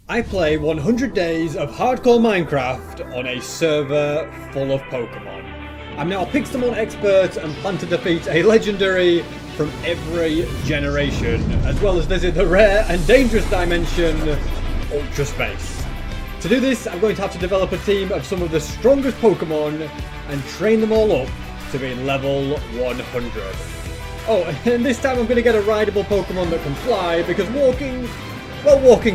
I play 100 days of hardcore Minecraft on a server full of Pokemon. I'm now a Pixelmon expert and plan to defeat a legendary from every generation, as well as visit the rare and dangerous dimension, Ultra Space. To do this, I'm going to have to develop a team of some of the strongest Pokemon and train them all up to be level 100. Oh, and this time I'm going to get a rideable Pokemon that can fly, because walking's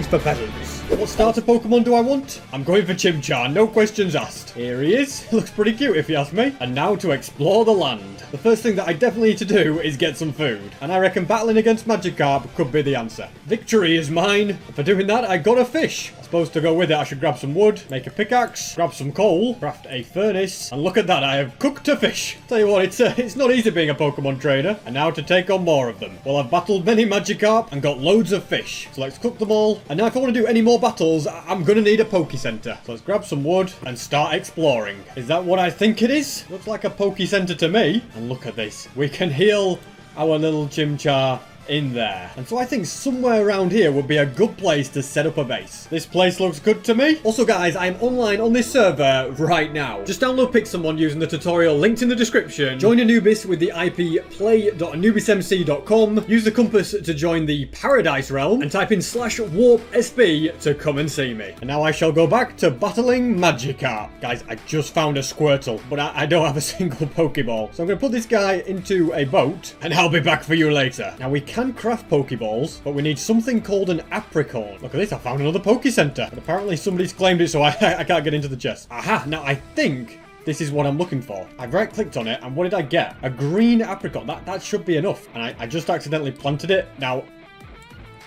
for peasants. What starter Pokemon do I want? I'm going for Chimchar, no questions asked. Here he is. Looks pretty cute if you ask me. And now to explore the land. The first thing that I definitely need to do is get some food. And I reckon battling against Magikarp could be the answer. Victory is mine. And for doing that, I got a fish. I suppose to go with it, I should grab some wood, make a pickaxe, grab some coal, craft a furnace. And look at that, I have cooked a fish. Tell you what, it's not easy being a Pokemon trainer. And now to take on more of them. Well, I've battled many Magikarp and got loads of fish. So let's cook them all. And now if I want to do any more battles, I'm gonna need a Poke Center. So let's grab some wood and start exploring. Is that what I think it is? Looks like a Poke Center to me. And look at this. We can heal our little Chimchar in there. And so I think somewhere around here would be a good place to set up a base. This place looks good to me. Also guys, I'm online on this server right now. Just download Pixelmon using the tutorial linked in the description. Join Anubis with the IP play.anubismc.com. Use the compass to join the Paradise Realm and type in /warp-sb to come and see me. And now I shall go back to battling Magikarp. Guys, I just found a Squirtle, but I don't have a single Pokeball. So I'm going to put this guy into a boat and I'll be back for you later. Now we can craft Pokeballs, but we need something called an Apricorn. Look at this, I found another Poke Center. But apparently somebody's claimed it, so I can't get into the chest. Aha, now I think this is what I'm looking for. I right-clicked on it, and what did I get? A green apricot. That should be enough. And I just accidentally planted it. Now,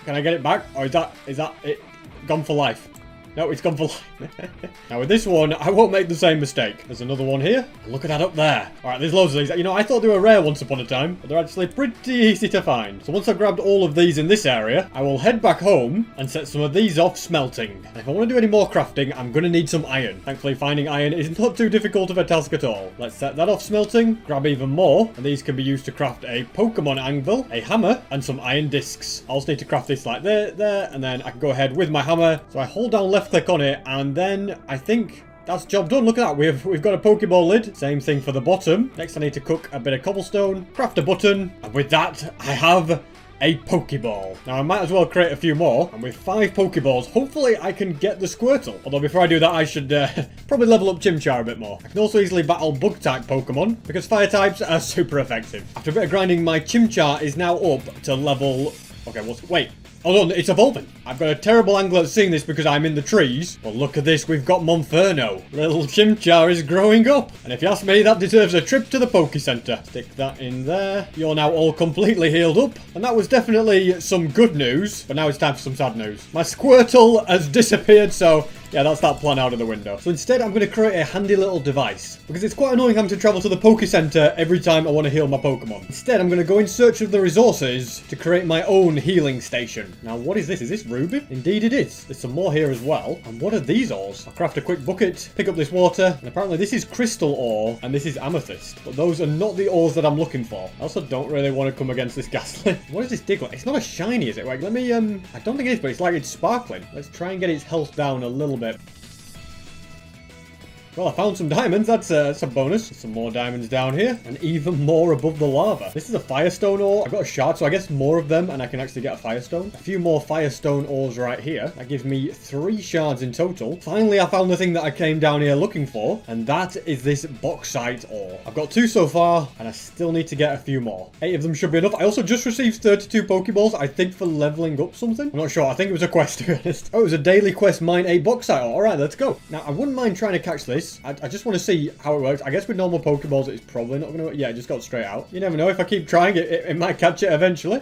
can I get it back? Or is that it gone for life? No, it's gone for life. Now with this one, I won't make the same mistake. There's another one here. Look at that up there. Alright, there's loads of these. You know, I thought they were rare once upon a time, but they're actually pretty easy to find. So once I've grabbed all of these in this area, I will head back home and set some of these off smelting. And if I want to do any more crafting, I'm going to need some iron. Thankfully, finding iron is not too difficult of a task at all. Let's set that off smelting, grab even more, and these can be used to craft a Pokemon anvil, a hammer, and some iron discs. I also need to craft this like there, and then I can go ahead with my hammer. So I hold down left click on it, and then I think that's job done. Look at that. We've got a Pokeball lid. Same thing for the bottom. Next I need to cook a bit of cobblestone, craft a button, and with that I have a Pokeball. Now I might as well create a few more, and with 5 Pokeballs hopefully I can get the Squirtle. Although before I do that I should probably level up Chimchar a bit more. I can also easily battle bug type Pokemon because fire types are super effective. After a bit of grinding, my Chimchar is now up to level... Okay, wait. Hold on, it's evolving. I've got a terrible angle at seeing this because I'm in the trees. But look at this, we've got Monferno. Little Chimchar is growing up. And if you ask me, that deserves a trip to the Poke Center. Stick that in there. You're now all completely healed up. And that was definitely some good news. But now it's time for some sad news. My Squirtle has disappeared, so... yeah, that's that plan out of the window. So instead, I'm going to create a handy little device. Because it's quite annoying having to travel to the Poke Center every time I want to heal my Pokemon. Instead, I'm going to go in search of the resources to create my own healing station. Now, what is this? Is this ruby? Indeed it is. There's some more here as well. And what are these ores? I'll craft a quick bucket, pick up this water. And apparently this is crystal ore and this is amethyst. But those are not the ores that I'm looking for. I also don't really want to come against this Ghastly. What is this Diglett? It's not a shiny, is it? Wait, let me, I don't think it is, but it's like it's sparkling. Let's try and get its health down a little bit. Well, I found some diamonds. That's a bonus. Some more diamonds down here. And even more above the lava. This is a firestone ore. I've got a shard, so I guess more of them, and I can actually get a firestone. A few more firestone ores right here. That gives me 3 shards in total. Finally, I found the thing that I came down here looking for. And that is this bauxite ore. I've got 2 so far, and I still need to get a few more. 8 of them should be enough. I also just received 32 Pokeballs, I think for leveling up something. I'm not sure. I think it was a quest, to be honest. Oh, it was a daily quest, mine 8 bauxite ore. Alright, let's go. Now, I wouldn't mind trying to catch this. I just want to see how it works. I guess with normal Pokeballs, it's probably not going to work. Yeah, it just got straight out. You never know. If I keep trying, it might catch it eventually.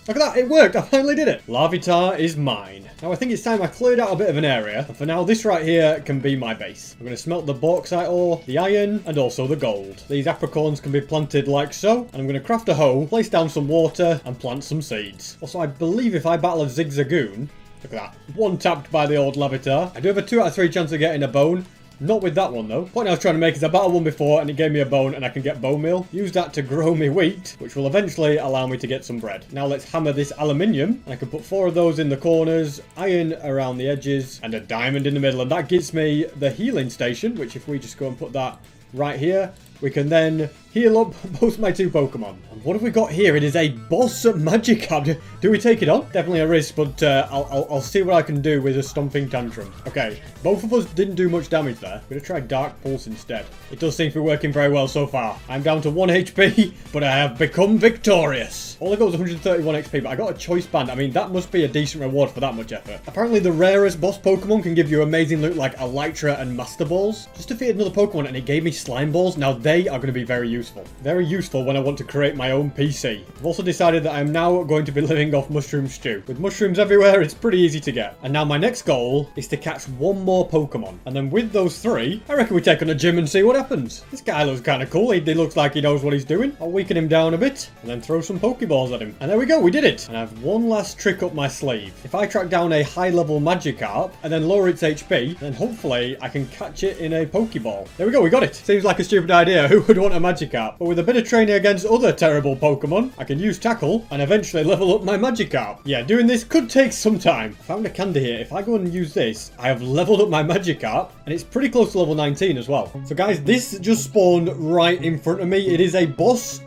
Look at that, it worked, I finally did it. Larvitar is mine. Now I think it's time I cleared out a bit of an area, and for now this right here can be my base. I'm going to smelt the bauxite ore, the iron, and also the gold. These apricorns can be planted like so, and I'm going to craft a hoe, place down some water, and plant some seeds. Also, I believe if I battle a Zigzagoon, look at that, one tapped by the old Larvitar. I do have a 2 out of 3 chance of getting a bone. Not with that one though. The point I was trying to make is I battled one before and it gave me a bone and I can get bone meal. Use that to grow me wheat, which will eventually allow me to get some bread. Now let's hammer this aluminium. And I can put 4 of those in the corners, iron around the edges, and a diamond in the middle. And that gives me the healing station, which if we just go and put that right here, we can then heal up both my 2 Pokemon. And what have we got here? It is a boss Magikarp. Do we take it on? Definitely a risk, but I'll see what I can do with a Stomping Tantrum. Okay, both of us didn't do much damage there. I'm going to try Dark Pulse instead. It does seem to be working very well so far. I'm down to 1 HP, but I have become victorious. All I got was 131 XP, but I got a Choice Band. I mean, that must be a decent reward for that much effort. Apparently, the rarest boss Pokemon can give you amazing loot like Elytra and Master Balls. Just defeated another Pokemon, and it gave me Slime Balls. Now, they are going to be very useful. Very useful when I want to create my own PC. I've also decided that I'm now going to be living off mushroom stew. With mushrooms everywhere, it's pretty easy to get. And now my next goal is to catch 1 more Pokemon. And then with those 3, I reckon we take on a gym and see what happens. This guy looks kind of cool. He looks like he knows what he's doing. I'll weaken him down a bit and then throw some Pokeballs at him. And there we go, we did it. And I have one last trick up my sleeve. If I track down a high-level Magikarp and then lower its HP, then hopefully I can catch it in a Pokeball. There we go, we got it. Seems like a stupid idea. Who would want a Magikarp? But with a bit of training against other terrible Pokemon, I can use Tackle and eventually level up my Magikarp. Yeah, doing this could take some time. I found a candy here. If I go and use this, I have leveled up my Magikarp and it's pretty close to level 19 as well. So guys, this just spawned right in front of me. It is a boss.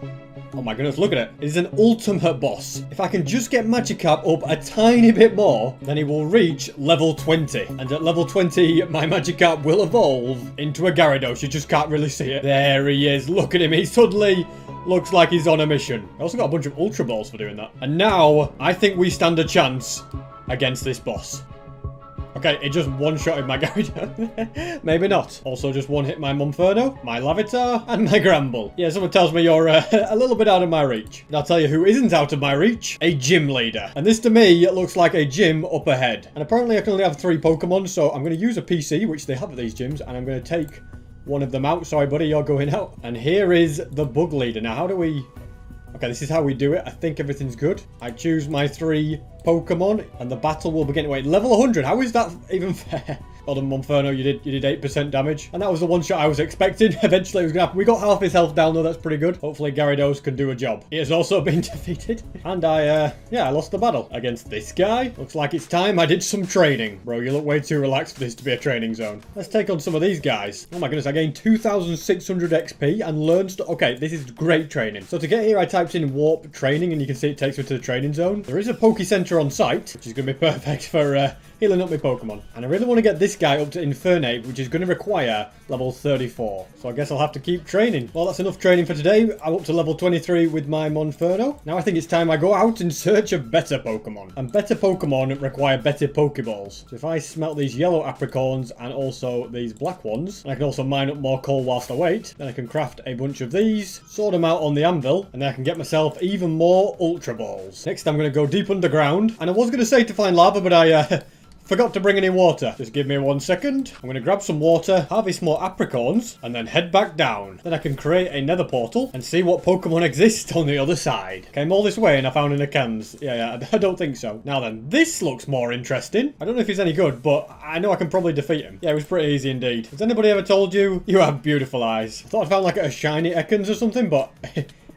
Oh my goodness, look at it. It is an ultimate boss. If I can just get Magikarp up a tiny bit more, then it will reach level 20. And at level 20, my Magikarp will evolve into a Gyarados. You just can't really see it. There he is. Look at him. He suddenly looks like he's on a mission. I also got a bunch of Ultra Balls for doing that. And now, I think we stand a chance against this boss. Okay, it just one-shotted my Gyarados. Maybe not. Also just one-hit my Monferno, my Larvitar, and my Gramble. Yeah, someone tells me you're a little bit out of my reach. And I'll tell you who isn't out of my reach. A gym leader. And this to me looks like a gym up ahead. And apparently I can only have 3 Pokemon, so I'm going to use a PC, which they have at these gyms, and I'm going to take one of them out. Sorry, buddy, you're going out. And here is the bug leader. Now, how do we... Okay, this is how we do it. I think everything's good. I choose my 3 Pokemon, and the battle will begin. Wait, level 100. How is that even fair? Well done, Monferno. You did 8% damage, and that was the one shot I was expecting. Eventually, it was gonna happen. We got half his health down though. That's pretty good. Hopefully, Gyarados can do a job. He has also been defeated, and I lost the battle against this guy. Looks like it's time I did some training, bro. You look way too relaxed for this to be a training zone. Let's take on some of these guys. Oh my goodness, I gained 2,600 XP and learned. Okay, this is great training. So to get here, I typed in warp training, and you can see it takes me to the training zone. There is a Poke Center on site, which is going to be perfect for healing up my Pokemon. And I really want to get this guy up to Infernape, which is going to require level 34. So I guess I'll have to keep training. Well, that's enough training for today. I'm up to level 23 with my Monferno. Now I think it's time I go out in search of better Pokemon. And better Pokemon require better Pokeballs. So if I smelt these yellow apricorns and also these black ones, and I can also mine up more coal whilst I wait, then I can craft a bunch of these, sort them out on the anvil, and then I can get myself even more Ultra Balls. Next, I'm going to go deep underground. And I was going to say to find lava, but I forgot to bring any water. Just give me 1 second. I'm going to grab some water, harvest more apricorns, and then head back down. Then I can create a nether portal and see what Pokemon exist on the other side. Came all this way and I found an Akans. Yeah, I don't think so. Now then, this looks more interesting. I don't know if he's any good, but I know I can probably defeat him. Yeah, it was pretty easy indeed. Has anybody ever told you you have beautiful eyes? I thought I found like a shiny Ekans or something, but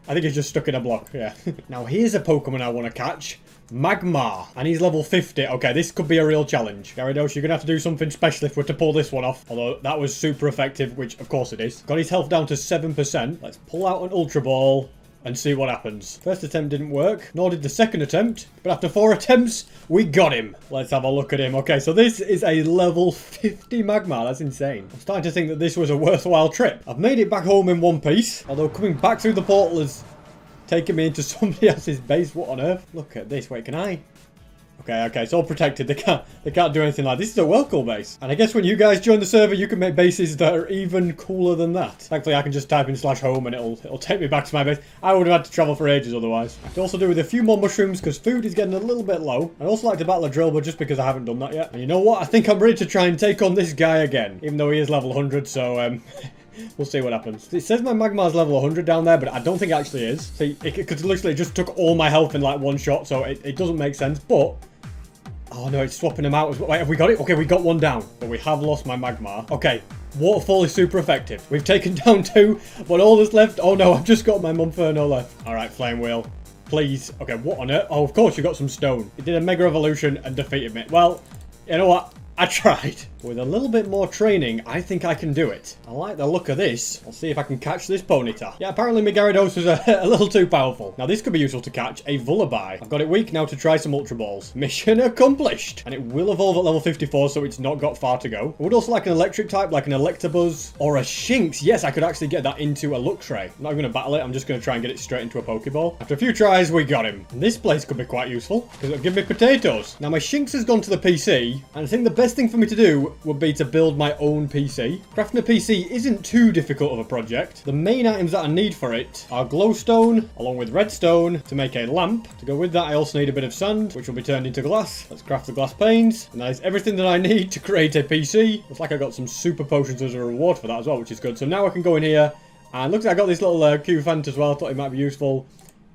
I think he's just stuck in a block. Yeah. Now here's a Pokemon I want to catch. Magmar, and he's level 50. Okay, this could be a real challenge. Gyarados, you're gonna have to do something special if we're to pull this one off. Although that was super effective, which of course it is. Got his health down to 7%. Let's pull out an Ultra Ball and see what happens. First attempt didn't work, nor did the second attempt, but after 4 attempts, we got him. Let's have a look at him. Okay, so this is a level 50 Magmar. That's insane. I'm starting to think that this was a worthwhile trip. I've made it back home in one piece, although coming back through the portal is taking me into somebody else's base. What on earth? Look at this. Wait, can I? Okay, it's all protected. They can't do anything like this. This is a Welco base. And I guess when you guys join the server, you can make bases that are even cooler than that. Thankfully, I can just type in /home and it'll take me back to my base. I would have had to travel for ages otherwise. I have to also do with a few more mushrooms because food is getting a little bit low. I'd also like to battle a Drillbur just because I haven't done that yet. And you know what? I think I'm ready to try and take on this guy again, even though he is level 100, so we'll see what happens. It says my Magmar's level 100 down there, but I don't think it actually is. See, it literally just took all my health in like one shot, so it doesn't make sense. But oh no, it's swapping them out. Wait, have we got it? Okay, we got one down, but we have lost my Magmar. Okay, Waterfall is super effective. We've taken down 2, but all that's left... Oh no, I've just got my Monferno left. Alright, Flame Wheel. Please. Okay, what on earth? Oh, of course, you got some stone. It did a Mega Evolution and defeated me. Well, you know what? I tried. With a little bit more training, I think I can do it. I like the look of this. I'll see if I can catch this Ponyta. Yeah, apparently my Gyarados was a little too powerful. Now, this could be useful to catch a Vullaby. I've got it weak now to try some Ultra Balls. Mission accomplished. And it will evolve at level 54, so it's not got far to go. I would also like an electric type, like an Electabuzz or a Shinx. Yes, I could actually get that into a Luxray. I'm not even going to battle it. I'm just going to try and get it straight into a Pokeball. After a few tries, we got him. And this place could be quite useful because it'll give me potatoes. Now, my Shinx has gone to the PC, and I think the best thing for me to do would be to build my own PC. Crafting a PC isn't too difficult of a project. The main items that I need for it are glowstone, along with redstone to make a lamp. To go with that, I also need a bit of sand, which will be turned into glass. Let's craft the glass panes. And that is everything that I need to create a PC. Looks like I got some super potions as a reward for that as well, which is good. So now I can go in here, and looks like I got this little Q-Fant as well. I thought it might be useful.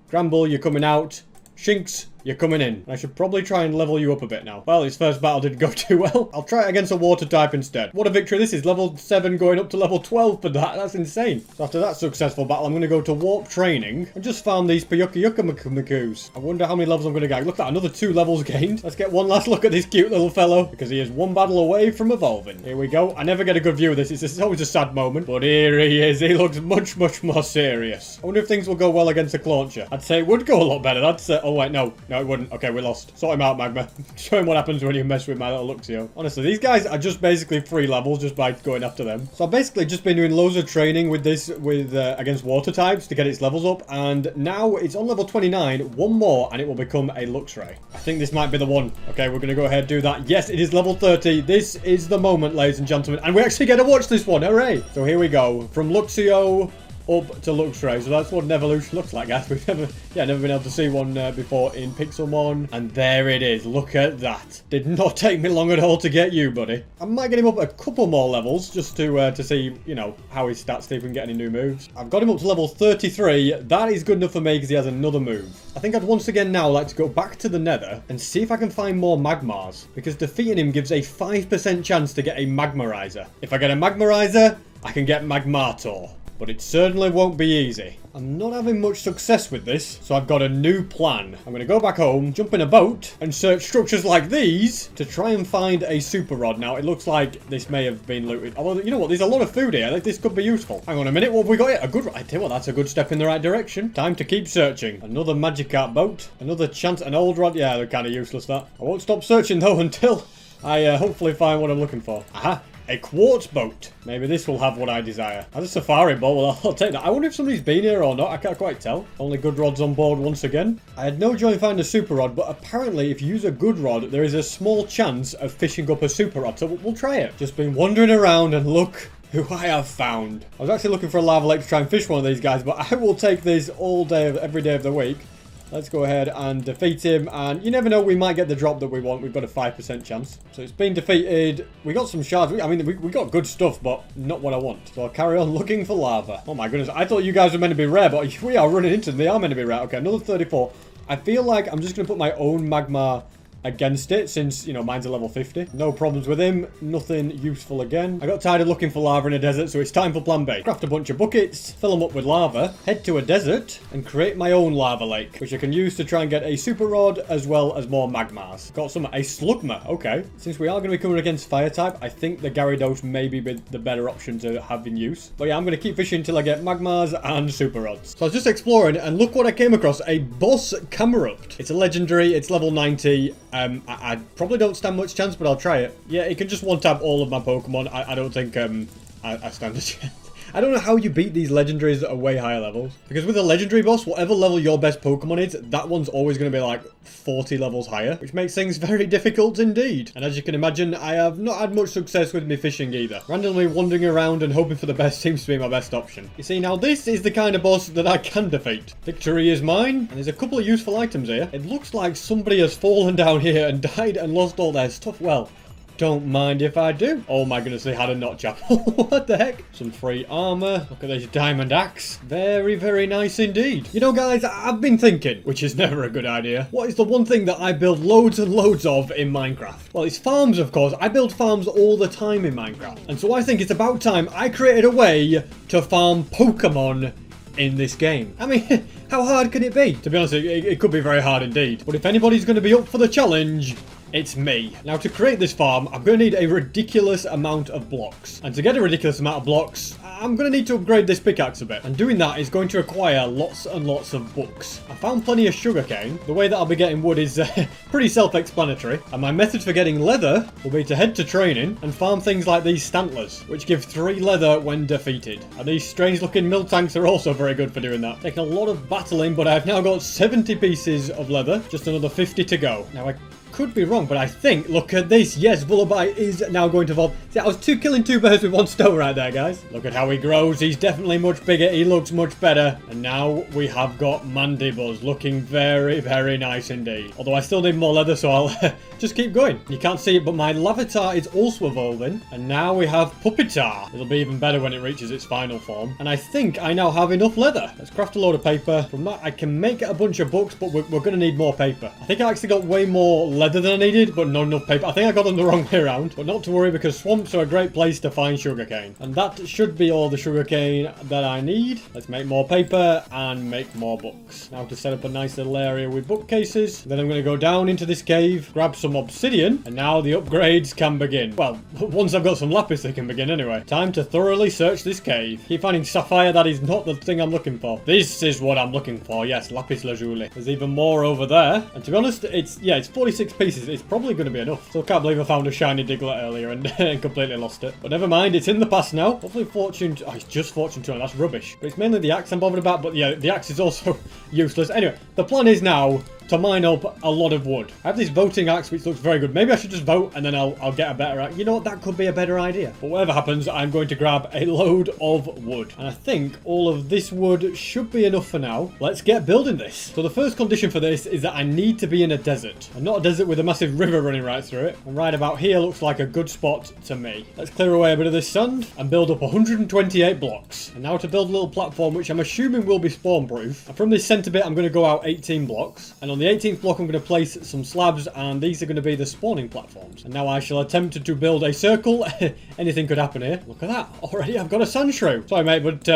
Gramble, you're coming out. Shinx, you're coming in. I should probably try and level you up a bit now. Well, his first battle didn't go too well. I'll try it against a water type instead. What a victory this is. Level 7 going up to level 12 for that. That's insane. So after that successful battle, I'm going to go to warp training. I just found these Payuka-Yuka-Makus. I wonder how many levels I'm going to get. Look at that, another 2 levels gained. Let's get one last look at this cute little fellow because he is one battle away from evolving. Here we go. I never get a good view of this. It's always a sad moment. But here he is. He looks much, much more serious. I wonder if things will go well against the Clauncher. I'd say it would go a lot better. That's... oh, wait, no. No, it wouldn't. Okay, we lost. Sort him out, Magma. Show him what happens when you mess with my little Luxio. Honestly, these guys are just basically 3 levels just by going after them. So I've basically just been doing loads of training with this, against water types to get its levels up. And now it's on level 29. One more and it will become a Luxray. I think this might be the one. Okay, we're going to go ahead and do that. Yes, it is level 30. This is the moment, ladies and gentlemen. And we actually get to watch this one. Hooray. So here we go. From Luxio up to Luxray. So that's what an evolution looks like, guys. We've never been able to see one before in Pixelmon. And there it is. Look at that. Did not take me long at all to get you, buddy. I might get him up a couple more levels just to see, you know, how his stats, see if we can get any new moves. I've got him up to level 33. That is good enough for me because he has another move. I think I'd once again now like to go back to the Nether and see if I can find more Magmars, because defeating him gives a 5% chance to get a Magmarizer. If I get a Magmarizer, I can get Magmarator. But it certainly won't be easy. I'm not having much success with this, so I've got a new plan. I'm going to go back home, jump in a boat, and search structures like these to try and find a super rod. Now, it looks like this may have been looted. Although, you know what? There's a lot of food here. This could be useful. Hang on a minute. What have we got here? A good... I tell you what, that's a good step in the right direction. Time to keep searching. Another Magikarp boat. Another chance. An old rod. Yeah, they're kind of useless, that. I won't stop searching, though, until I hopefully find what I'm looking for. Aha. A quartz boat. Maybe this will have what I desire. As a safari boat, well, I'll take that. I wonder if somebody's been here or not. I can't quite tell. Only good rods on board once again. I had no joy in finding a super rod, but apparently if you use a good rod, there is a small chance of fishing up a super rod. So we'll try it. Just been wandering around and look who I have found. I was actually looking for a lava lake to try and fish one of these guys, but I will take this all day, every day of the week. Let's go ahead and defeat him. And you never know, we might get the drop that we want. We've got a 5% chance. So it's been defeated. We got some shards. I mean, we got good stuff, but not what I want. So I'll carry on looking for lava. Oh my goodness. I thought you guys were meant to be rare, but we are running into them. They are meant to be rare. Okay, another 34. I feel like I'm just going to put my own magma against it, since, you know, mine's a level 50. No problems with him. Nothing useful again. I got tired of looking for lava in a desert, so it's time for plan B. Craft a bunch of buckets, fill them up with lava, head to a desert, and create my own lava lake, which I can use to try and get a super rod, as well as more magmars. Got some, a slugma, okay. Since we are going to be coming against fire type, I think the Gyarados may be the better option to have in use. But yeah, I'm going to keep fishing until I get magmars and super rods. So I was just exploring, and look what I came across. A boss Camerupt. It's a legendary, it's level 90. I probably don't stand much chance, but I'll try it. Yeah, it can just one-tap all of my Pokemon. I don't think I stand a chance. I don't know how you beat these legendaries at way higher levels. Because with a legendary boss, whatever level your best Pokemon is, that one's always going to be like 40 levels higher. Which makes things very difficult indeed. And as you can imagine, I have not had much success with me fishing either. Randomly wandering around and hoping for the best seems to be my best option. You see, now this is the kind of boss that I can defeat. Victory is mine. And there's a couple of useful items here. It looks like somebody has fallen down here and died and lost all their stuff. Well, don't mind if I do. Oh my goodness, they had a notch apple. What the heck? Some free armor. Look at this diamond axe. Very, very nice indeed. You know, guys, I've been thinking, which is never a good idea, what is the one thing that I build loads and loads of in Minecraft? Well, it's farms, of course. I build farms all the time in Minecraft. And so I think it's about time I created a way to farm Pokemon in this game. I mean, how hard can it be? To be honest, it could be very hard indeed. But if anybody's going to be up for the challenge, it's me. Now, to create this farm, I'm going to need a ridiculous amount of blocks. And to get a ridiculous amount of blocks, I'm going to need to upgrade this pickaxe a bit. And doing that is going to require lots and lots of books. I found plenty of sugarcane. The way that I'll be getting wood is pretty self-explanatory. And my method for getting leather will be to head to training and farm things like these stantlers, which give 3 leather when defeated. And these strange-looking mill tanks are also very good for doing that. Taking a lot of battling, but I've now got 70 pieces of leather. Just another 50 to go. Now, I could be wrong, but I think, look at this, yes, Vullaby is now going to evolve. See, I was killing 2 birds with 1 stone right there, guys. Look at how he grows. He's definitely much bigger. He looks much better. And now we have got Mandibuzz looking very, very nice indeed. Although I still need more leather, so I'll just keep going. You can't see it, but my Lavatar is also evolving. And now we have Puppitar. It'll be even better when it reaches its final form. And I think I now have enough leather. Let's craft a load of paper. From that, I can make a bunch of books, but we're going to need more paper. I think I actually got way more leather than I needed, but not enough paper. I think I got them the wrong way around, but not to worry, because swamps are a great place to find sugarcane. And that should be all the sugarcane that I need. Let's make more paper and make more books. Now to set up a nice little area with bookcases. Then I'm going to go down into this cave, grab some obsidian, and now the upgrades can begin. Well, once I've got some lapis, they can begin anyway. Time to thoroughly search this cave. Keep finding sapphire. That is not the thing I'm looking for. This is what I'm looking for. Yes, lapis lazuli. There's even more over there. And to be honest, it's 46 pieces. It's probably going to be enough. So I can't believe I found a shiny Diglett earlier and completely lost it. But never mind, it's in the past now. Hopefully fortune... Oh, it's just fortune 2. That's rubbish. But it's mainly the axe I'm bothered about. But yeah, the axe is also useless. Anyway, the plan is now to mine up a lot of wood. I have this voting axe which looks very good. Maybe I should just vote and then I'll get a better axe. You know what? That could be a better idea. But whatever happens, I'm going to grab a load of wood. And I think all of this wood should be enough for now. Let's get building this. So the first condition for this is that I need to be in a desert. And not a desert with a massive river running right through it. And right about here looks like a good spot to me. Let's clear away a bit of this sand and build up 128 blocks. And now to build a little platform which I'm assuming will be spawn proof. And from this center bit I'm going to go out 18 blocks. And on the 18th block I'm going to place some slabs, and these are going to be the spawning platforms. And now I shall attempt to build a circle. Anything could happen here. Look at that. Already I've got a sand shrew. Sorry mate, but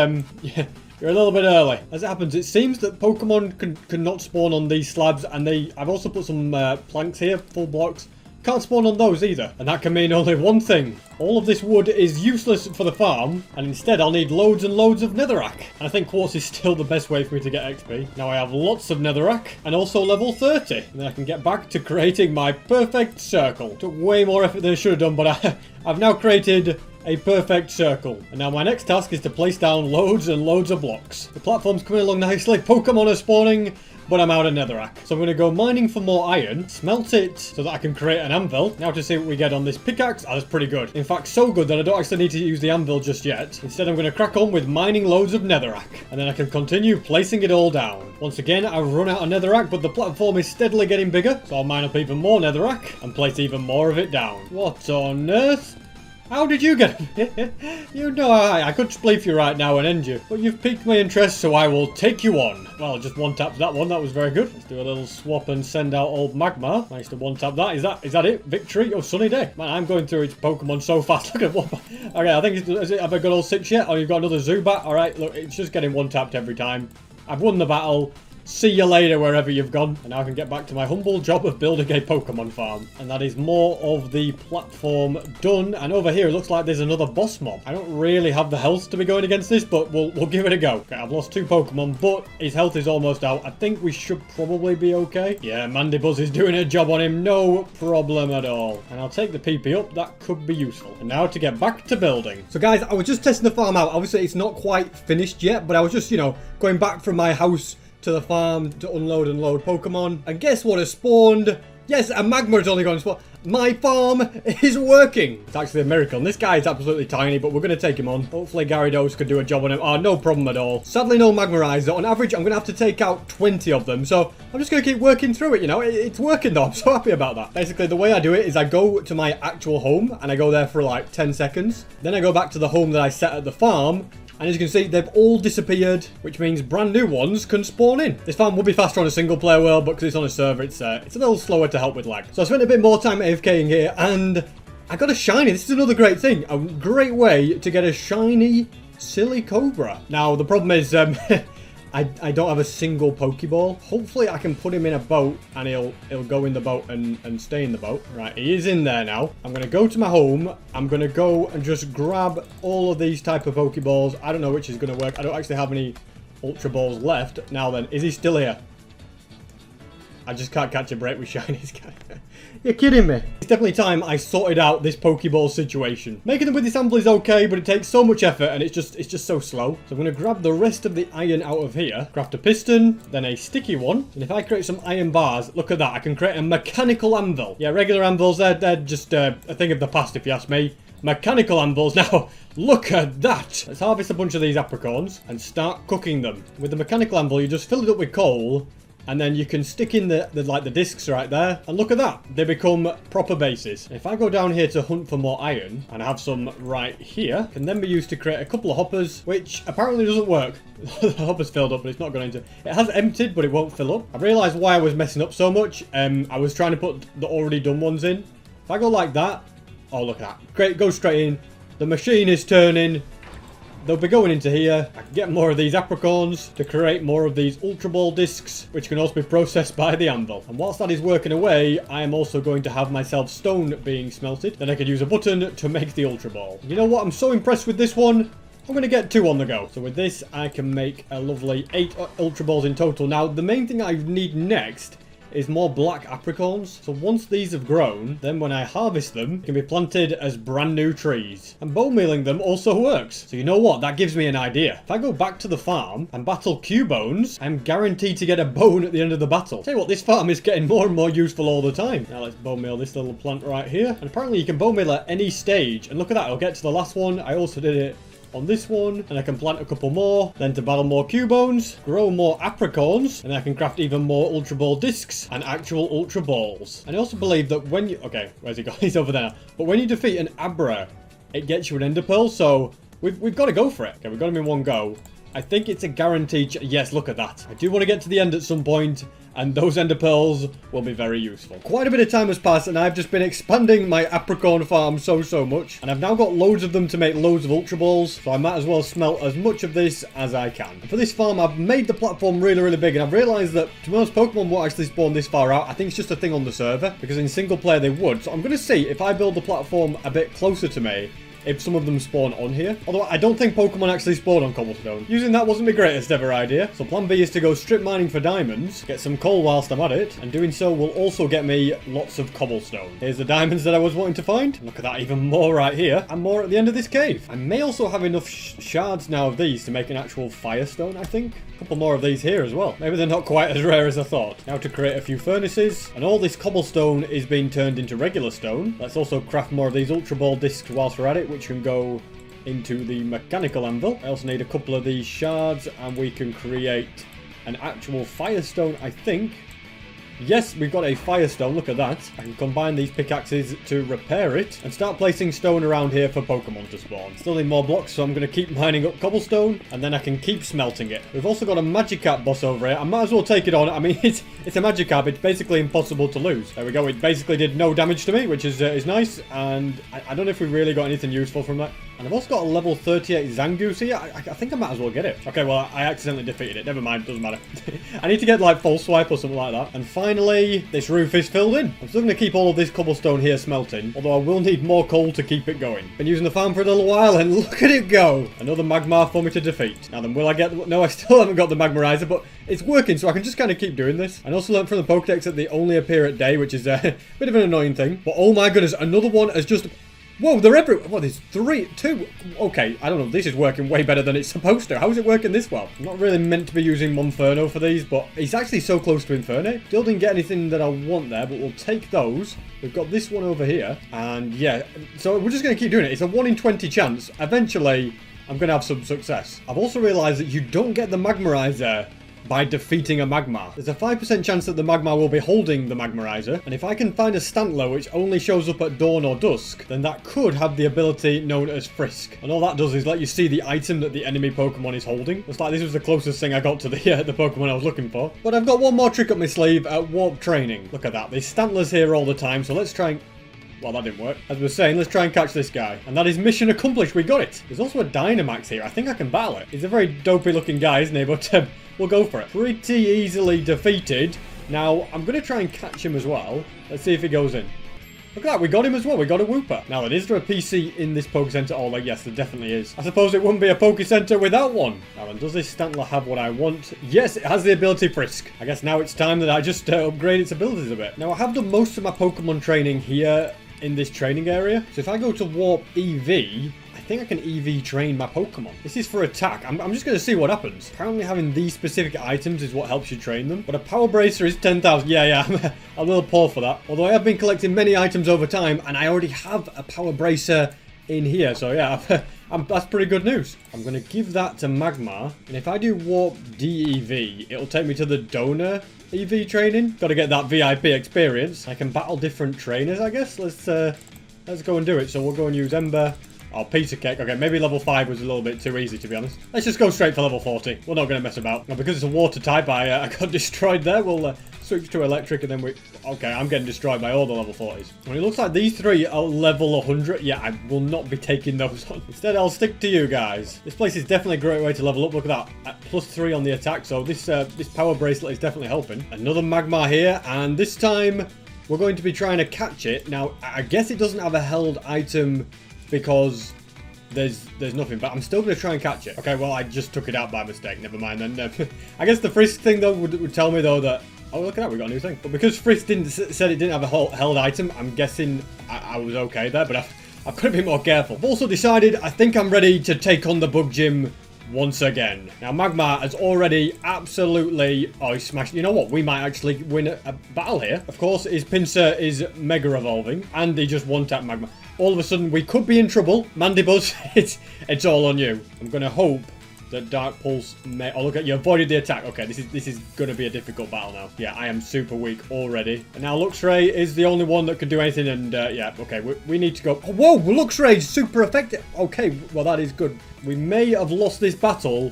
yeah, you're a little bit early. As it happens, it seems that Pokemon cannot spawn on these slabs, and I've also put some planks here, full blocks. Can't spawn on those either. And that can mean only one thing. All of this wood is useless for the farm, and instead I'll need loads and loads of netherrack. And I think quartz is still the best way for me to get XP. Now I have lots of netherrack, and also level 30. And then I can get back to creating my perfect circle. Took way more effort than I should have done, but I've now created a perfect circle. And now my next task is to place down loads and loads of blocks. The platform's coming along nicely. Pokemon are spawning, but I'm out of netherrack. So I'm going to go mining for more iron, smelt it so that I can create an anvil. Now to see what we get on this pickaxe. Oh, that's pretty good. In fact, so good that I don't actually need to use the anvil just yet. Instead, I'm going to crack on with mining loads of netherrack. And then I can continue placing it all down. Once again, I've run out of netherrack, but the platform is steadily getting bigger. So I'll mine up even more netherrack and place even more of it down. What on earth? How did you get it? You know I could spleef you right now and end you, but you've piqued my interest, so I will take you on. Well, just one tap that one. That was very good. Let's do a little swap and send out old Magmar. Nice to one tap that. Is that it? Victory? Oh, sunny day. Man, I'm going through its Pokemon so fast. Look at what. Okay, I think have I got all 6 yet? Oh, you've got another Zubat. All right, look, it's just getting one tapped every time. I've won the battle. See you later wherever you've gone. And now I can get back to my humble job of building a Pokemon farm. And that is more of the platform done. And over here it looks like there's another boss mob. I don't really have the health to be going against this, but we'll give it a go. Okay, I've lost 2 Pokemon, but his health is almost out. I think we should probably be okay. Yeah, Mandibuzz is doing a job on him. No problem at all. And I'll take the PP up. That could be useful. And now to get back to building. So guys, I was just testing the farm out. Obviously it's not quite finished yet, but I was just, you know, going back from my house to the farm to unload and load Pokemon. And guess what has spawned? Yes, a magma has only gone spot. My farm is working. It's actually a miracle. And this guy is absolutely tiny, but we're going to take him on. Hopefully Gyarados could do a job on him. Oh, no problem at all. Sadly, no Magmarizer. On average, I'm going to have to take out 20 of them. So I'm just going to keep working through it, you know. It's working, though. I'm so happy about that. Basically, the way I do it is I go to my actual home, and I go there for like 10 seconds. Then I go back to the home that I set at the farm. And as you can see, they've all disappeared, which means brand new ones can spawn in. This farm will be faster on a single player world, but because it's on a server, it's a little slower to help with lag. So I spent a bit more time AFKing here, and I got a shiny. This is another great thing. A great way to get a shiny silly cobra. Now, the problem is, I don't have a single Pokeball. Hopefully I can put him in a boat and he'll go in the boat and stay in the boat. Right, he is in there now. I'm going to go to my home. I'm going to go and just grab all of these type of Pokeballs. I don't know which is going to work. I don't actually have any Ultra Balls left. Now then, is he still here? I just can't catch a break with shinies, guy. You're kidding me. It's definitely time I sorted out this Pokeball situation. Making them with this Amble is okay, but it takes so much effort and it's just so slow. So I'm going to grab the rest of the iron out of here. Craft a piston, then a sticky one. And if I create some iron bars, look at that. I can create a mechanical anvil. Yeah, regular anvils, they're just a thing of the past, if you ask me. Mechanical anvils. Now, look at that. Let's harvest a bunch of these apricorns and start cooking them. With the mechanical anvil, you just fill it up with coal. And then you can stick in the discs right there. And look at that. They become proper bases. If I go down here to hunt for more iron, and I have some right here, can then be used to create a couple of hoppers, which apparently doesn't work. The hopper's filled up, but it's not going to. It has emptied, but it won't fill up. I realised why I was messing up so much. I was trying to put the already done ones in. If I go like that, oh, look at that. Great, go straight in. The machine is turning. They'll be going into here. I can get more of these apricorns to create more of these Ultra Ball discs, which can also be processed by the anvil. And whilst that is working away, I am also going to have myself stone being smelted. Then I could use a button to make the Ultra Ball. You know what? I'm so impressed with this one. I'm going to get 2 on the go. So with this, I can make a lovely 8 Ultra Balls in total. Now, the main thing I need next is more black apricorns. So once these have grown, then when I harvest them, they can be planted as brand new trees. And bone mealing them also works. So you know what? That gives me an idea. If I go back to the farm and battle Cubones, I'm guaranteed to get a bone at the end of the battle. Tell you what, this farm is getting more and more useful all the time. Now let's bone meal this little plant right here. And apparently you can bone meal at any stage. And look at that, I'll get to the last one. I also did it on this one, and I can plant a couple more, then to battle more Cubones, grow more apricorns, and I can craft even more Ultra Ball discs and actual Ultra Balls. And I also believe that when you... Okay, where's he gone? He's over there. But when you defeat an Abra, it gets you an Ender Pearl, so we've got to go for it. Okay, we've got him in one go. I think it's a guaranteed... Yes, look at that. I do want to get to the end at some point, and those Ender Pearls will be very useful. Quite a bit of time has passed, and I've just been expanding my apricorn farm so much. And I've now got loads of them to make loads of Ultra Balls, so I might as well smelt as much of this as I can. And for this farm, I've made the platform really big, and I've realised that, to be honest, Pokemon won't actually spawn this far out. I think it's just a thing on the server, because in single player they would. So I'm going to see if I build the platform a bit closer to me, if some of them spawn on here. Although I don't think Pokemon actually spawn on cobblestone. Using that wasn't my greatest ever idea. So plan B is to go strip mining for diamonds, get some coal whilst I'm at it, and doing so will also get me lots of cobblestone. Here's the diamonds that I was wanting to find. Look at that, even more right here, and more at the end of this cave. I may also have enough shards now of these to make an actual firestone, I think. A couple more of these here as well. Maybe they're not quite as rare as I thought. Now to create a few furnaces, and all this cobblestone is being turned into regular stone. Let's also craft more of these Ultra Ball discs whilst we're at it, which can go into the mechanical anvil. I also need a couple of these shards, and we can create an actual firestone, I think. Yes, we've got a firestone, look at that. I can combine these pickaxes to repair it and start placing stone around here for Pokemon to spawn. Still need more blocks, so I'm going to keep mining up cobblestone, and then I can keep smelting it. We've also got a Magikarp boss over here. I might as well take it on. I mean, it's a Magikarp. It's basically impossible to lose. There we go. It basically did no damage to me, which is nice, and I don't know if we really got anything useful from that. And I've also got a level 38 Zangoose here. I think I might as well get it. Okay, well, I accidentally defeated it. Never mind, doesn't matter. I need to get, like, Full Swipe or something like that. And finally, this roof is filled in. I'm still going to keep all of this cobblestone here smelting, although I will need more coal to keep it going. Been using the farm for a little while, and look at it go. Another Magmar for me to defeat. Now then, will I get... No, I still haven't got the Magmarizer, but it's working, so I can just kind of keep doing this. And also learned from the Pokedex that they only appear at day, which is a bit of an annoying thing. But oh my goodness, another one has just... Whoa, they're everywhere. What, there's two. Okay, I don't know. This is working way better than it's supposed to. How is it working this well? I'm not really meant to be using Monferno for these, but it's actually so close to Infernape. Still didn't get anything that I want there, but we'll take those. We've got this one over here. And yeah, so we're just going to keep doing it. It's a 1 in 20 chance. Eventually, I'm going to have some success. I've also realised that you don't get the Magmarizer by defeating a Magmar. There's a 5% chance that the Magmar will be holding the Magmarizer, and if I can find a Stantler which only shows up at dawn or dusk, then that could have the ability known as Frisk. And all that does is let you see the item that the enemy Pokemon is holding. Looks like this was the closest thing I got to the Pokemon I was looking for. But I've got one more trick up my sleeve at Warp Training. Look at that. There's Stantlers here all the time, so let's try and... Well, that didn't work. As we were saying, let's try and catch this guy. And that is mission accomplished. We got it. There's also a Dynamax here. I think I can battle it. He's a very dopey looking guy, isn't he? But we'll go for it. Pretty easily defeated. Now, I'm going to try and catch him as well. Let's see if he goes in. Look at that. We got him as well. We got a Wooper. Now, is there a PC in this Poke Center? Oh, like, yes, there definitely is. I suppose it wouldn't be a Poke Center without one. Now, and does this Stantler have what I want? Yes, it has the ability Frisk. I guess now it's time that I just upgrade its abilities a bit. Now, I have done most of my Pokemon training here in this training area. So if I go to Warp EV, I think I can EV train my Pokemon. This is for attack. I'm just going to see what happens. Apparently having these specific items is what helps you train them. But a Power Bracer is 10,000. Yeah, I'm a little poor for that. Although I have been collecting many items over time, and I already have a Power Bracer in here. So yeah, that's pretty good news. I'm going to give that to Magmar. And if I do Warp DEV, it'll take me to the donor EV training. Got to get that VIP experience. I can battle different trainers, I guess. Let's go and do it. So we'll go and use Ember. Oh, Pizza Cake. Okay, maybe level 5 was a little bit too easy, to be honest. Let's just go straight for level 40. We're not going to mess about. Now, because it's a water type, I got destroyed there. We'll switch to electric and then we... Okay, I'm getting destroyed by all the level 40s. And it looks like these three are level 100. Yeah, I will not be taking those on. Instead, I'll stick to you guys. This place is definitely a great way to level up. Look at that. At +3 on the attack. So this Power Bracelet is definitely helping. Another Magmar here. And this time, we're going to be trying to catch it. Now, I guess it doesn't have a held item because there's nothing, but I'm still going to try and catch it. Okay, well, I just took it out by mistake. Never mind then. I guess the Frisk thing, though, would tell me, though, that... Oh, look at that, we got a new thing. But because Frisk said it didn't have a held item, I'm guessing I was okay there, but I've got to be more careful. I've also decided I think I'm ready to take on the Bug Gym once again. Now, Magmar has already absolutely... Oh, he smashed... You know what? We might actually win a battle here. Of course, his Pinsir is Mega Evolving, and he just one-tap Magmar. All of a sudden, we could be in trouble. Mandibuzz, it's all on you. I'm going to hope that Dark Pulse may... Oh, look at you. Avoided the attack. Okay, this is going to be a difficult battle now. Yeah, I am super weak already. And now Luxray is the only one that can do anything. And, yeah, okay, we need to go... Oh, whoa, Luxray is super effective. Okay, well, that is good. We may have lost this battle,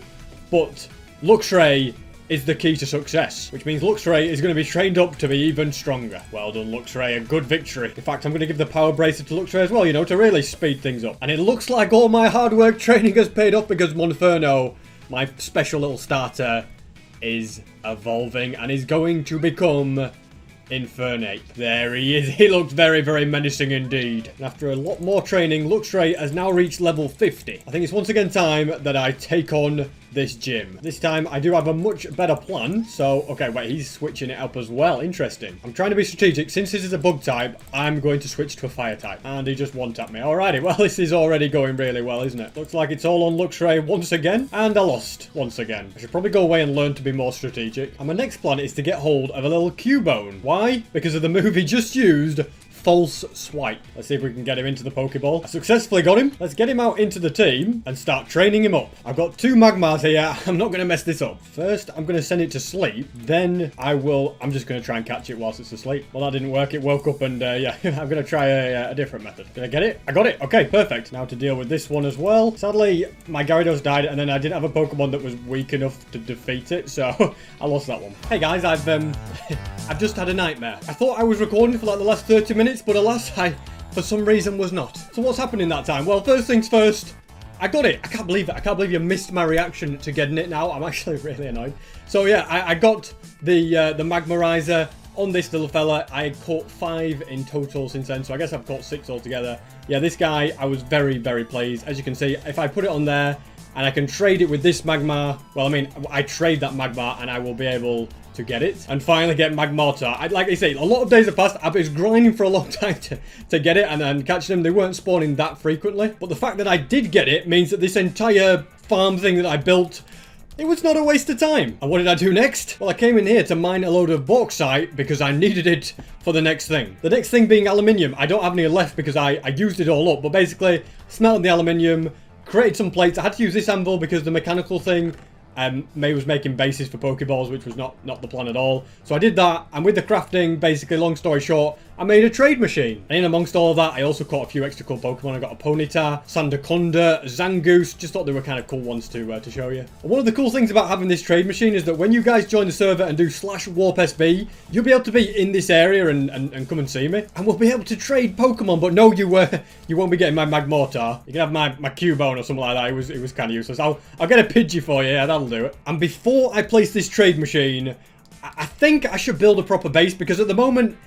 but Luxray is the key to success, which means Luxray is going to be trained up to be even stronger. Well done, Luxray. A good victory. In fact, I'm going to give the Power Bracer to Luxray as well, you know, to really speed things up. And it looks like all my hard work training has paid off because Monferno, my special little starter, is evolving and is going to become Infernape. There he is. He looks very, very menacing indeed. And after a lot more training, Luxray has now reached level 50. I think it's once again time that I take on this gym. This time, I do have a much better plan. So, okay, wait, he's switching it up as well. Interesting. I'm trying to be strategic. Since this is a bug type, I'm going to switch to a fire type. And he just one-tapped me. Alrighty, well, this is already going really well, isn't it? Looks like it's all on Luxray once again. And I lost once again. I should probably go away and learn to be more strategic. And my next plan is to get hold of a little Cubone. Why? Because of the move he just used, False Swipe. Let's see if we can get him into the Pokeball. I successfully got him. Let's get him out into the team and start training him up. I've got 2 Magmars here. I'm not going to mess this up. First, I'm going to send it to sleep. Then I'm just going to try and catch it whilst it's asleep. Well, that didn't work. It woke up and yeah, I'm going to try a different method. Did I get it? I got it. Okay, perfect. Now to deal with this one as well. Sadly, my Gyarados died and then I didn't have a Pokemon that was weak enough to defeat it. So I lost that one. Hey guys, I've just had a nightmare. I thought I was recording for like the last 30 minutes. But alas, I, for some reason, was not. So what's happened in that time? Well, first things first, I got it. I can't believe it. I can't believe you missed my reaction to getting it now. I'm actually really annoyed. So yeah, I got the Magmarizer on this little fella. I caught 5 in total since then. So I guess I've caught 6 altogether. Yeah, this guy, I was very, very pleased. As you can see, if I put it on there and I can trade it with this Magmar. Well, I mean, I trade that Magmar and I will be able to get it and finally get Magmortar. Like I say, a lot of days have passed. I was grinding for a long time to get it and then catching them. They weren't spawning that frequently. But the fact that I did get it means that this entire farm thing that I built, it was not a waste of time. And what did I do next? Well, I came in here to mine a load of bauxite because I needed it for the next thing. The next thing being aluminium. I don't have any left because I used it all up. But basically, smelted the aluminium, created some plates. I had to use this anvil because the mechanical thing, May was making bases for Pokeballs, which was not the plan at all. So I did that, and with the crafting, basically, long story short, I made a trade machine. And in amongst all of that, I also caught a few extra cool Pokemon. I got a Ponyta, Sandaconda, Zangoose. Just thought they were kind of cool ones to show you. And one of the cool things about having this trade machine is that when you guys join the server and do /WarpSB, you'll be able to be in this area and come and see me. And we'll be able to trade Pokemon. But no, you won't be getting my Magmortar. You can have my Cubone or something like that. It was kind of useless. I'll get a Pidgey for you. Yeah, that'll do it. And before I place this trade machine, I think I should build a proper base because at the moment,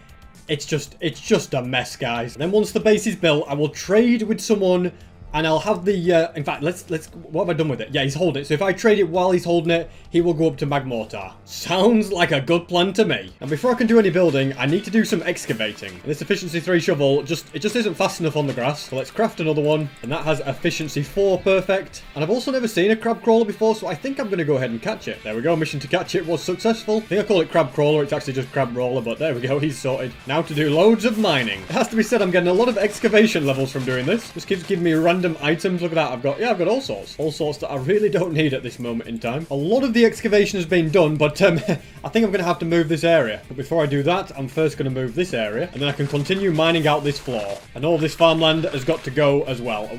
it's just a mess, guys. And then once the base is built, I will trade with someone and I'll have the, in fact, let's, what have I done with it? Yeah, he's holding it. So if I trade it while he's holding it, he will go up to Magmortar. Sounds like a good plan to me. And before I can do any building, I need to do some excavating. And this efficiency 3 shovel, it just isn't fast enough on the grass. So let's craft another one. And that has efficiency 4, perfect. And I've also never seen a crab crawler before, so I think I'm going to go ahead and catch it. There we go, mission to catch it was successful. I think I call it crab crawler, it's actually just crab roller, but there we go, he's sorted. Now to do loads of mining. It has to be said, I'm getting a lot of excavation levels from doing this. Just keeps giving me random items. Look at that, I've got all sorts. All sorts that I really don't need at this moment in time. A lot of the excavation has been done, but I think I'm going to have to move this area. But before I do that, I'm first going to move this area, and then I can continue mining out this floor. And all of this farmland has got to go as well,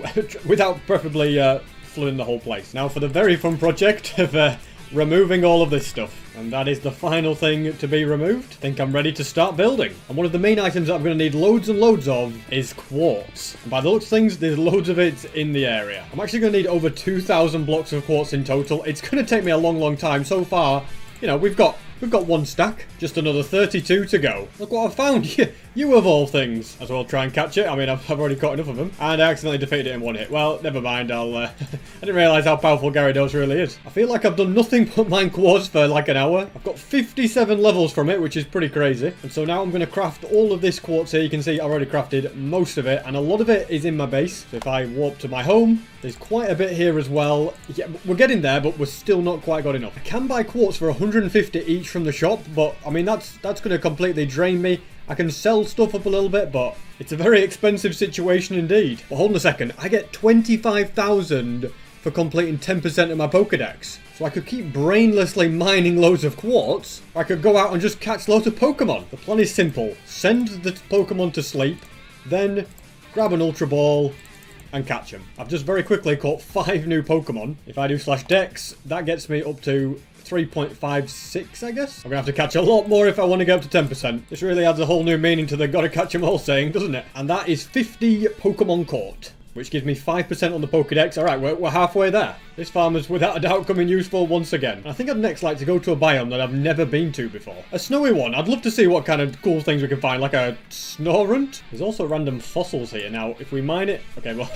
without preferably flooding the whole place. Now for the very fun project of removing all of this stuff. And that is the final thing to be removed. I think I'm ready to start building. And one of the main items that I'm going to need loads and loads of is quartz. And by the looks of things, there's loads of it in the area. I'm actually going to need over 2,000 blocks of quartz in total. It's going to take me a long time. So far, you know, we've got one stack, just another 32 to go. Look what I found. You of all things. As well try and catch it. I mean, I've already caught enough of them. And I accidentally defeated it in one hit. Well, never mind. I didn't realise how powerful Gyarados really is. I feel like I've done nothing but mine quartz for like an hour. I've got 57 levels from it, which is pretty crazy. And so now I'm going to craft all of this quartz here. You can see I've already crafted most of it. And a lot of it is in my base. So if I warp to my home, there's quite a bit here as well. Yeah, we're getting there, but we're still not quite got enough. I can buy quartz for 150 each from the shop, but I mean, that's going to completely drain me. I can sell stuff up a little bit, but it's a very expensive situation indeed. But hold on a second, I get 25,000 for completing 10% of my Pokedex. So I could keep brainlessly mining loads of quartz, or I could go out and just catch loads of Pokemon. The plan is simple. Send the Pokemon to sleep, then grab an Ultra Ball and catch them. I've just very quickly caught 5 new Pokemon. If I do /Dex, that gets me up to 3.56, I guess. I'm gonna have to catch a lot more if I want to get up to 10%. This really adds a whole new meaning to the gotta catch them all saying, doesn't it? And that is 50 Pokemon caught, which gives me 5% on the Pokedex. Alright, we're halfway there. This farm is without a doubt coming useful once again. I think I'd next like to go to a biome that I've never been to before. A snowy one. I'd love to see what kind of cool things we can find, like a Snorunt. There's also random fossils here. Now, if we mine it... Okay, well,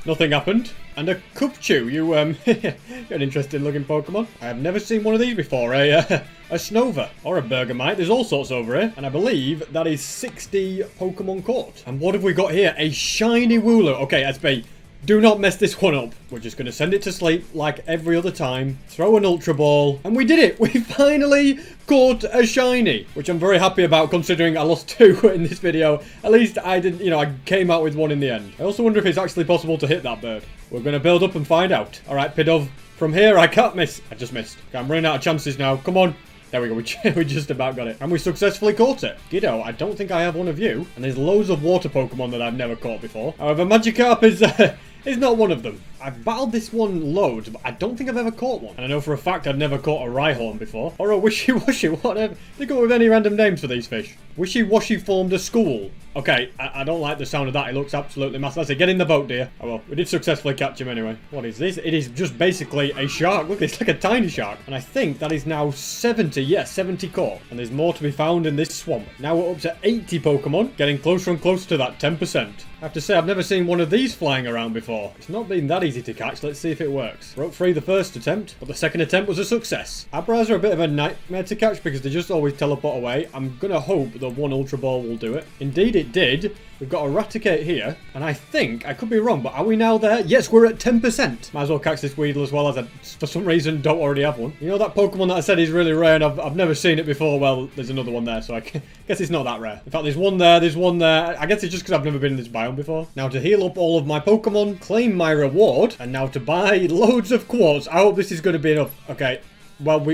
nothing happened. And a Cupchew. You're an interesting looking Pokemon. I have never seen one of these before. A Snova or a Bergamite. There's all sorts over here. And I believe that is 60 Pokemon caught. And what have we got here? A shiny Wooloo. Okay, SB. Do not mess this one up. We're just going to send it to sleep like every other time. Throw an Ultra Ball. And we did it. We finally caught a shiny. Which I'm very happy about considering I lost 2 in this video. At least I didn't, you know, I came out with 1 in the end. I also wonder if it's actually possible to hit that bird. We're going to build up and find out. Alright, Pidove. From here, I can't miss. I just missed. Okay, I'm running out of chances now. Come on. There we go, we just about got it. And we successfully caught it. Giddo, I don't think I have one of you. And there's loads of water Pokemon that I've never caught before. However, Magikarp is not one of them. I've battled this one loads, but I don't think I've ever caught one. And I know for a fact I've never caught a Rhyhorn before. Or a Wishy-Washy, whatever. They go with any random names for these fish. Wishy-Washy formed a school. Okay, I don't like the sound of that. It looks absolutely massive. Let's say, get in the boat, dear. Oh well, we did successfully catch him anyway. What is this? It is just basically a shark. Look, it's like a tiny shark. And I think that is now 70. Yes, 70 caught. And there's more to be found in this swamp. Now we're up to 80 Pokemon. Getting closer and closer to that 10%. I have to say, I've never seen one of these flying around before. before. It's not been that easy to catch. Let's see if it works. Broke free the first attempt, but the second attempt was a success. Abras are a bit of a nightmare to catch because they just always teleport away. I'm going to hope that one Ultra Ball will do it. Indeed it did. We've got a Raticate here, and I think, I could be wrong, but are we now there? Yes, we're at 10%. Might as well catch this Weedle as well, as I, for some reason, don't already have one. You know that Pokemon that I said is really rare, and I've never seen it before? Well, there's another one there, so I guess it's not that rare. In fact, there's one there. I guess it's just because I've never been in this biome before. Now to heal up all of my Pokemon, claim my reward, and now to buy loads of quartz. I hope this is going to be enough. Okay, well,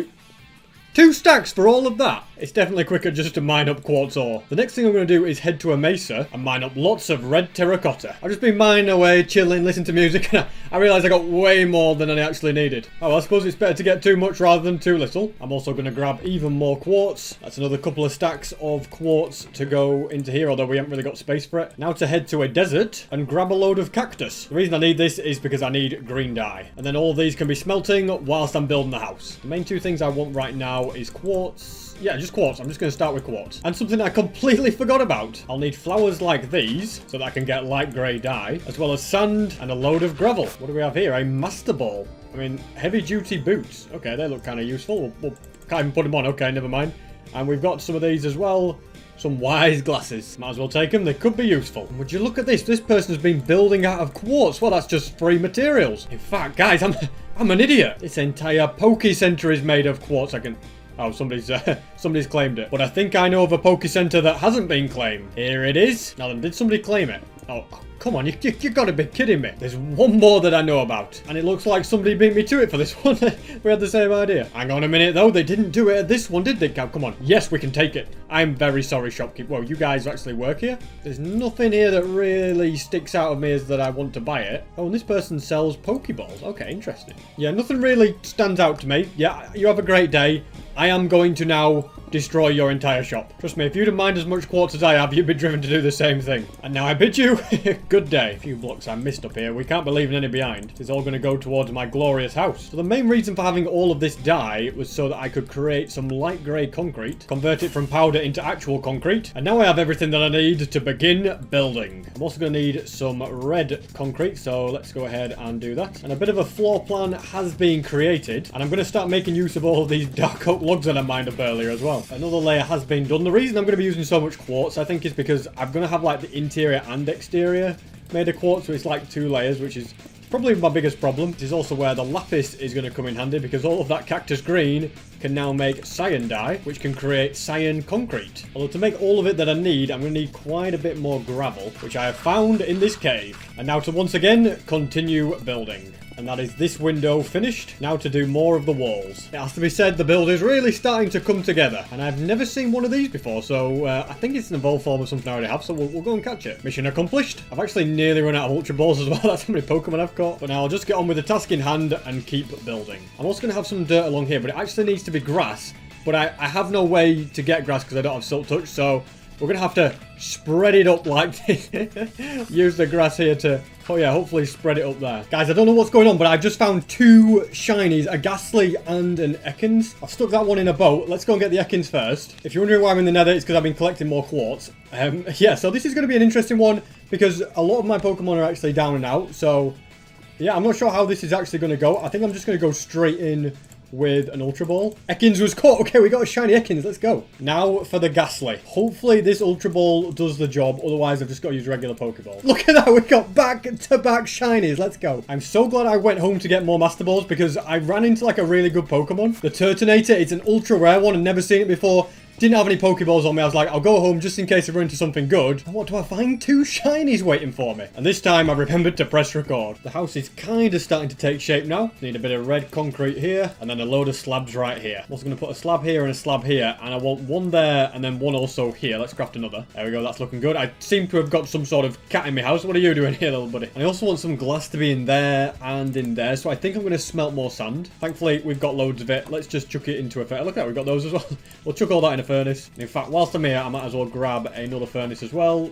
2 stacks for all of that. It's definitely quicker just to mine up quartz ore. The next thing I'm going to do is head to a mesa and mine up lots of red terracotta. I've just been mining away, chilling, listening to music, and I realised I got way more than I actually needed. Oh, well, I suppose it's better to get too much rather than too little. I'm also going to grab even more quartz. That's another couple of stacks of quartz to go into here, although we haven't really got space for it. Now to head to a desert and grab a load of cactus. The reason I need this is because I need green dye. And then all these can be smelting whilst I'm building the house. The main 2 things I want right now is quartz. Yeah, just quartz. I'm just going to start with quartz. And something I completely forgot about. I'll need flowers like these so that I can get light grey dye, as well as sand and a load of gravel. What do we have here? A Master Ball. I mean, heavy duty boots. Okay, they look kind of useful. We'll can't even put them on. Okay, never mind. And we've got some of these as well. Some wise glasses. Might as well take them. They could be useful. Would you look at this? This person's been building out of quartz. Well, that's just free materials. In fact, guys, I'm an idiot. This entire Poke Center is made of quartz. Oh, somebody's claimed it. But I think I know of a Poke Center that hasn't been claimed. Here it is. Now then, did somebody claim it? Oh, come on, you gotta be kidding me. There's one more that I know about. And it looks like somebody beat me to it for this one. We had the same idea. Hang on a minute, though. They didn't do it at this one, did they? Come on. Yes, we can take it. I'm very sorry, shopkeeper. Well, you guys actually work here? There's nothing here that really sticks out of me as that I want to buy it. Oh, and this person sells Pokeballs. Okay, interesting. Yeah, nothing really stands out to me. Yeah, you have a great day. I am going to now destroy your entire shop. Trust me, if you'd have mined as much quartz as I have, you'd be driven to do the same thing. And now I bid you good day. A few blocks I missed up here. We can't be leaving any behind. It's all going to go towards my glorious house. So the main reason for having all of this dye was so that I could create some light grey concrete, convert it from powder into actual concrete, and now I have everything that I need to begin building. I'm also going to need some red concrete, so let's go ahead and do that. And a bit of a floor plan has been created, and I'm going to start making use of all of these dark oak logs that I mined up earlier as well. Another layer has been done. The reason I'm going to be using so much quartz, I think, is because I'm going to have like the interior and exterior made of quartz, so it's like 2 layers, which is probably my biggest problem. This is also where the lapis is going to come in handy, because all of that cactus green can now make cyan dye, which can create cyan concrete. Although to make all of it that I need, I'm going to need quite a bit more gravel, which I have found in this cave. And now to once again continue building. And that is this window finished. Now to do more of the walls. It has to be said, the build is really starting to come together. And I've never seen one of these before, so I think it's an evolved form of something I already have, so we'll go and catch it. Mission accomplished. I've actually nearly run out of Ultra Balls as well. That's how many Pokemon I've caught. But now I'll just get on with the task in hand and keep building. I'm also going to have some dirt along here, but it actually needs to be grass. But I have no way to get grass because I don't have Silk Touch, so we're going to have to spread it up like this. Use the grass here to, oh yeah, hopefully spread it up there. Guys, I don't know what's going on, but I've just found 2 shinies, a Ghastly and an Ekans. I've stuck that one in a boat. Let's go and get the Ekans first. If you're wondering why I'm in the nether, it's because I've been collecting more quartz. Yeah, so this is going to be an interesting one because a lot of my Pokemon are actually down and out. So, yeah, I'm not sure how this is actually going to go. I think I'm just going to go straight in with an Ultra Ball. Ekans was caught. Okay, we got a shiny Ekans. Let's go. Now for the Ghastly. Hopefully this Ultra Ball does the job. Otherwise, I've just got to use regular Pokeballs. Look at that. We got back-to-back shinies. Let's go. I'm so glad I went home to get more Master Balls because I ran into like a really good Pokemon. The Turtonator. It's an ultra rare one. I've never seen it before. Didn't have any Pokeballs on me. I was like, I'll go home just in case I run into something good. And what do I find? 2 shinies waiting for me. And this time I remembered to press record. The house is kind of starting to take shape now. Need a bit of red concrete here. And then a load of slabs right here. I'm also going to put a slab here and a slab here. And I want one there and then one also here. Let's craft another. There we go. That's looking good. I seem to have got some sort of cat in my house. What are you doing here, little buddy? And I also want some glass to be in there and in there. So I think I'm going to smelt more sand. Thankfully, we've got loads of it. Let's just chuck it into a furnace. Look at that. We've got those as well. We'll chuck all that in a furnace. In fact, whilst I'm here, I might as well grab another furnace as well.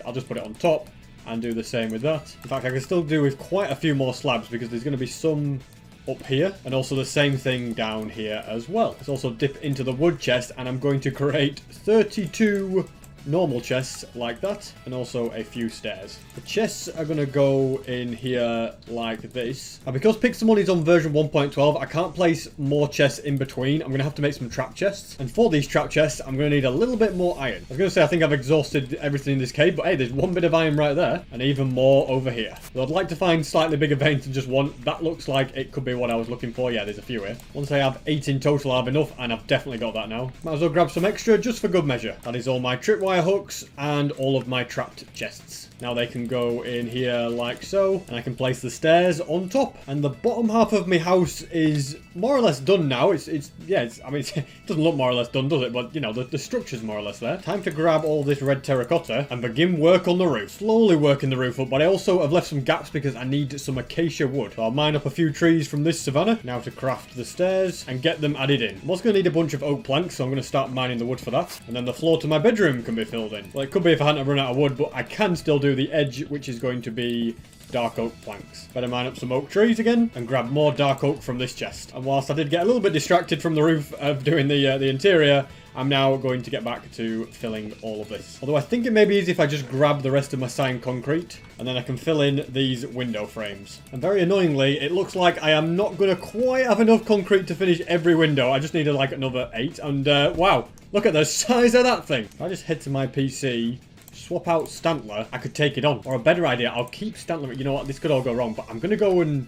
I'll just put it on top and do the same with that. In fact, I can still do with quite a few more slabs because there's going to be some up here and also the same thing down here as well. Let's also dip into the wood chest and I'm going to create 32 normal chests like that, and also a few stairs. The chests are going to go in here like this. And because Pixelmon is on version 1.12, I can't place more chests in between. I'm going to have to make some trap chests. And for these trap chests, I'm going to need a little bit more iron. I was going to say I think I've exhausted everything in this cave, but hey, there's one bit of iron right there, and even more over here. So I'd like to find slightly bigger veins than just one. That looks like it could be what I was looking for. Yeah, there's a few here. Once I have 8 in total, I'll have enough, and I've definitely got that now. Might as well grab some extra just for good measure. That is all my tripwire hooks and all of my trapped chests. Now they can go in here like so, and I can place the stairs on top. And the bottom half of my house is more or less done now. I mean, it doesn't look more or less done, does it? But, you know, the structure's more or less there. Time to grab all this red terracotta and begin work on the roof. Slowly working the roof up, but I also have left some gaps because I need some acacia wood. So I'll mine up a few trees from this savanna now to craft the stairs and get them added in. I'm also going to need a bunch of oak planks, so I'm going to start mining the wood for that. And then the floor to my bedroom can be filled in. Well, it could be if I hadn't run out of wood, but I can still do the edge, which is going to be dark oak planks. Better mine up some oak trees again and grab more dark oak from this chest. And whilst I did get a little bit distracted from the roof of doing the interior, I'm now going to get back to filling all of this. Although I think it may be easy if I just grab the rest of my cyan concrete and then I can fill in these window frames. And very annoyingly, it looks like I am not going to quite have enough concrete to finish every window. I just needed like another 8. And wow, look at the size of that thing. If I just head to my PC, swap out Stantler, I could take it on. Or a better idea, I'll keep Stantler. You know what, this could all go wrong, but I'm going to go and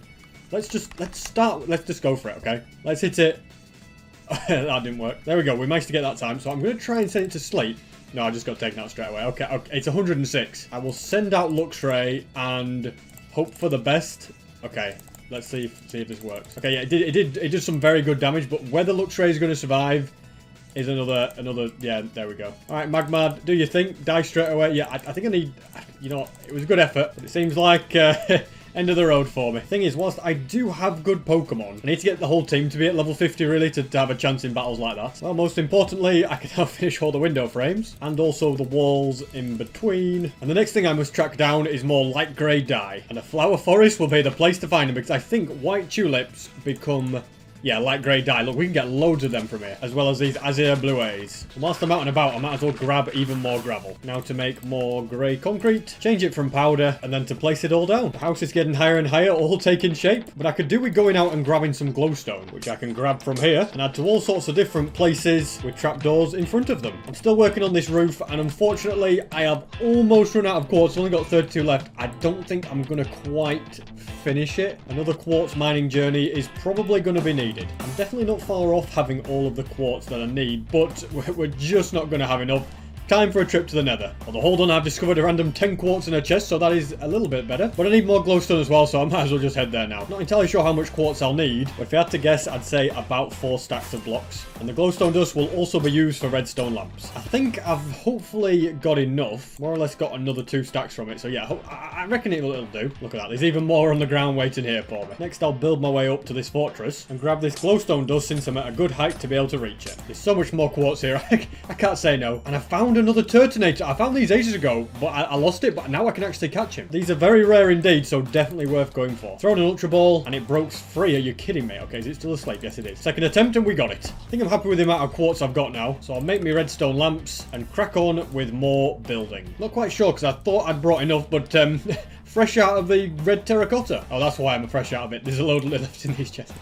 let's just go for it, okay? Let's hit it. That didn't work. There we go. We managed to get that time. So I'm going to try and send it to sleep. No, I just got taken out straight away. Okay, it's 106. I will send out Luxray and hope for the best. Okay, let's see if this works. Okay, yeah, it did some very good damage, but whether Luxray is going to survive is another. Yeah, there we go. All right, Magmar, do you think? Die straight away. Yeah, I think I need. You know, it was a good effort, but it seems like. End of the road for me. Thing is, whilst I do have good Pokemon, I need to get the whole team to be at level 50 really to have a chance in battles like that. Well, most importantly, I can now finish all the window frames and also the walls in between. And the next thing I must track down is more light grey dye. And a flower forest will be the place to find them because I think white tulips become... yeah, light grey dye. Look, we can get loads of them from here, as well as these azure blues. And whilst I'm out and about, I might as well grab even more gravel. Now to make more grey concrete, change it from powder, and then to place it all down. The house is getting higher and higher, all taking shape. But I could do with going out and grabbing some glowstone, which I can grab from here, and add to all sorts of different places with trapdoors in front of them. I'm still working on this roof, and unfortunately, I have almost run out of quartz. I've only got 32 left. I don't think I'm going to quite finish it. Another quartz mining journey is probably going to be needed. I'm definitely not far off having all of the quartz that I need, but we're just not going to have enough. Time for a trip to the nether. Although, hold on, I've discovered a random 10 quartz in a chest, so that is a little bit better. But I need more glowstone as well, so I might as well just head there now. Not entirely sure how much quartz I'll need, but if I had to guess, I'd say about 4 stacks of blocks. And the glowstone dust will also be used for redstone lamps. I think I've hopefully got enough. More or less got another 2 stacks from it, so yeah, I reckon it'll do. Look at that, there's even more on the ground waiting here for me. Next, I'll build my way up to this fortress and grab this glowstone dust since I'm at a good height to be able to reach it. There's so much more quartz here, I can't say no. And I found another turtonator. I found these ages ago, but I lost it, but now I can actually catch him. These are very rare indeed, so definitely worth going for. Thrown an Ultra Ball, and it broke free. Are you kidding me? Okay, is it still asleep? Yes, it is. Second attempt, and we got it. I think I'm happy with the amount of quartz I've got now, so I'll make me redstone lamps and crack on with more building. Not quite sure, because I thought I'd brought enough, but fresh out of the red terracotta. Oh, that's why I'm fresh out of it. There's a load left in these chests.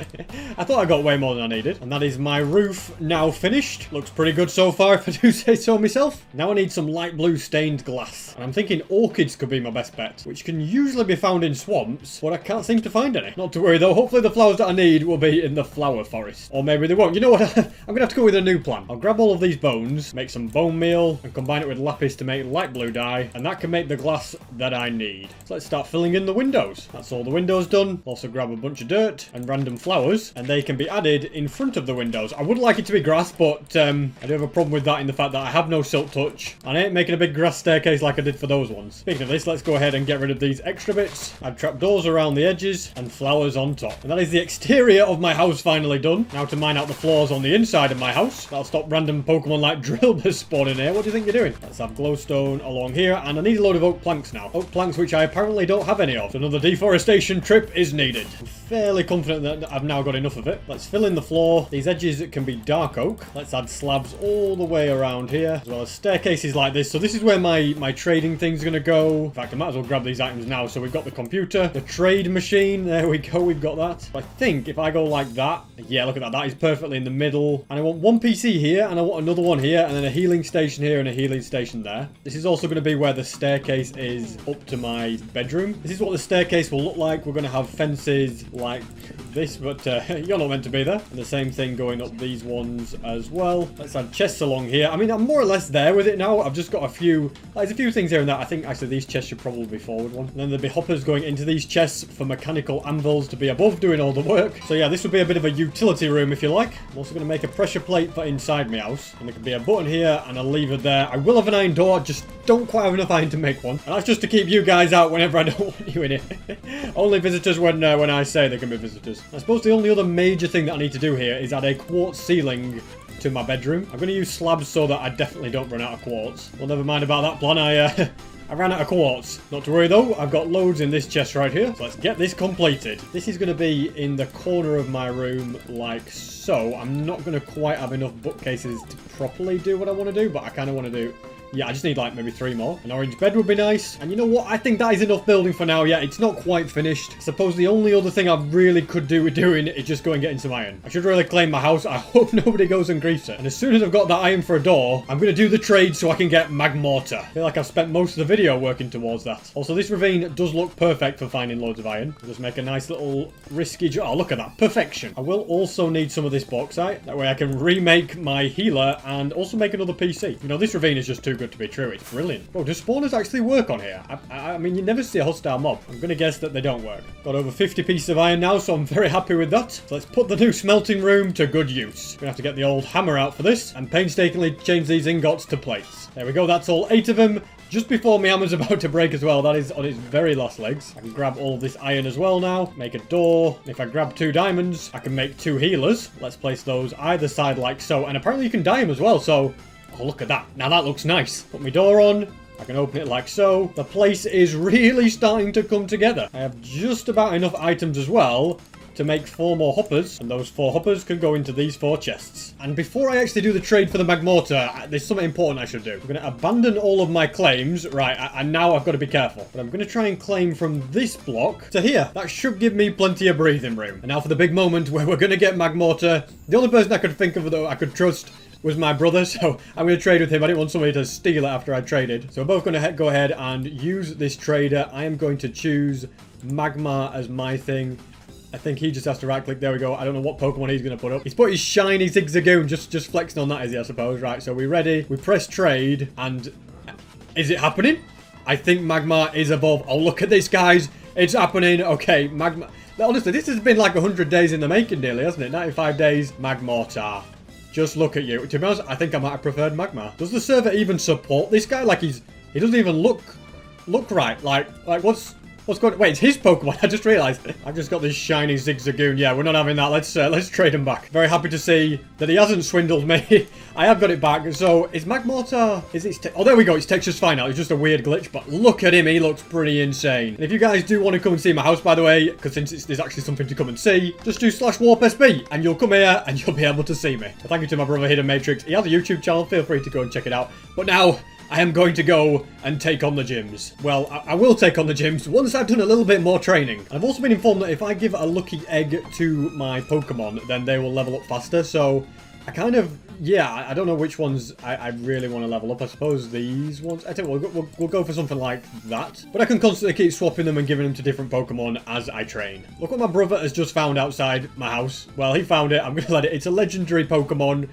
I thought I got way more than I needed. And that is my roof now finished. Looks pretty good so far, if I do say so myself. Now I need some light blue stained glass. And I'm thinking orchids could be my best bet, which can usually be found in swamps, but I can't seem to find any. Not to worry though. Hopefully the flowers that I need will be in the flower forest. Or maybe they won't. You know what? I'm going to have to go with a new plan. I'll grab all of these bones, make some bone meal, and combine it with lapis to make light blue dye. And that can make the glass that I need. So let's start filling in the windows. That's all the windows done. Also grab a bunch of dirt and random flowers, and they can be added in front of the windows. I would like it to be grass, but I do have a problem with that in the fact that I have no silk touch, and I ain't making a big grass staircase like I did for those ones. Speaking of this, let's go ahead and get rid of these extra bits. Add trapdoors around the edges and flowers on top. And that is the exterior of my house finally done. Now to mine out the floors on the inside of my house. That'll stop random Pokemon like Drillburs spawning here. What do you think you're doing? Let's have glowstone along here, and I need a load of oak planks now. Oak planks which I apparently apparently don't have any of. Another deforestation trip is needed. I'm fairly confident that I've now got enough of it. Let's fill in the floor. These edges can be dark oak. Let's add slabs all the way around here, as well as staircases like this. So this is where my trading thing's going to go. In fact, I might as well grab these items now. So we've got the computer, the trade machine. There we go. We've got that. I think if I go like that, yeah, look at that. That is perfectly in the middle. And I want one PC here, and I want another one here, and then a healing station here and a healing station there. This is also going to be where the staircase is up to my bedroom. This is what the staircase will look like. We're going to have fences like this, but you're not meant to be there. And the same thing going up these ones as well. Let's add chests along here. I mean, I'm more or less there with it now. I've just got a few, there's a few things here and there. I think actually these chests should probably be forward one. And then there'll be hoppers going into these chests for mechanical anvils to be above doing all the work. So yeah, this would be a bit of a utility room if you like. I'm also going to make a pressure plate for inside my house. And there could be a button here and a lever there. I will have an iron door, just don't quite have enough iron to make one. And that's just to keep you guys out whenever I don't want you in it. Only visitors when I say there can be visitors. I suppose the only other major thing that I need to do here is add a quartz ceiling to my bedroom. I'm going to use slabs so that I definitely don't run out of quartz. Well, never mind about that plan. I ran out of quartz. Not to worry though, I've got loads in this chest right here. So let's get this completed. This is going to be in the corner of my room like so. I'm not going to quite have enough bookcases to properly do what I want to do, but I kind of want to do... Yeah, I just need like maybe 3 more. An orange bed would be nice. And you know what? I think that is enough building for now. Yeah, it's not quite finished. I suppose the only other thing I really could do with doing is just go and get some iron. I should really claim my house. I hope nobody goes and griefs it. And as soon as I've got that iron for a door, I'm going to do the trade so I can get mag mortar. I feel like I've spent most of the video working towards that. Also, this ravine does look perfect for finding loads of iron. I'll just make a nice little risky... Oh, look at that. Perfection. I will also need some of this bauxite. That way I can remake my healer and also make another PC. You know, this ravine is just too good to be true. It's brilliant. Oh, do spawners actually work on here? I mean, you never see a hostile mob. I'm going to guess that they don't work. Got over 50 pieces of iron now, so I'm very happy with that. So let's put the new smelting room to good use. We're going to have to get the old hammer out for this and painstakingly change these ingots to plates. There we go. That's all 8 of them. Just before my hammer's about to break as well. That is on its very last legs. I can grab all of this iron as well now. Make a door. If I grab 2 diamonds, I can make 2 healers. Let's place those either side like so. And apparently you can dye them as well, so... Oh, look at that. Now that looks nice. Put my door on. I can open it like so. The place is really starting to come together. I have just about enough items as well to make 4 more hoppers. And those 4 hoppers can go into these 4 chests. And before I actually do the trade for the mag mortar, there's something important I should do. I'm going to abandon all of my claims. Right, and now I've got to be careful. But I'm going to try and claim from this block to here. That should give me plenty of breathing room. And now for the big moment where we're going to get mag mortar. The only person I could think of that I could trust was my brother, so I'm going to trade with him. I didn't want somebody to steal it after I traded. So we're both going to go ahead and use this trader. I am going to choose Magma as my thing. I think he just has to right click. There we go. I don't know what Pokemon he's going to put up. He's put his shiny Zigzagoon, just flexing on that, is he, I suppose. Right, so we're ready. We press trade, and is it happening? I think Magma is above. Oh, look at this, guys. It's happening. Okay, Magma. Honestly, this has been like 100 days in the making nearly, hasn't it? 95 days. Magmortar. Just look at you. To be honest, I think I might have preferred Magma. Does the server even support this guy? Like he doesn't even look right. Like what's going on? Wait, it's his Pokemon. I just realized. I've just got this shiny Zigzagoon. Yeah, we're not having that. Let's trade him back. Very happy to see that he hasn't swindled me. I have got it back. So is Magmortar? Oh, there we go. It's texture's fine now. It's just a weird glitch, but look at him. He looks pretty insane. And if you guys do want to come and see my house, by the way, because since there's actually something to come and see, just do /warpsb and you'll come here and you'll be able to see me. So thank you to my brother Hidden Matrix. He has a YouTube channel. Feel free to go and check it out. But now I am going to go and take on the gyms. Well, I will take on the gyms once I've done a little bit more training. I've also been informed that if I give a lucky egg to my Pokemon, then they will level up faster. So I kind of, yeah, I don't know which ones I really want to level up. I suppose these ones. I think we'll go for something like that. But I can constantly keep swapping them and giving them to different Pokemon as I train. Look what my brother has just found outside my house. Well, he found it. I'm going to let it. It's a legendary Pokemon.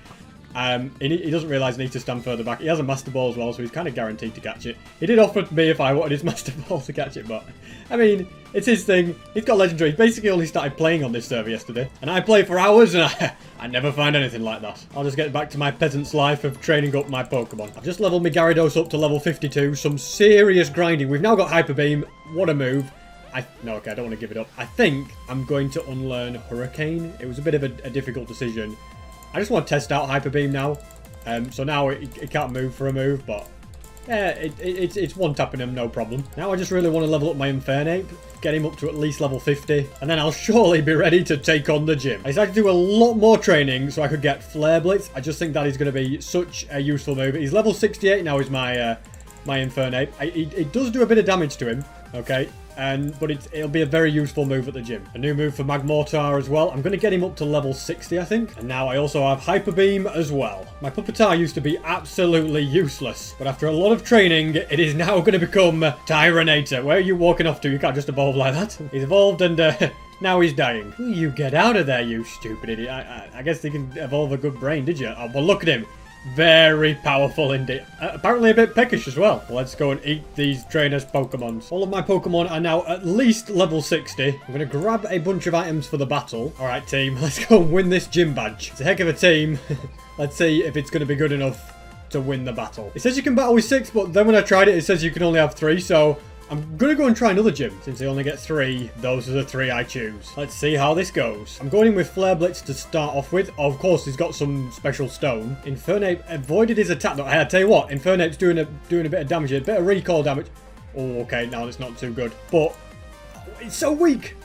He doesn't realise he needs to stand further back. He has a Master Ball as well, so he's kind of guaranteed to catch it. He did offer me if I wanted his Master Ball to catch it, but I mean, it's his thing. He's got Legendary. He basically only started playing on this server yesterday, and I play for hours, and I never find anything like that. I'll just get back to my peasant's life of training up my Pokemon. I've just leveled my Gyarados up to level 52. Some serious grinding. We've now got Hyper Beam. What a move. No, okay, I don't want to give it up. I think I'm going to unlearn Hurricane. It was a bit of a difficult decision. I just want to test out Hyper Beam now. So now it can't move for a move, but Yeah, it's one-tapping him, no problem. Now I just really want to level up my Infernape, get him up to at least level 50, and then I'll surely be ready to take on the gym. I decided to do a lot more training so I could get Flare Blitz. I just think that is going to be such a useful move. He's level 68 now is my Infernape. It does do a bit of damage to him, okay? But it'll be a very useful move at the gym. A new move for Magmortar as well. I'm going to get him up to level 60, I think. And now I also have Hyper Beam as well. My Pupitar used to be absolutely useless, but after a lot of training, it is now going to become Tyranator. Where are you walking off to? You can't just evolve like that. He's evolved and now he's dying. You get out of there, you stupid idiot. I guess they can evolve a good brain, did you? Oh, well, look at him. Very powerful indeed. Apparently a bit peckish as well. Let's go and eat these trainers' Pokemons. All of my Pokemon are now at least level 60. I'm going to grab a bunch of items for the battle. Alright team, let's go and win this gym badge. It's a heck of a team. Let's see if it's going to be good enough to win the battle. It says you can battle with 6, but then when I tried it, it says you can only have 3, so I'm going to go and try another gym. Since I only get 3, those are the 3 I choose. Let's see how this goes. I'm going in with Flare Blitz to start off with. Of course, he's got some special stone. Infernape avoided his attack. No, I tell you what, Infernape's doing a bit of damage, a bit of recall damage. Oh, okay, now it's not too good. But it's so weak.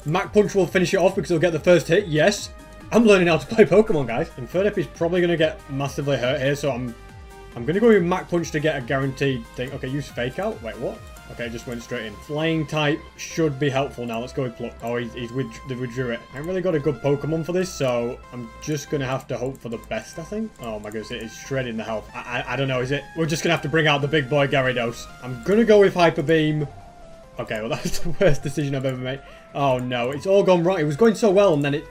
Mach Punch will finish it off because he'll get the first hit. Yes. I'm learning how to play Pokemon, guys. Infernape is probably going to get massively hurt here, so I'm going to go with Mach Punch to get a guaranteed thing. Okay, use Fake Out. Wait, what? Okay, just went straight in. Flying type should be helpful now. Let's go with Pluck. Oh, they withdrew it. I haven't really got a good Pokemon for this, so I'm just going to have to hope for the best, I think. Oh my goodness, it is shredding the health. I don't know, is it? We're just going to have to bring out the big boy Gyarados. I'm going to go with Hyper Beam. Okay, well, that's the worst decision I've ever made. Oh no, it's all gone wrong. It was going so well, and then it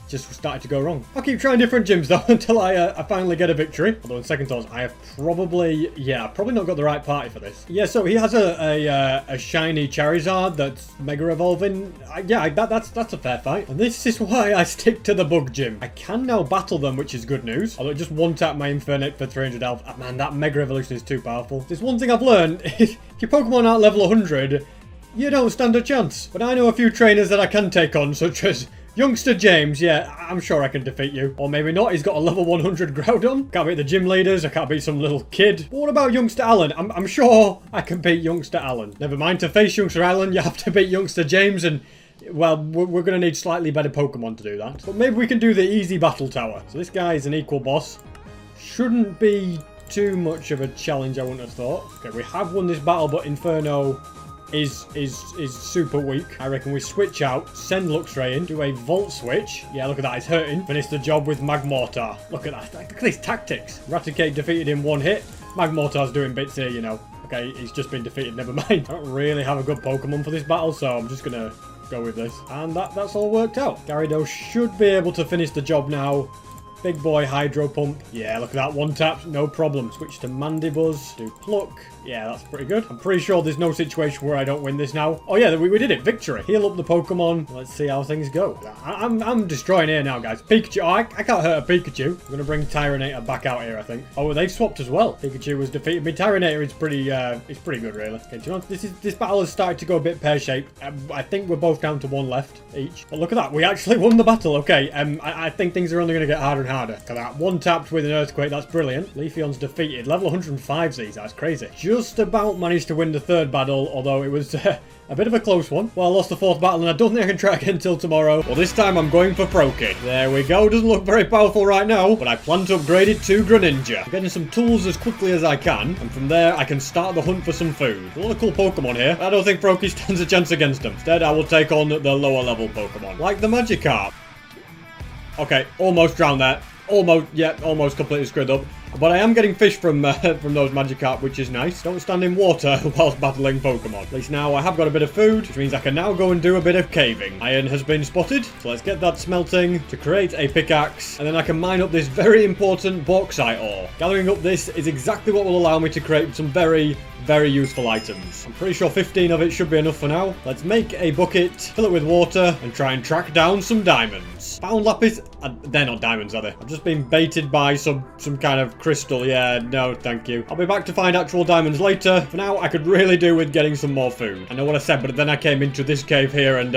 just started to go wrong. I'll keep trying different gyms though until I finally get a victory. Although in second thoughts, I have probably not got the right party for this. Yeah, so he has a shiny Charizard that's Mega Evolving. That's a fair fight. And this is why I stick to the bug gym. I can now battle them, which is good news. Although just one tap my Infernape for 300 health. Oh, man, that Mega Evolution is too powerful. There's one thing I've learned. If your Pokemon aren't level 100, you don't stand a chance. But I know a few trainers that I can take on, such as Youngster James. Yeah, I'm sure I can defeat you. Or maybe not, he's got a level 100 Groudon. Can't beat the gym leaders, I can't beat some little kid. But what about Youngster Alan? I'm sure I can beat Youngster Alan. Never mind, to face Youngster Alan, you have to beat Youngster James, and well, we're going to need slightly better Pokemon to do that. But maybe we can do the easy battle tower. So this guy is an equal boss. Shouldn't be too much of a challenge, I wouldn't have thought. Okay, we have won this battle, but Inferno is super weak. I reckon we switch out, send Luxray in, do a Volt Switch. Yeah, look at that, he's hurting. Finish the job with Magmortar. Look at that, look at these tactics. Raticate defeated in one hit. Magmortar's doing bits here, you know. Okay, he's just been defeated, never mind. I don't really have a good Pokemon for this battle, so I'm just gonna go with this. And that's all worked out. Gyarados should be able to finish the job now. Big boy Hydro Pump. Yeah, look at that, one tap, no problem. Switch to Mandibuzz, do Pluck. Yeah, that's pretty good. I'm pretty sure there's no situation where I don't win this now. Oh yeah, we did it, victory. Heal up the Pokemon. Let's see how things go. I'm destroying here now, guys. Pikachu, oh, I can't hurt a Pikachu. I'm gonna bring Tyranator back out here, I think. Oh, they've swapped as well. Pikachu was defeated. Tyranator is pretty good, really. Okay, do you know, this battle has started to go a bit pear-shaped. I think we're both down to one left each. But look at that, we actually won the battle. Okay, I think things are only gonna get harder and harder. Look at that, one tapped with an Earthquake, that's brilliant. Leafeon's defeated. Level 105 these, that's crazy. Just about managed to win the third battle, although it was a bit of a close one. Well, I lost the fourth battle, and I don't think I can try again until tomorrow. Well, this time I'm going for Proki. There we go. Doesn't look very powerful right now, but I plan to upgrade it to Greninja. I'm getting some tools as quickly as I can, and from there I can start the hunt for some food. A lot of cool Pokemon here. I don't think Proki stands a chance against them. Instead, I will take on the lower level Pokemon, like the Magikarp. Okay, almost drowned there. Almost completely screwed up. But I am getting fish from those Magikarp, which is nice. Don't stand in water whilst battling Pokemon. At least now I have got a bit of food, which means I can now go and do a bit of caving. Iron has been spotted, so let's get that smelting to create a pickaxe, and then I can mine up this very important bauxite ore. Gathering up this is exactly what will allow me to create some very useful items. I'm pretty sure 15 of it should be enough for now. Let's make a bucket, fill it with water, and try and track down some diamonds. Found lapis. They're not diamonds, are they? I've just been baited by some kind of crystal. Yeah, no, thank you. I'll be back to find actual diamonds later. For now, I could really do with getting some more food. I know what I said, but then I came into this cave here and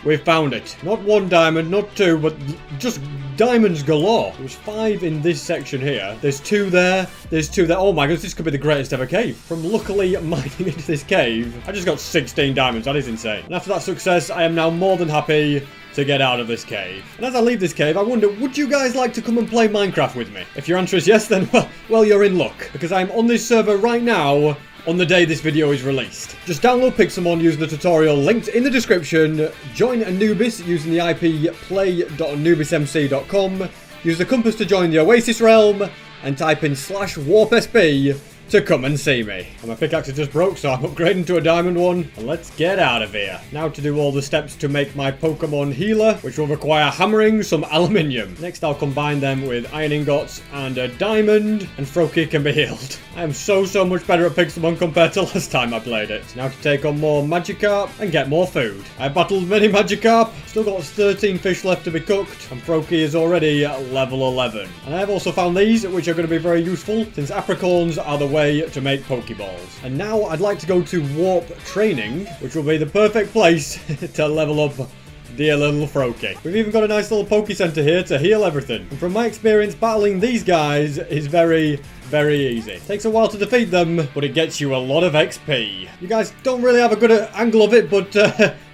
we've found it. Not one diamond, not two, but just diamonds galore. There's 5 in this section here. There's 2 there. There's 2 there. Oh my goodness, this could be the greatest ever cave. From luckily mining into this cave, I just got 16 diamonds. That is insane. And after that success, I am now more than happy to get out of this cave. And as I leave this cave, I wonder, would you guys like to come and play Minecraft with me? If your answer is yes, then well, you're in luck. Because I'm on this server right now on the day this video is released. Just download Pixelmon using the tutorial linked in the description, join Anubis using the IP play.anubismc.com, use the compass to join the Oasis realm, and type in /warpsb to come and see me. And my pickaxe is just broke, so I'm upgrading to a diamond one. And let's get out of here. Now to do all the steps to make my Pokemon healer, which will require hammering some aluminium. Next, I'll combine them with iron ingots and a diamond, and Froakie can be healed. I am so much better at Pixelmon compared to last time I played it. Now to take on more Magikarp and get more food. I battled many Magikarp, still got 13 fish left to be cooked, and Froakie is already level 11. And I have also found these, which are going to be very useful, since apricorns are the way to make Pokeballs. And now I'd like to go to Warp Training, which will be the perfect place to level up dear little Froakie. We've even got a nice little Poke Center here to heal everything. And from my experience, battling these guys is very easy. It takes a while to defeat them, but it gets you a lot of XP. You guys don't really have a good angle of it, but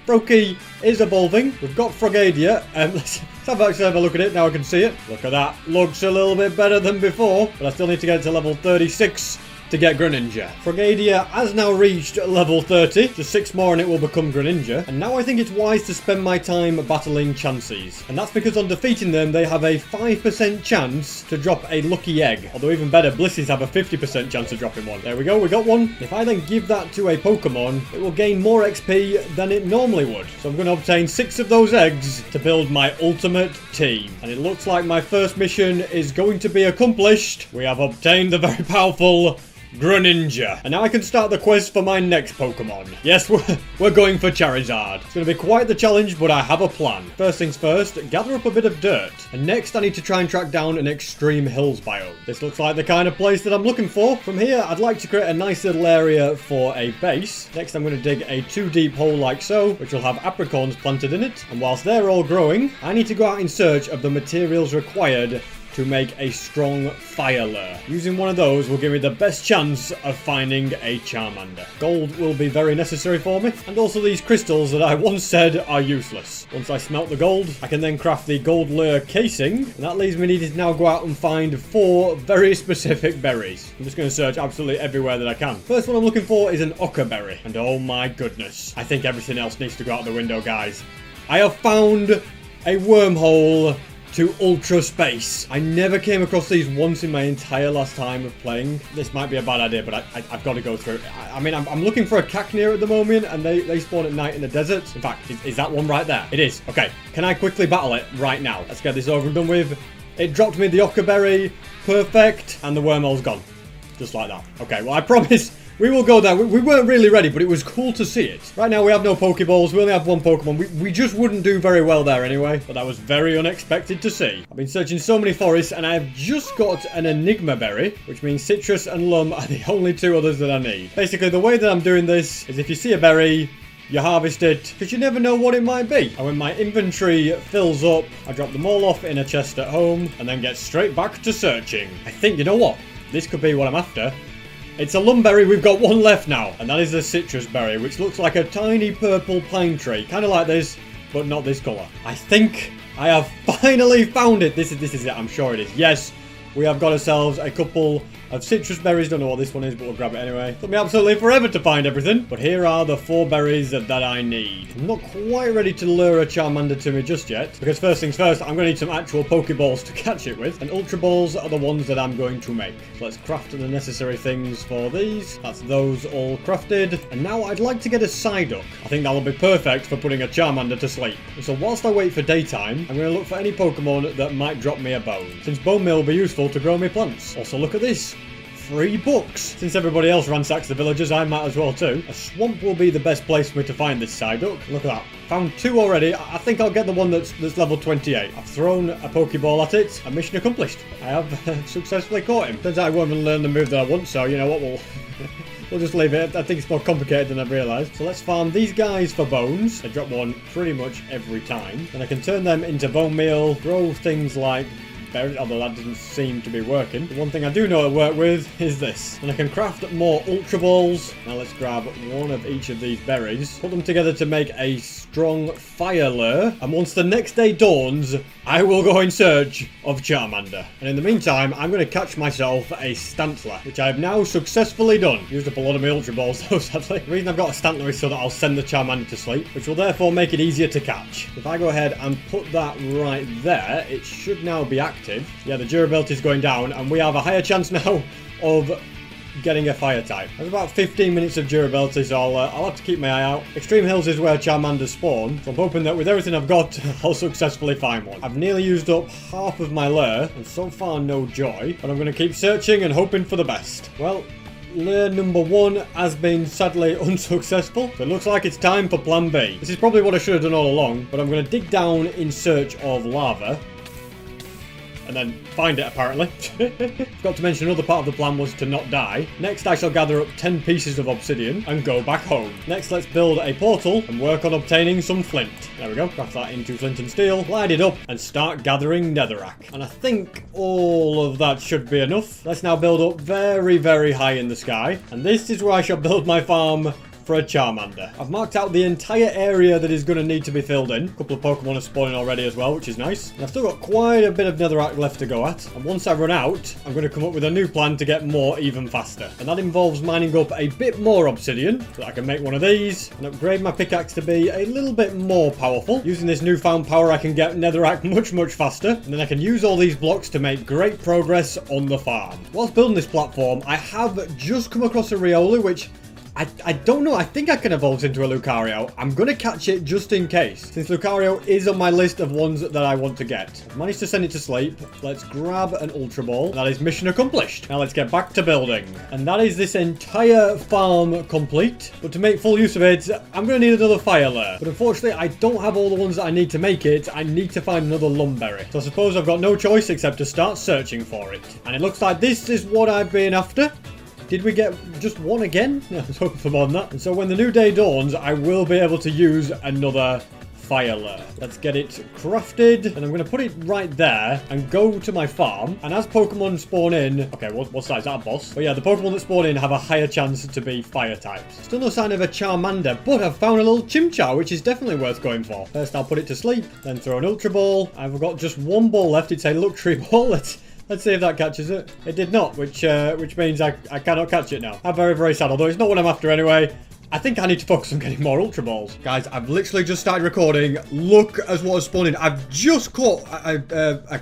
Froakie is evolving. We've got Frogadia, and let's have a look at it. Now I can see it. Look at that. Looks a little bit better than before, but I still need to get to level 36 to get Greninja. Frogadia has now reached level 30. Just 6 more and it will become Greninja. And now I think it's wise to spend my time battling Chanseys. And that's because on defeating them, they have a 5% chance to drop a lucky egg. Although even better, Blissies have a 50% chance of dropping one. There we go, we got one. If I then give that to a Pokemon, it will gain more XP than it normally would. So I'm going to obtain 6 of those eggs to build my ultimate team. And it looks like my first mission is going to be accomplished. We have obtained the very powerful Greninja. And now I can start the quest for my next Pokemon. Yes, we're going for Charizard. It's going to be quite the challenge, but I have a plan. First things first, gather up a bit of dirt. And next I need to try and track down an extreme hills biome. This looks like the kind of place that I'm looking for. From here, I'd like to create a nice little area for a base. Next, I'm going to dig a 2-deep hole like so, which will have apricorns planted in it. And whilst they're all growing, I need to go out in search of the materials required to make a strong fire lure. Using one of those will give me the best chance of finding a Charmander. Gold will be very necessary for me, and also these crystals that I once said are useless. Once I smelt the gold, I can then craft the gold lure casing, and that leaves me needing to now go out and find 4 very specific berries. I'm just going to search absolutely everywhere that I can. First one I'm looking for is an Ocker berry, and oh my goodness, I think everything else needs to go out the window, guys. I have found a wormhole to ultra space. I never came across these once in my entire last time of playing. This might be a bad idea, but I've got to go through. I mean, I'm looking for a Cacnea at the moment, and they spawn at night in the desert. In fact, is that one right there? It is. Okay, can I quickly battle it right now? Let's get this over and done with. It dropped me the Ocker berry. Perfect. And the wormhole's gone. Just like that. Okay, well, I promise we will go there. We weren't really ready, but it was cool to see it. Right now, we have no Pokeballs. We only have one Pokemon. We just wouldn't do very well there anyway, but that was very unexpected to see. I've been searching so many forests, and I have just got an Enigma berry, which means Citrus and Lum are the only 2 others that I need. Basically, the way that I'm doing this is if you see a berry, you harvest it, because you never know what it might be. And when my inventory fills up, I drop them all off in a chest at home, and then get straight back to searching. I think, you know what? This could be what I'm after. It's a lumberry. We've got one left now, and that is a citrus berry, which looks like a tiny purple pine tree, kind of like this, but not this color. I think I have finally found it. This is it. I'm sure it is. Yes, we have got ourselves a couple of citrus berries. Don't know what this one is, but we'll grab it anyway. Took me absolutely forever to find everything, but here are the 4 berries that I need. I'm not quite ready to lure a Charmander to me just yet, because first things first, I'm going to need some actual Pokeballs to catch it with, and Ultra Balls are the ones that I'm going to make. So let's craft the necessary things for these. That's those all crafted, and now I'd like to get a Psyduck. I think that'll be perfect for putting a Charmander to sleep. And so whilst I wait for daytime, I'm going to look for any Pokemon that might drop me a bone, since bone meal will be useful to grow me plants. Also, look at this. Free books. Since everybody else ransacks the villages, I might as well too. A swamp will be the best place for me to find this Psyduck. Look at that. Found 2 already. I think I'll get the one that's level 28. I've thrown a Pokeball at it, and mission accomplished. I have successfully caught him. Turns out I won't even learn the move that I want, so you know what, We'll just leave it. I think it's more complicated than I've realised. So let's farm these guys for bones. They drop one pretty much every time. And I can turn them into bone meal, grow things like berries, although that doesn't seem to be working. The one thing I do know to work with is this. And I can craft more Ultra Balls. Now let's grab one of each of these berries, put them together to make a strong fire lure. And once the next day dawns, I will go in search of Charmander. And in the meantime, I'm going to catch myself a Stantler, which I have now successfully done. Used up a lot of my Ultra Balls though, sadly. The reason I've got a Stantler is so that I'll send the Charmander to sleep, which will therefore make it easier to catch. If I go ahead and put that right there, it should now be active. Yeah, the durability is going down, and we have a higher chance now of getting a fire type. There's about 15 minutes of durability, so I'll have to keep my eye out. Extreme Hills is where Charmander spawn, so I'm hoping that with everything I've got, I'll successfully find one. I've nearly used up half of my lure, and so far no joy, but I'm going to keep searching and hoping for the best. Well, lure number 1 has been sadly unsuccessful, so it looks like it's time for plan B. This is probably what I should have done all along, but I'm going to dig down in search of lava. And then find it, apparently. Forgot to mention another part of the plan was to not die. Next, I shall gather up 10 pieces of obsidian and go back home. Next, let's build a portal and work on obtaining some flint. There we go. Craft that into flint and steel. Light it up and start gathering netherrack. And I think all of that should be enough. Let's now build up very, very high in the sky. And this is where I shall build my farm for a Charmander. I've marked out the entire area that is going to need to be filled in. A couple of Pokemon are spawning already as well, which is nice. And I've still got quite a bit of netherrack left to go at. And once I run out, I'm going to come up with a new plan to get more even faster. And that involves mining up a bit more obsidian so that I can make one of these and upgrade my pickaxe to be a little bit more powerful. Using this newfound power, I can get netherrack much, much faster. And then I can use all these blocks to make great progress on the farm. Whilst building this platform, I have just come across a Riolu, which I don't know. I think I can evolve into a Lucario. I'm going to catch it just in case, since Lucario is on my list of ones that I want to get. I've managed to send it to sleep. Let's grab an Ultra Ball. That is mission accomplished. Now let's get back to building. And that is this entire farm complete. But to make full use of it, I'm going to need another fire lure. But unfortunately, I don't have all the ones that I need to make it. I need to find another Lumberry. So I suppose I've got no choice except to start searching for it. And it looks like this is what I've been after. Did we get just one again? I was hoping for more than that. And so when the new day dawns, I will be able to use another fire lure. Let's get it crafted. And I'm going to put it right there and go to my farm. And as Pokemon spawn in... Okay, what size? Is that a boss? But yeah, the Pokemon that spawn in have a higher chance to be fire types. Still no sign of a Charmander, but I've found a little Chimchar, which is definitely worth going for. First, I'll put it to sleep, then throw an Ultra Ball. I've got just one ball left. It's a luxury ball. Let's see if that catches it. It did not, which means I cannot catch it now. I'm very, very sad, although it's not what I'm after anyway. I think I need to focus on getting more Ultra Balls. Guys, I've literally just started recording. Look at what has spawned in. I've just caught... I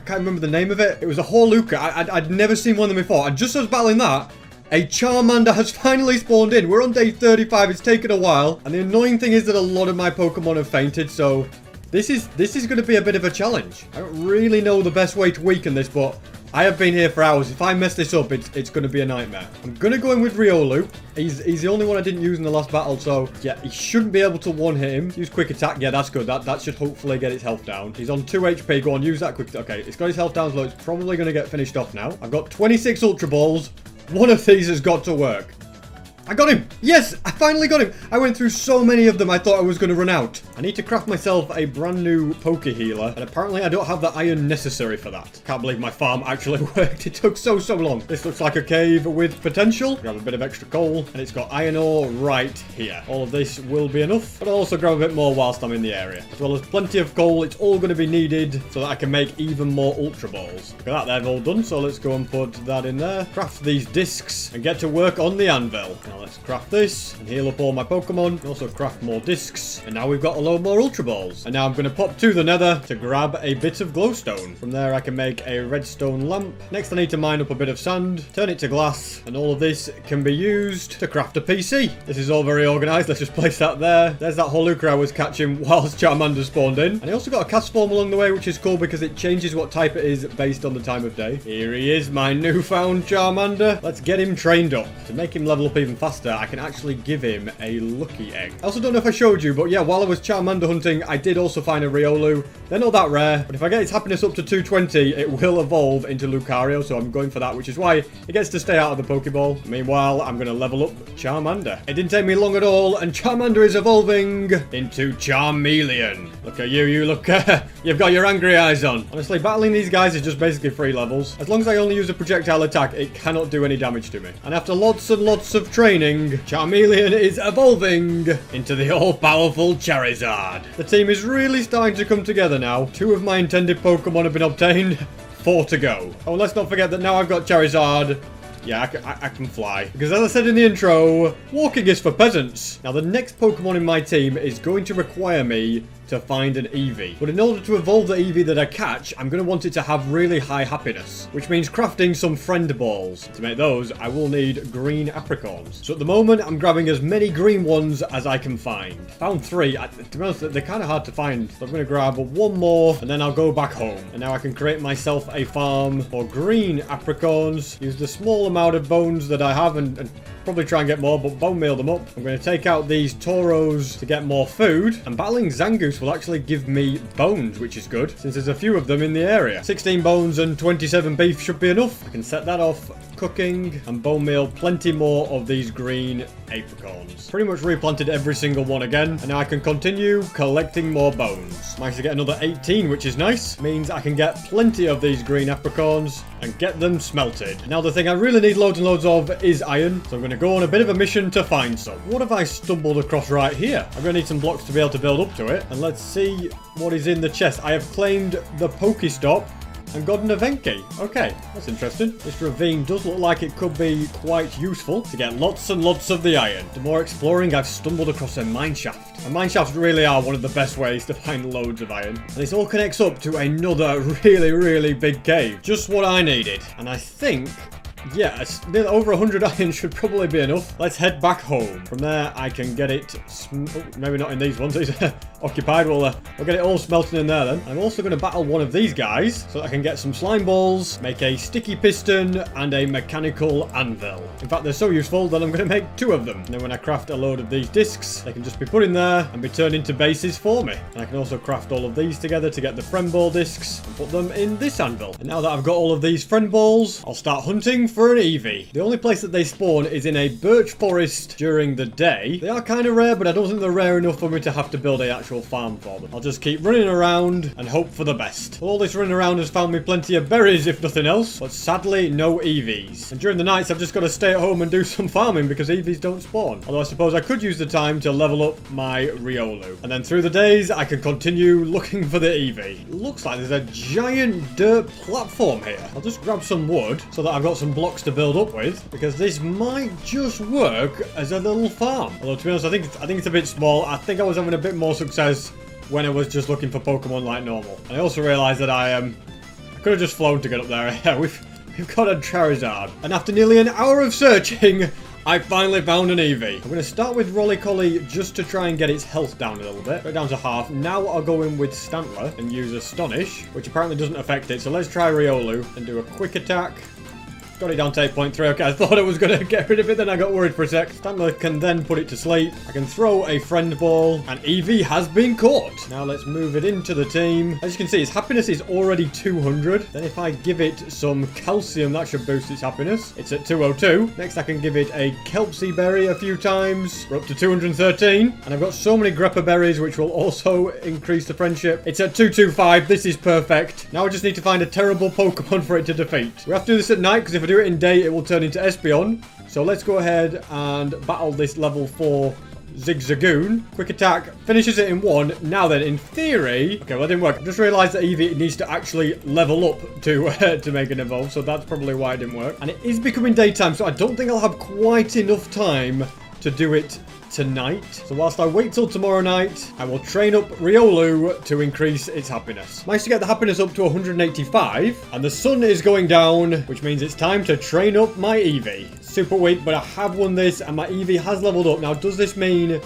can't remember the name of it. It was a Horluka. I'd never seen one of them before. And just as battling that, a Charmander has finally spawned in. We're on day 35. It's taken a while. And the annoying thing is that a lot of my Pokemon have fainted, so... This is going to be a bit of a challenge. I don't really know the best way to weaken this, but... I have been here for hours. If I mess this up, it's going to be a nightmare. I'm going to go in with Riolu. He's the only one I didn't use in the last battle, so yeah, he shouldn't be able to one-hit him. Use Quick Attack. Yeah, that's good. That should hopefully get his health down. He's on 2 HP. Go on, use that Quick Attack. Okay, it's got his health down, so it's probably going to get finished off now. I've got 26 Ultra Balls. One of these has got to work. I got him! Yes! I finally got him! I went through so many of them I thought I was going to run out. I need to craft myself a brand new Poke Healer, and apparently I don't have the iron necessary for that. Can't believe my farm actually worked. It took so long. This looks like a cave with potential. Grab a bit of extra coal, and it's got iron ore right here. All of this will be enough, but I'll also grab a bit more whilst I'm in the area. As well as plenty of coal, it's all going to be needed so that I can make even more Ultra Balls. Look at that, they've all done, so let's go and put that in there. Craft these discs and get to work on the anvil. Now let's craft this and heal up all my Pokemon. Also craft more discs. And now we've got a load more Ultra Balls. And now I'm going to pop to the nether to grab a bit of glowstone. From there I can make a redstone lamp. Next I need to mine up a bit of sand, turn it to glass, and all of this can be used to craft a PC. This is all very organised. Let's just place that there. There's that Horluka I was catching whilst Charmander spawned in. And I also got a cast form along the way, which is cool because it changes what type it is based on the time of day. Here he is, my newfound Charmander. Let's get him trained up. To make him level up even faster, I can actually give him a lucky egg. I also don't know if I showed you, but yeah, while I was Charmander hunting, I did also find a Riolu. They're not that rare, but if I get its happiness up to 220, it will evolve into Lucario, so I'm going for that, which is why it gets to stay out of the Pokeball. Meanwhile, I'm going to level up Charmander. It didn't take me long at all, and Charmander is evolving into Charmeleon. Look at you look, you've got your angry eyes on. Honestly, battling these guys is just basically free levels. As long as I only use a projectile attack, it cannot do any damage to me. And after lots and lots of training, Charmeleon is evolving into the all-powerful Charizard. The team is really starting to come together now. 2 of my intended Pokemon have been obtained. 4 to go. Oh, and let's not forget that now I've got Charizard. Yeah, I can fly. Because as I said in the intro, walking is for peasants. Now, the next Pokemon in my team is going to require me to find an Eevee. But in order to evolve the Eevee that I catch, I'm going to want it to have really high happiness, which means crafting some friend balls. To make those, I will need green apricorns. So at the moment, I'm grabbing as many green ones as I can find. Found 3. To be honest, they're kind of hard to find. So I'm going to grab 1 more, and then I'll go back home. And now I can create myself a farm for green apricorns. Use the small amount of bones that I have and probably try and get more, but bone meal them up. I'm going to take out these Tauros to get more food. And battling Zangoose will actually give me bones, which is good, since there's a few of them in the area. 16 bones and 27 beef should be enough. I can set that off cooking and bone meal plenty more of these green apricorns. Pretty much replanted every single one again, and now I can continue collecting more bones. Managed to get another 18, which is nice. Means I can get plenty of these green apricorns and get them smelted. Now the thing I really need loads and loads of is iron, so I'm going to go on a bit of a mission to find some. What have I stumbled across right here? I'm going to need some blocks to be able to build up to it, and let's see what is in the chest. I have claimed the Pokestop and got an Evenki. Okay, that's interesting. This ravine does look like it could be quite useful to get lots and lots of the iron. The more exploring, I've stumbled across a mineshaft. And mineshafts really are one of the best ways to find loads of iron. And this all connects up to another really big cave. Just what I needed. And I think, yeah, over 100 iron should probably be enough. Let's head back home. From there, I can get it... Oh, maybe not in these ones. It's occupied. We'll get it all smelting in there then. I'm also going to battle one of these guys so that I can get some slime balls, make a sticky piston, and a mechanical anvil. In fact, they're so useful that I'm going to make 2 of them. And then when I craft a load of these discs, they can just be put in there and be turned into bases for me. And I can also craft all of these together to get the friend ball discs and put them in this anvil. And now that I've got all of these friend balls, I'll start hunting for an Eevee. The only place that they spawn is in a birch forest during the day. They are kind of rare, but I don't think they're rare enough for me to have to build a actual farm for them. I'll just keep running around and hope for the best. Well, all this running around has found me plenty of berries, if nothing else, but sadly, no Eevees. And during the nights, I've just got to stay at home and do some farming because Eevees don't spawn. Although I suppose I could use the time to level up my Riolu. And then through the days, I can continue looking for the Eevee. It looks like there's a giant dirt platform here. I'll just grab some wood so that I've got some blocks to build up with, because this might just work as a little farm. Although to be honest, I think it's a bit small. I think I was having a bit more success when I was just looking for Pokemon like normal. And I also realized that I could have just flown to get up there. Yeah, we've got a Charizard. And after nearly an hour of searching, I finally found an Eevee. I'm going to start with Rollicoli just to try and get its health down a little bit. Go down to half. Now I'll go in with Stantler and use Astonish, which apparently doesn't affect it. So let's try Riolu and do a quick attack. Got it down to 8.3. Okay, I thought I was going to get rid of it, then I got worried for a sec. Stantler can then put it to sleep. I can throw a friend ball, and Eevee has been caught. Now let's move it into the team. As you can see, its happiness is already 200. Then if I give it some calcium, that should boost its happiness. It's at 202. Next, I can give it a Kelpsy berry a few times. We're up to 213. And I've got so many Greppa berries, which will also increase the friendship. It's at 225. This is perfect. Now I just need to find a terrible Pokemon for it to defeat. We have to do this at night, because if I do it in day, it will turn into Espeon. So let's go ahead and battle this level 4 Zigzagoon. Quick attack finishes it in 1. Now then, in theory, okay, well, that didn't work. I just realized that Eevee needs to actually level up to make an evolve, so that's probably why it didn't work. And it is becoming daytime, so I don't think I'll have quite enough time to do it tonight. So whilst I wait till tomorrow night, I will train up Riolu to increase its happiness. Managed to get the happiness up to 185, and the sun is going down, which means it's time to train up my Eevee. Super weak, but I have won this, and my Eevee has leveled up. Now, does this mean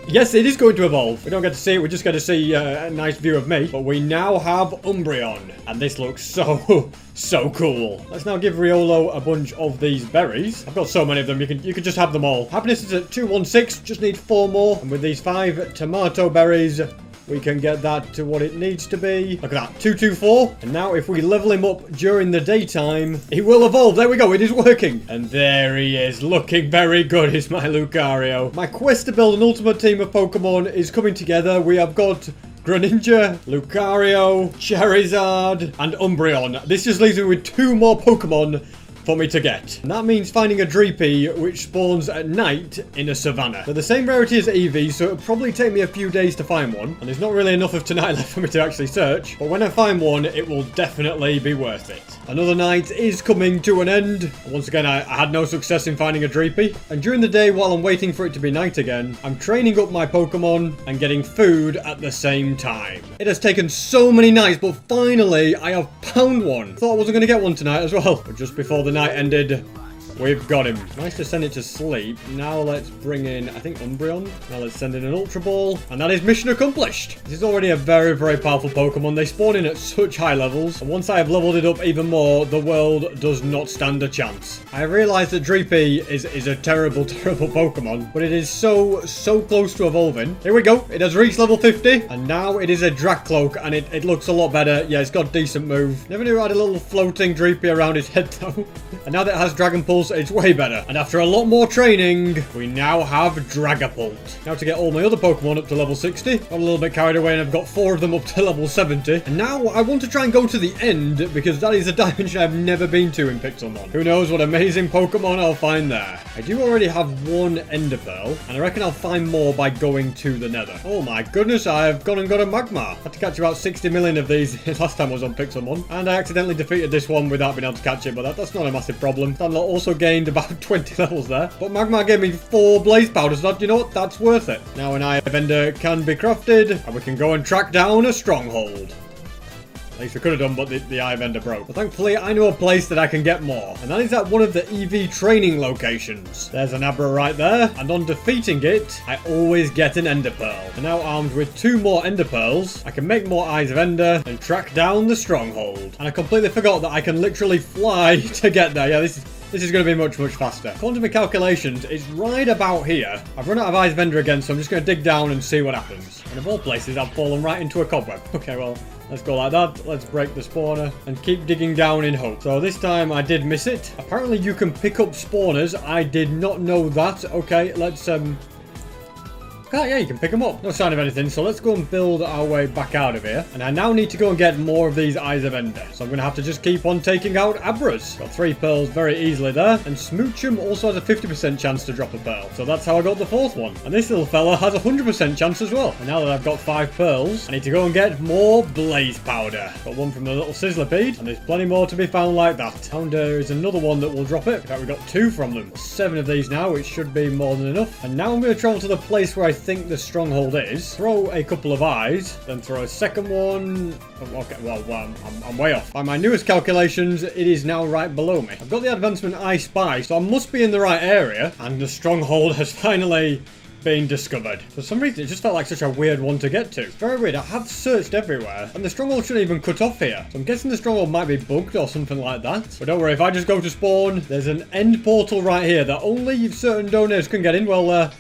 Yes, it is going to evolve. We don't get to see it. We just get to see a nice view of me. But we now have Umbreon. And this looks so cool. Let's now give Riolo a bunch of these berries. I've got so many of them. You can just have them all. Happiness is at 216. Just need 4 more. And with these 5 tomato berries, we can get that to what it needs to be. Look at that, 224. And now if we level him up during the daytime, he will evolve. There we go, it is working. And there he is, looking very good, is my Lucario. My quest to build an ultimate team of Pokemon is coming together. We have got Greninja, Lucario, Charizard, and Umbreon. This just leaves me with 2 more Pokemon for me to get. And that means finding a Dreepy which spawns at night in a savannah. They're the same rarity as Eevee, so it'll probably take me a few days to find one. And there's not really enough of tonight left for me to actually search. But when I find one, it will definitely be worth it. Another night is coming to an end. Once again, I had no success in finding a Dreepy. And during the day, while I'm waiting for it to be night again, I'm training up my Pokemon and getting food at the same time. It has taken so many nights, but finally, I have found one. Thought I wasn't going to get one tonight as well. But just before the night ended, we've got him. Nice to send it to sleep. Now let's bring in, I think, Umbreon. Now let's send in an Ultra Ball. And that is mission accomplished. This is already a very, very powerful Pokemon. They spawn in at such high levels. And once I have leveled it up even more, the world does not stand a chance. I realize that Dreepy is a terrible, terrible Pokemon. But it is so close to evolving. Here we go. It has reached level 50. And now it is a Dracloak. And it looks a lot better. Yeah, it's got a decent move. Never knew it had a little floating Dreepy around his head, though. And now that it has Dragon Pulse, it's way better. And after a lot more training, we now have Dragapult. Now to get all my other Pokemon up to level 60. Got a little bit carried away and I've got 4 of them up to level 70. And now I want to try and go to the end because that is a dimension I've never been to in Pixelmon. Who knows what amazing Pokemon I'll find there. I do already have 1 Ender Pearl and I reckon I'll find more by going to the Nether. Oh my goodness, I've gone and got a Magmar. Had to catch about 60 million of these last time I was on Pixelmon. And I accidentally defeated this one without being able to catch it, but that's not a massive problem. Sandlot also gained about 20 levels there. But Magmar gave me 4 Blaze Powders, so you know what? That's worth it. Now an Eye of Ender can be crafted, and we can go and track down a stronghold. At least we could have done, but the Eye of Ender broke. But thankfully, I know a place that I can get more. And that is at one of the EV training locations. There's an Abra right there. And on defeating it, I always get an Ender Pearl. And now armed with 2 more Ender Pearls, I can make more Eyes of Ender and track down the stronghold. And I completely forgot that I can literally fly to get there. Yeah, this is going to be much faster. According to my calculations, it's right about here. I've run out of Eyes of Ender again, so I'm just going to dig down and see what happens. And of all places, I've fallen right into a cobweb. Okay, well, let's go like that. Let's break the spawner and keep digging down in hope. So this time I did miss it. Apparently you can pick up spawners. I did not know that. Okay, let's yeah, you can pick them up. No sign of anything, so let's go and build our way back out of here. And I now need to go and get more of these Eyes of Ender. So I'm going to have to just keep on taking out Abras. Got 3 pearls very easily there. And Smoochum also has a 50% chance to drop a pearl. So that's how I got the 4th one. And this little fella has a 100% chance as well. And now that I've got 5 pearls, I need to go and get more Blaze Powder. Got 1 from the little Sizzlipede. And there's plenty more to be found like that. And there is another one that will drop it. In fact, we got 2 from them. 7 of these now, which should be more than enough. And now I'm going to travel to the place where I think the stronghold is. Throw a couple of eyes, then throw a second one. Oh, okay, well, I'm way off. By my newest calculations, it is now right below me. I've got the advancement I Spy, so I must be in the right area, and the stronghold has finally been discovered. For some reason, it just felt like such a weird one to get to. It's very weird. I have searched everywhere, and the stronghold shouldn't even cut off here. So I'm guessing the stronghold might be bugged or something like that. But don't worry, if I just go to spawn, there's an end portal right here that only certain donors can get in. Well,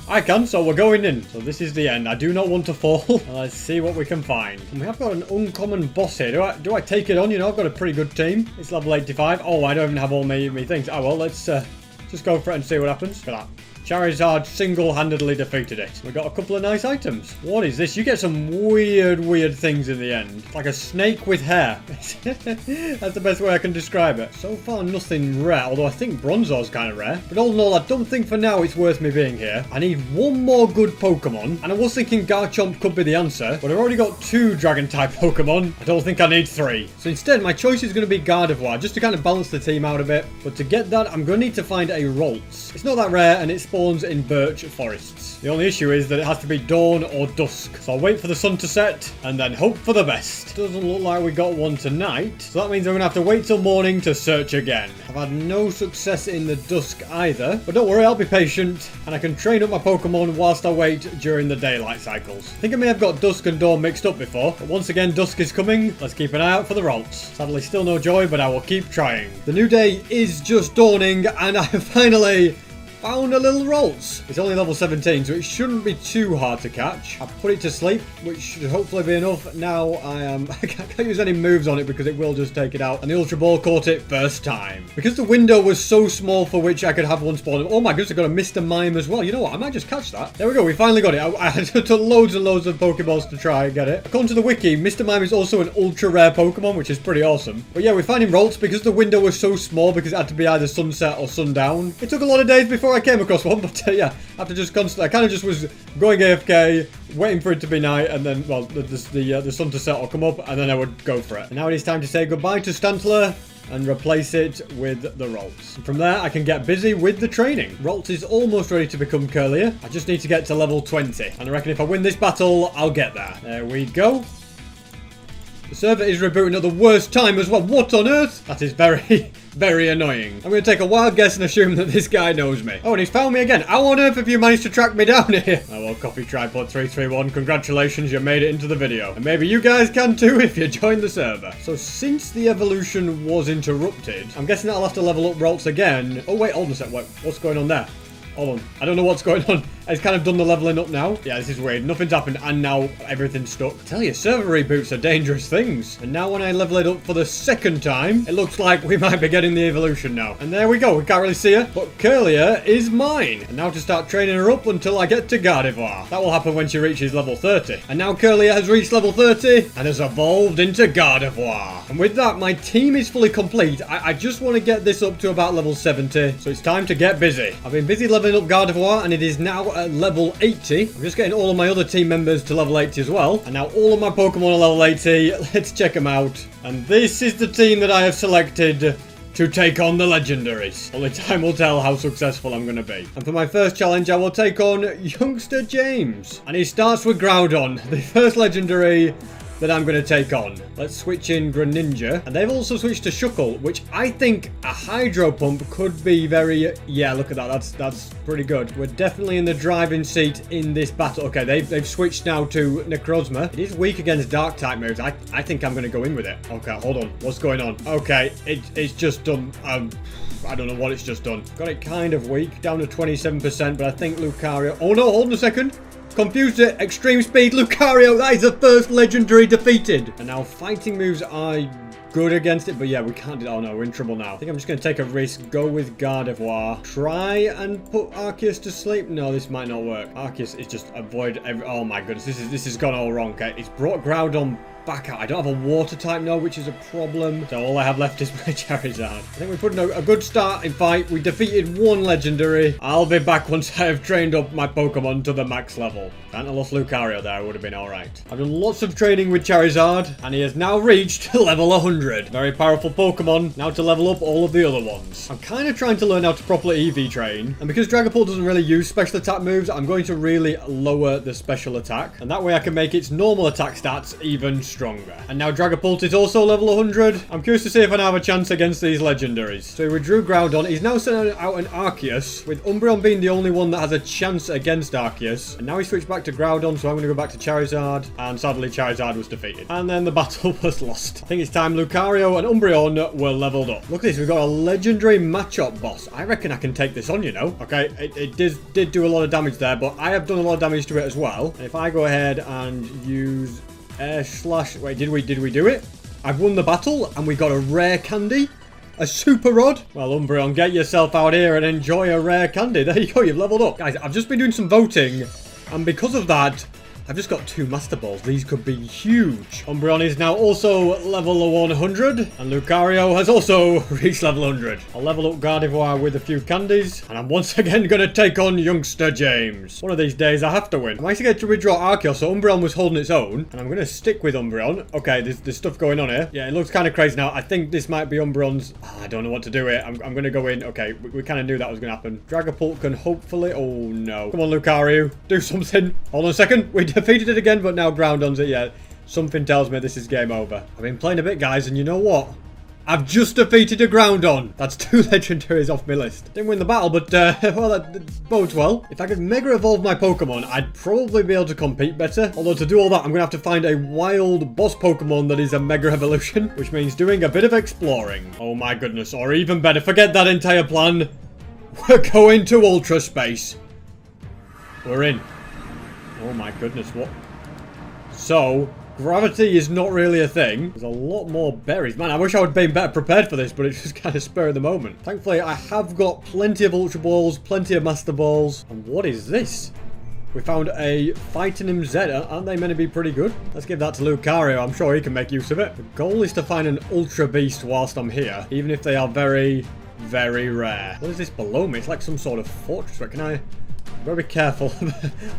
I can, so we're going in. So this is the end. I do not want to fall. Let's see what we can find. And we have got an uncommon boss here. Do I take it on? You know, I've got a pretty good team. It's level 85. Oh, I don't even have all my things. Oh, well, let's just go for it and see what happens. Look at that. Charizard single-handedly defeated it. We got a couple of nice items. What is this? You get some weird things in the end. Like a snake with hair. That's the best way I can describe it. So far, nothing rare. Although I think Bronzor's kind of rare. But all in all, I don't think for now it's worth me being here. I need 1 more good Pokemon. And I was thinking Garchomp could be the answer. But I've already got 2 Dragon-type Pokemon. I don't think I need 3. So instead, my choice is going to be Gardevoir. Just to kind of balance the team out a bit. But to get that, I'm going to need to find a Ralts. It's not that rare, and it spawns in birch forests. The only issue is that it has to be dawn or dusk. So I'll wait for the sun to set and then hope for the best. Doesn't look like we got one tonight. So that means I'm going to have to wait till morning to search again. I've had no success in the dusk either. But don't worry, I'll be patient. And I can train up my Pokemon whilst I wait during the daylight cycles. I think I may have got dusk and dawn mixed up before. But once again, dusk is coming. Let's keep an eye out for the Ralts. Sadly, still no joy, but I will keep trying. The new day is just dawning and I have finally found a little Ralts. It's only level 17, so it shouldn't be too hard to catch. I've put it to sleep, which should hopefully be enough. Now I can't use any moves on it because it will just take it out. And the Ultra Ball caught it first time. Because the window was so small for which I could have one spawn. Oh my goodness, I got a Mr. Mime as well. You know what? I might just catch that. There we go. We finally got it. I had to loads and loads of Pokeballs to try and get it. According to the wiki, Mr. Mime is also an ultra rare Pokemon, which is pretty awesome. But yeah, we're finding Ralts because the window was so small because it had to be either sunset or sundown. It took a lot of days before I came across one, but yeah, after just constantly, I kind of just was going AFK, waiting for it to be night, and then, well, the sun to set or come up, and then I would go for it. And now it is time to say goodbye to Stantler and replace it with the Ralts. And from there, I can get busy with the training. Ralts is almost ready to become Curlier. I just need to get to level 20. And I reckon if I win this battle, I'll get there. There we go. The server is rebooting at the worst time as well. What on earth? That is very, very annoying. I'm going to take a wild guess and assume that this guy knows me. Oh, and he's found me again. How on earth have you managed to track me down here? Oh, well, Coffee Tripod 331, congratulations, you made it into the video. And maybe you guys can too if you join the server. So since the evolution was interrupted, I'm guessing that I'll have to level up Ralts again. Oh, wait, hold on a sec. Wait, what's going on there? Hold on. I don't know what's going on. It's kind of done the leveling up now. Yeah, this is weird. Nothing's happened and now everything's stuck. I tell you, server reboots are dangerous things. And now when I level it up for the second time, it looks like we might be getting the evolution now. And there we go. We can't really see her, but Curlier is mine. And now to start training her up until I get to Gardevoir. That will happen when she reaches level 30. And now Curlier has reached level 30 and has evolved into Gardevoir. And with that, my team is fully complete. I just want to get this up to about level 70. So it's time to get busy. I've been busy leveling up Gardevoir and it is now at level 80. I'm just getting all of my other team members to level 80 as well. And now all of my Pokemon are level 80. Let's check them out. And this is the team that I have selected to take on the legendaries. Only time will tell how successful I'm going to be. And for my first challenge, I will take on youngster James. And he starts with Groudon, the first legendary that I'm going to take on. Let's switch in Greninja. And they've also switched to Shuckle, which I think a Hydro Pump could be very... Yeah, look at that. That's pretty good. We're definitely in the driving seat in this battle. Okay, they've switched now to Necrozma. It is weak against Dark-type moves. I think I'm going to go in with it. Okay, hold on. What's going on? Okay, it's just done... I don't know what it's just done. Got it kind of weak, down to 27%, but I think Lucario... Oh no, hold on a second. Confused it. Extreme Speed Lucario. That is the first legendary defeated. And now fighting moves are good against it. But yeah, we can't do... Oh no, we're in trouble now. I think I'm just going to take a risk. Go with Gardevoir. Try and put Arceus to sleep. No, this might not work. Arceus is just avoid every... Oh my goodness. This has gone all wrong. Okay, it's brought Groudon back out. I don't have a water type now, which is a problem. So all I have left is my Charizard. I think we put in a good start in fight. We defeated one legendary. I'll be back once I have trained up my Pokemon to the max level. Can't have lost Lucario there. Would have been all right. I've done lots of training with Charizard, and he has now reached level 100. Very powerful Pokemon. Now to level up all of the other ones. I'm kind of trying to learn how to properly EV train, and because Dragapult doesn't really use special attack moves, I'm going to really lower the special attack, and that way I can make its normal attack stats even stronger. And now Dragapult is also level 100. I'm curious to see if I now have a chance against these legendaries. So he withdrew Groudon. He's now sent out an Arceus, with Umbreon being the only one that has a chance against Arceus. And now he switched back to Groudon, so I'm going to go back to Charizard. And sadly, Charizard was defeated. And then the battle was lost. I think it's time Lucario and Umbreon were leveled up. Look at this. We've got a legendary Machop boss. I reckon I can take this on, you know. Okay, it did do a lot of damage there, but I have done a lot of damage to it as well. And if I go ahead and use Air Slash... Wait, did we do it? I've won the battle and we got a rare candy. A super rod? Well, Umbreon, get yourself out here and enjoy a rare candy. There you go, you've leveled up. Guys, I've just been doing some voting, and because of that, I've just got 2 Master Balls. These could be huge. Umbreon is now also level 100. And Lucario has also reached level 100. I'll level up Gardevoir with a few candies. And I'm once again going to take on youngster James. One of these days I have to win. I managed to get to withdraw Arceus, so Umbreon was holding its own. And I'm going to stick with Umbreon. Okay, there's stuff going on here. Yeah, it looks kind of crazy now. I think this might be Umbreon's... Oh, I don't know what to do here. I'm going to go in. Okay, we kind of knew that was going to happen. Dragapult can hopefully... Oh, no. Come on, Lucario. Do something. Hold on a second. We defeated it again, but now Groudon's it. Yeah, something tells me this is game over. I've been playing a bit, guys, and you know what? I've just defeated a Groudon. That's 2 legendaries off my list. Didn't win the battle, but, well, that bodes well. If I could Mega Evolve my Pokemon, I'd probably be able to compete better. Although to do all that, I'm going to have to find a wild boss Pokemon that is a Mega Evolution, which means doing a bit of exploring. Oh my goodness, or even better, forget that entire plan. We're going to Ultra Space. We're in. Oh my goodness, what? So... Gravity is not really a thing. There's a lot more berries. Man, I wish I would have been better prepared for this, but it's just kind of spur of the moment. Thankfully, I have got plenty of Ultra Balls, plenty of Master Balls. And what is this? We found a Phytonym Z. Aren't they meant to be pretty good? Let's give that to Lucario. I'm sure he can make use of it. The goal is to find an Ultra Beast whilst I'm here, even if they are very, very rare. What is this below me? It's like some sort of fortress. But can I... Gotta be careful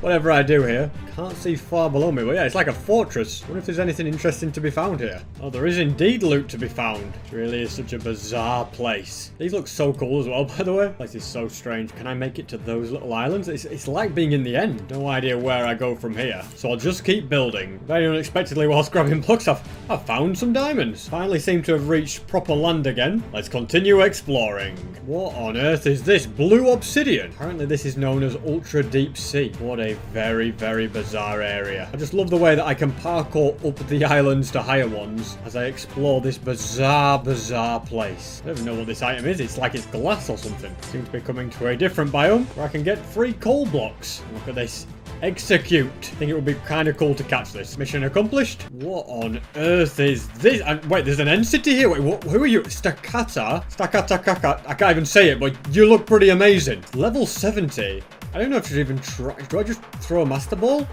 whatever I do here. Can't see far below me, but yeah, it's like a fortress. Wonder if there's anything interesting to be found here. Oh, there is indeed loot to be found. It really is such a bizarre place. These look so cool as well, by the way. This is so strange. Can I make it to those little islands? It's like being in the end. No idea where I go from here. So I'll just keep building. Very unexpectedly, whilst grabbing blocks, I've found some diamonds. Finally seem to have reached proper land again. Let's continue exploring. What on earth is this? Blue obsidian. Apparently this is known as Ultra Deep Sea. What a very, very bizarre area. I just love the way that I can parkour up the islands to higher ones as I explore this bizarre, bizarre place. I don't even know what this item is. It's like it's glass or something. Seems to be coming to a different biome where I can get free coal blocks. Look at this. Execute. I think it would be kind of cool to catch this. Mission accomplished. What on earth is this? Wait, there's an end city here. Wait, who are you? Stakata? Stakata. I can't even say it, but you look pretty amazing. Level 70. I don't know if I should even try. Do I just throw a Master Ball?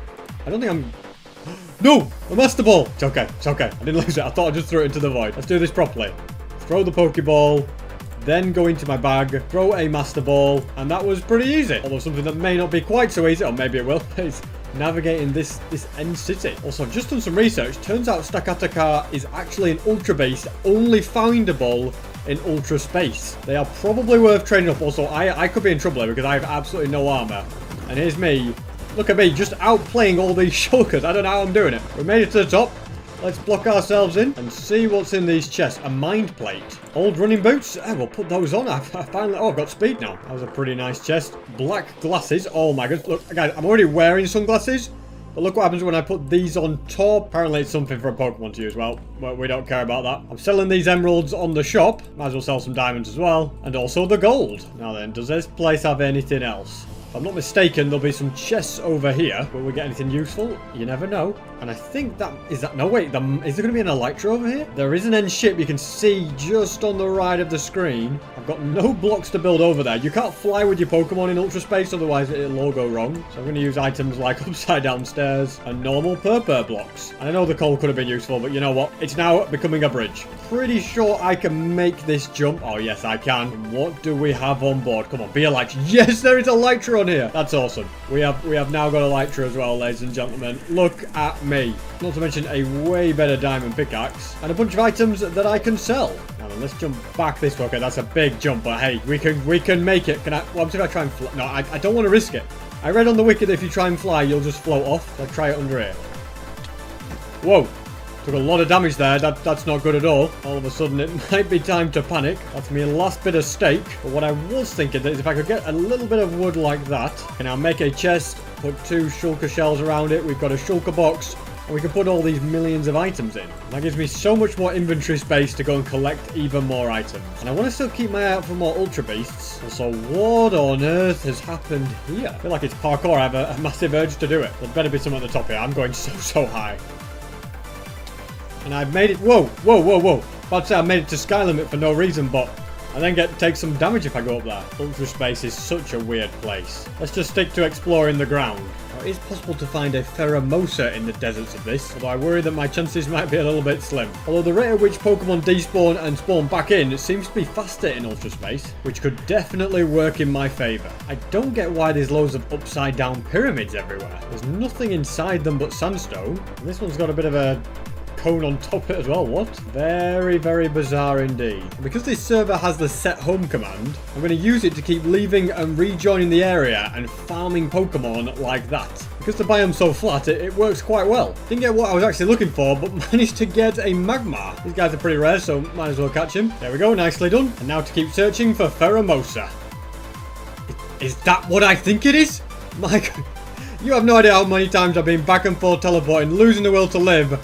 I don't think I'm... No! A Master Ball! It's okay. It's okay. I didn't lose it. I thought I just threw it into the void. Let's do this properly. Throw the Pokeball. Then go into my bag, throw a Master Ball, and that was pretty easy. Although something that may not be quite so easy, or maybe it will, is navigating this end city. Also, I've just done some research. Turns out Stakataka is actually an Ultra Beast, only findable in Ultra Space. They are probably worth training up. Also, I could be in trouble here because I have absolutely no armor. And here's me. Look at me, just outplaying all these shulkers. I don't know how I'm doing it. We made it to the top. Let's block ourselves in and see what's in these chests. A mind plate. Old running boots. We'll put those on. I finally... Oh, I've got speed now. That was a pretty nice chest. Black glasses. Oh my goodness. Look, guys, I'm already wearing sunglasses. But look what happens when I put these on top. Apparently it's something for a Pokemon to use. Well, we don't care about that. I'm selling these emeralds on the shop. Might as well sell some diamonds as well. And also the gold. Now then, does this place have anything else? If I'm not mistaken, there'll be some chests over here. Will we get anything useful? You never know. And I think that... Is that... No, wait. Is there going to be an Elytra over here? There is an end ship you can see just on the right of the screen. I've got no blocks to build over there. You can't fly with your Pokemon in Ultra Space, otherwise it'll all go wrong. So I'm going to use items like upside down stairs and normal purpur blocks. And I know the coal could have been useful, but you know what? It's now becoming a bridge. Pretty sure I can make this jump. Oh, yes, I can. What do we have on board? Come on, be Elytra. Yes, there is a Elytra on here. That's awesome. We have now got a Elytra as well, ladies and gentlemen. Look at me. Not to mention a way better diamond pickaxe and a bunch of items that I can sell. Now then, let's jump back this way. Okay, that's a big jump, but hey, we can make it. Can I? Well, if I try and fly? No, I don't want to risk it. I read on the wiki that if you try and fly, you'll just float off. I'll try it under here. Whoa. Took a lot of damage there. That's not good at all. All of a sudden, it might be time to panic. That's my last bit of steak. But what I was thinking is if I could get a little bit of wood like that, and I'll make a chest, put 2 shulker shells around it. We've got a shulker box. And we can put all these millions of items in. That gives me so much more inventory space to go and collect even more items. And I want to still keep my eye out for more Ultra Beasts. Also, what on earth has happened here? I feel like it's parkour. I have a massive urge to do it. There better be some at the top here. I'm going so high. And I've made it... Whoa. About to say I made it to sky limit for no reason, but I then take some damage if I go up there. Ultra Space is such a weird place. Let's just stick to exploring the ground. it is possible to find a Pheromosa in the deserts of this, although I worry that my chances might be a little bit slim. Although the rate at which Pokemon despawn and spawn back in seems to be faster in Ultra Space, which could definitely work in my favour. I don't get why there's loads of upside down pyramids everywhere. There's nothing inside them but sandstone. And this one's got a bit of a cone on top of it as well. What? Very, very bizarre indeed. And because this server has the set home command, I'm going to use it to keep leaving and rejoining the area and farming Pokemon like that. Because the biome's so flat, it works quite well. Didn't get what I was actually looking for, but managed to get a Magmar. These guys are pretty rare, so might as well catch him. There we go, nicely done. And now to keep searching for Pheromosa. Is that what I think it is? My God. You have no idea how many times I've been back and forth teleporting, losing the will to live.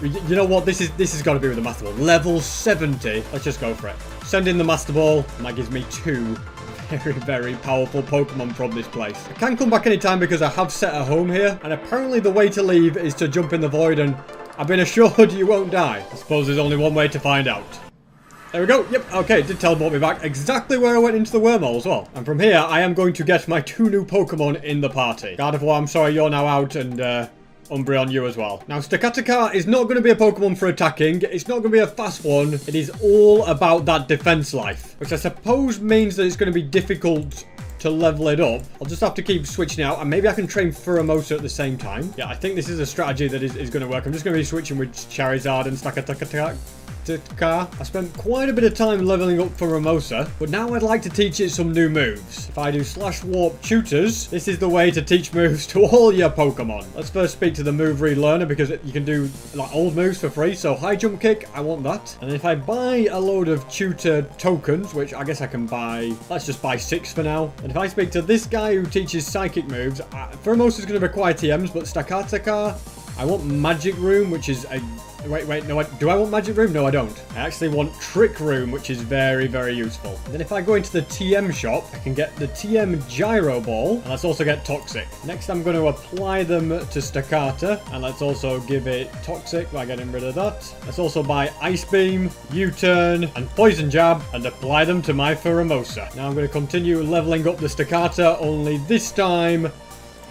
You know what? This has got to be with the Master Ball. Level 70. Let's just go for it. Send in the Master Ball, and that gives me 2 very, very powerful Pokemon from this place. I can come back anytime because I have set a home here, and apparently the way to leave is to jump in the void, and I've been assured you won't die. I suppose there's only one way to find out. There we go. Yep, okay, it did teleport me back exactly where I went into the wormhole as well. And from here, I am going to get my 2 new Pokemon in the party. Gardevoir, I'm sorry, you're now out, and Umbreon, you as well. Now, Stakataka is not going to be a Pokemon for attacking. It's not going to be a fast one. It is all about that defense life, which I suppose means that it's going to be difficult to level it up. I'll just have to keep switching out, and maybe I can train Pheromosa at the same time. Yeah, I think this is a strategy that is going to work. I'm just going to be switching with Charizard and Stakataka. I spent quite a bit of time leveling up Pheromosa, but now I'd like to teach it some new moves. If I do Slash Warp Tutors, this is the way to teach moves to all your Pokemon. Let's first speak to the move relearner because you can do like old moves for free. So High Jump Kick, I want that. And then if I buy a load of tutor tokens, which I guess I can buy, let's just buy 6 for now. And if I speak to this guy who teaches Psychic moves, Pheromosa is going to require TMs, but Stakataka, I want Magic Room, which is a... Wait, no, do I want Magic Room? No, I don't. I actually want Trick Room, which is very, very useful. And then if I go into the TM shop, I can get the TM Gyro Ball, and let's also get Toxic. Next, I'm going to apply them to Stakata, and let's also give it Toxic by getting rid of that. Let's also buy Ice Beam, U-Turn, and Poison Jab, and apply them to my Pheromosa. Now I'm going to continue leveling up the Stakata, only this time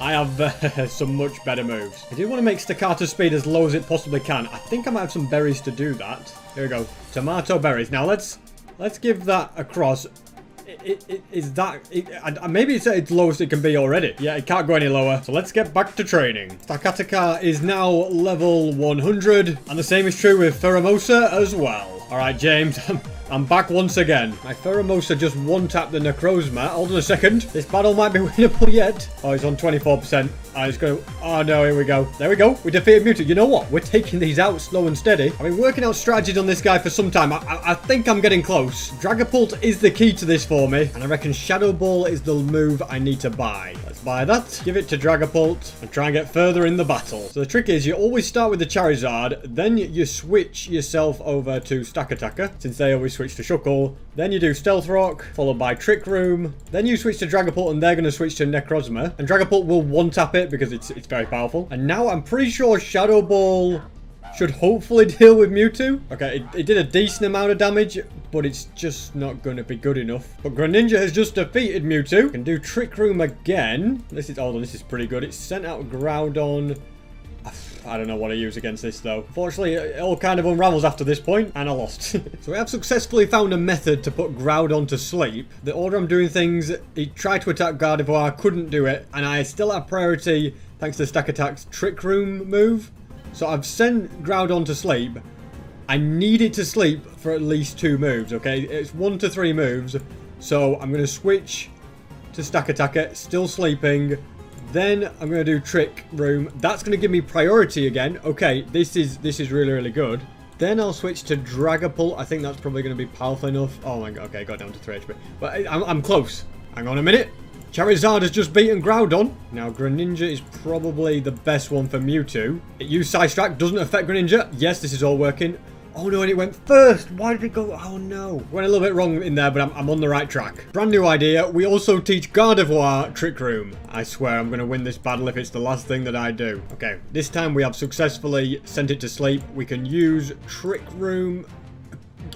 I have some much better moves. I do want to make Staccato speed as low as it possibly can. I think I might have some berries to do that. Here we go. Tomato berries. Now let's give that across. Maybe it's at its lowest it can be already. Yeah, it can't go any lower. So let's get back to training. Stakataka is now level 100. And the same is true with Pheromosa as well. Alright, James. I'm back once again. My Pheromosa just one-tapped the Necrozma. Hold on a second. This battle might be winnable yet. Oh, it's on 24%. It's going to... Oh, no, here we go. There we go. We defeated Mewtwo. You know what? We're taking these out slow and steady. I've been working out strategies on this guy for some time. I think I'm getting close. Dragapult is the key to this for me. And I reckon Shadow Ball is the move I need to buy. Let's buy that. Give it to Dragapult and try and get further in the battle. So the trick is you always start with the Charizard. Then you switch yourself over to Stakataka, since they always switch to Shuckle. Then you do Stealth Rock, followed by Trick Room. Then you switch to Dragapult, and they're going to switch to Necrozma. And Dragapult will one-tap it because it's very powerful. And now I'm pretty sure Shadow Ball should hopefully deal with Mewtwo. Okay, it did a decent amount of damage, but it's just not going to be good enough. But Greninja has just defeated Mewtwo. Can do Trick Room again. Hold on, this is pretty good. It's sent out Groudon. I don't know what I use against this though. Fortunately, it all kind of unravels after this point, and I lost. So we have successfully found a method to put Groudon to sleep. The order I'm doing things, he tried to attack Gardevoir, couldn't do it, and I still have priority thanks to Stack Attack's Trick Room move. So I've sent Groudon to sleep. I need it to sleep for at least 2 moves, okay? It's 1 to 3 moves. So I'm going to switch to Stack Attacker, still sleeping. Then I'm going to do Trick Room. That's going to give me priority again. Okay, this is really, really good. Then I'll switch to Dragapult. I think that's probably going to be powerful enough. Oh my god, okay, got down to 3 HP. But I'm close. Hang on a minute. Charizard has just beaten Groudon. Now, Greninja is probably the best one for Mewtwo. It used Psystrike, doesn't affect Greninja. Yes, this is all working. Oh no, and it went first. Why did it go? Oh no. Went a little bit wrong in there, but I'm on the right track. Brand new idea. We also teach Gardevoir Trick Room. I swear I'm going to win this battle if it's the last thing that I do. Okay, this time we have successfully sent it to sleep. We can use Trick Room.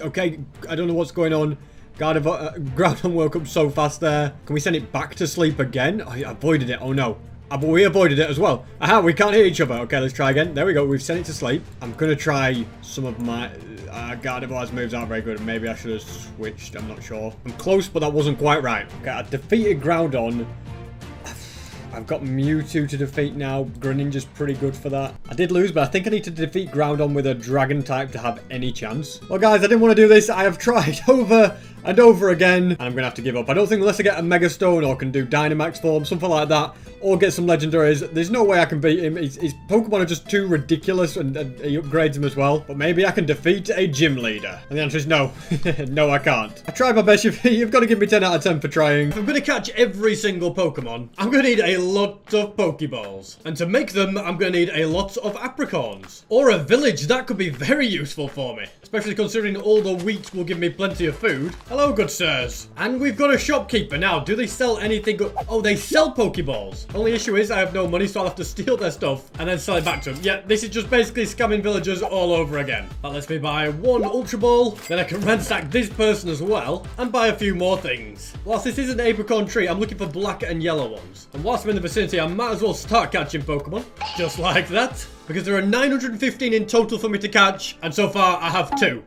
Okay, I don't know what's going on. Groudon woke up so fast there. Can we send it back to sleep again? Oh, I avoided it. Oh no. But we avoided it as well. Aha, we can't hear each other. Okay, let's try again. There we go. We've sent it to sleep. I'm going to try some of my... Gardevoir's moves aren't very good. Maybe I should have switched. I'm not sure. I'm close, but that wasn't quite right. Okay, I defeated Groudon. I've got Mewtwo to defeat now. Greninja's pretty good for that. I did lose, but I think I need to defeat Groudon with a Dragon type to have any chance. Well, guys, I didn't want to do this. I have tried over and over again, and I'm going to have to give up. I don't think unless I get a Mega Stone or can do Dynamax form, something like that, or get some legendaries, there's no way I can beat him. His Pokemon are just too ridiculous, and he upgrades him as well. But maybe I can defeat a gym leader. And the answer is no. No, I can't. I tried my best. You've got to give me 10 out of 10 for trying. If I'm going to catch every single Pokemon, I'm going to need a lot of Pokeballs. And to make them, I'm going to need a lot of Apricorns. Or a village. That could be very useful for me. Especially considering all the wheat will give me plenty of food. Hello, good sirs. And we've got a shopkeeper now. Do they sell anything good? Oh, they sell Pokeballs. Only issue is I have no money, so I'll have to steal their stuff and then sell it back to them. Yeah, this is just basically scamming villagers all over again. That lets me buy one Ultra Ball. Then I can ransack this person as well and buy a few more things. Whilst this is an Apricot tree, I'm looking for black and yellow ones. And whilst I'm in the vicinity, I might as well start catching Pokemon. Just like that. Because there are 915 in total for me to catch, and so far I have 2.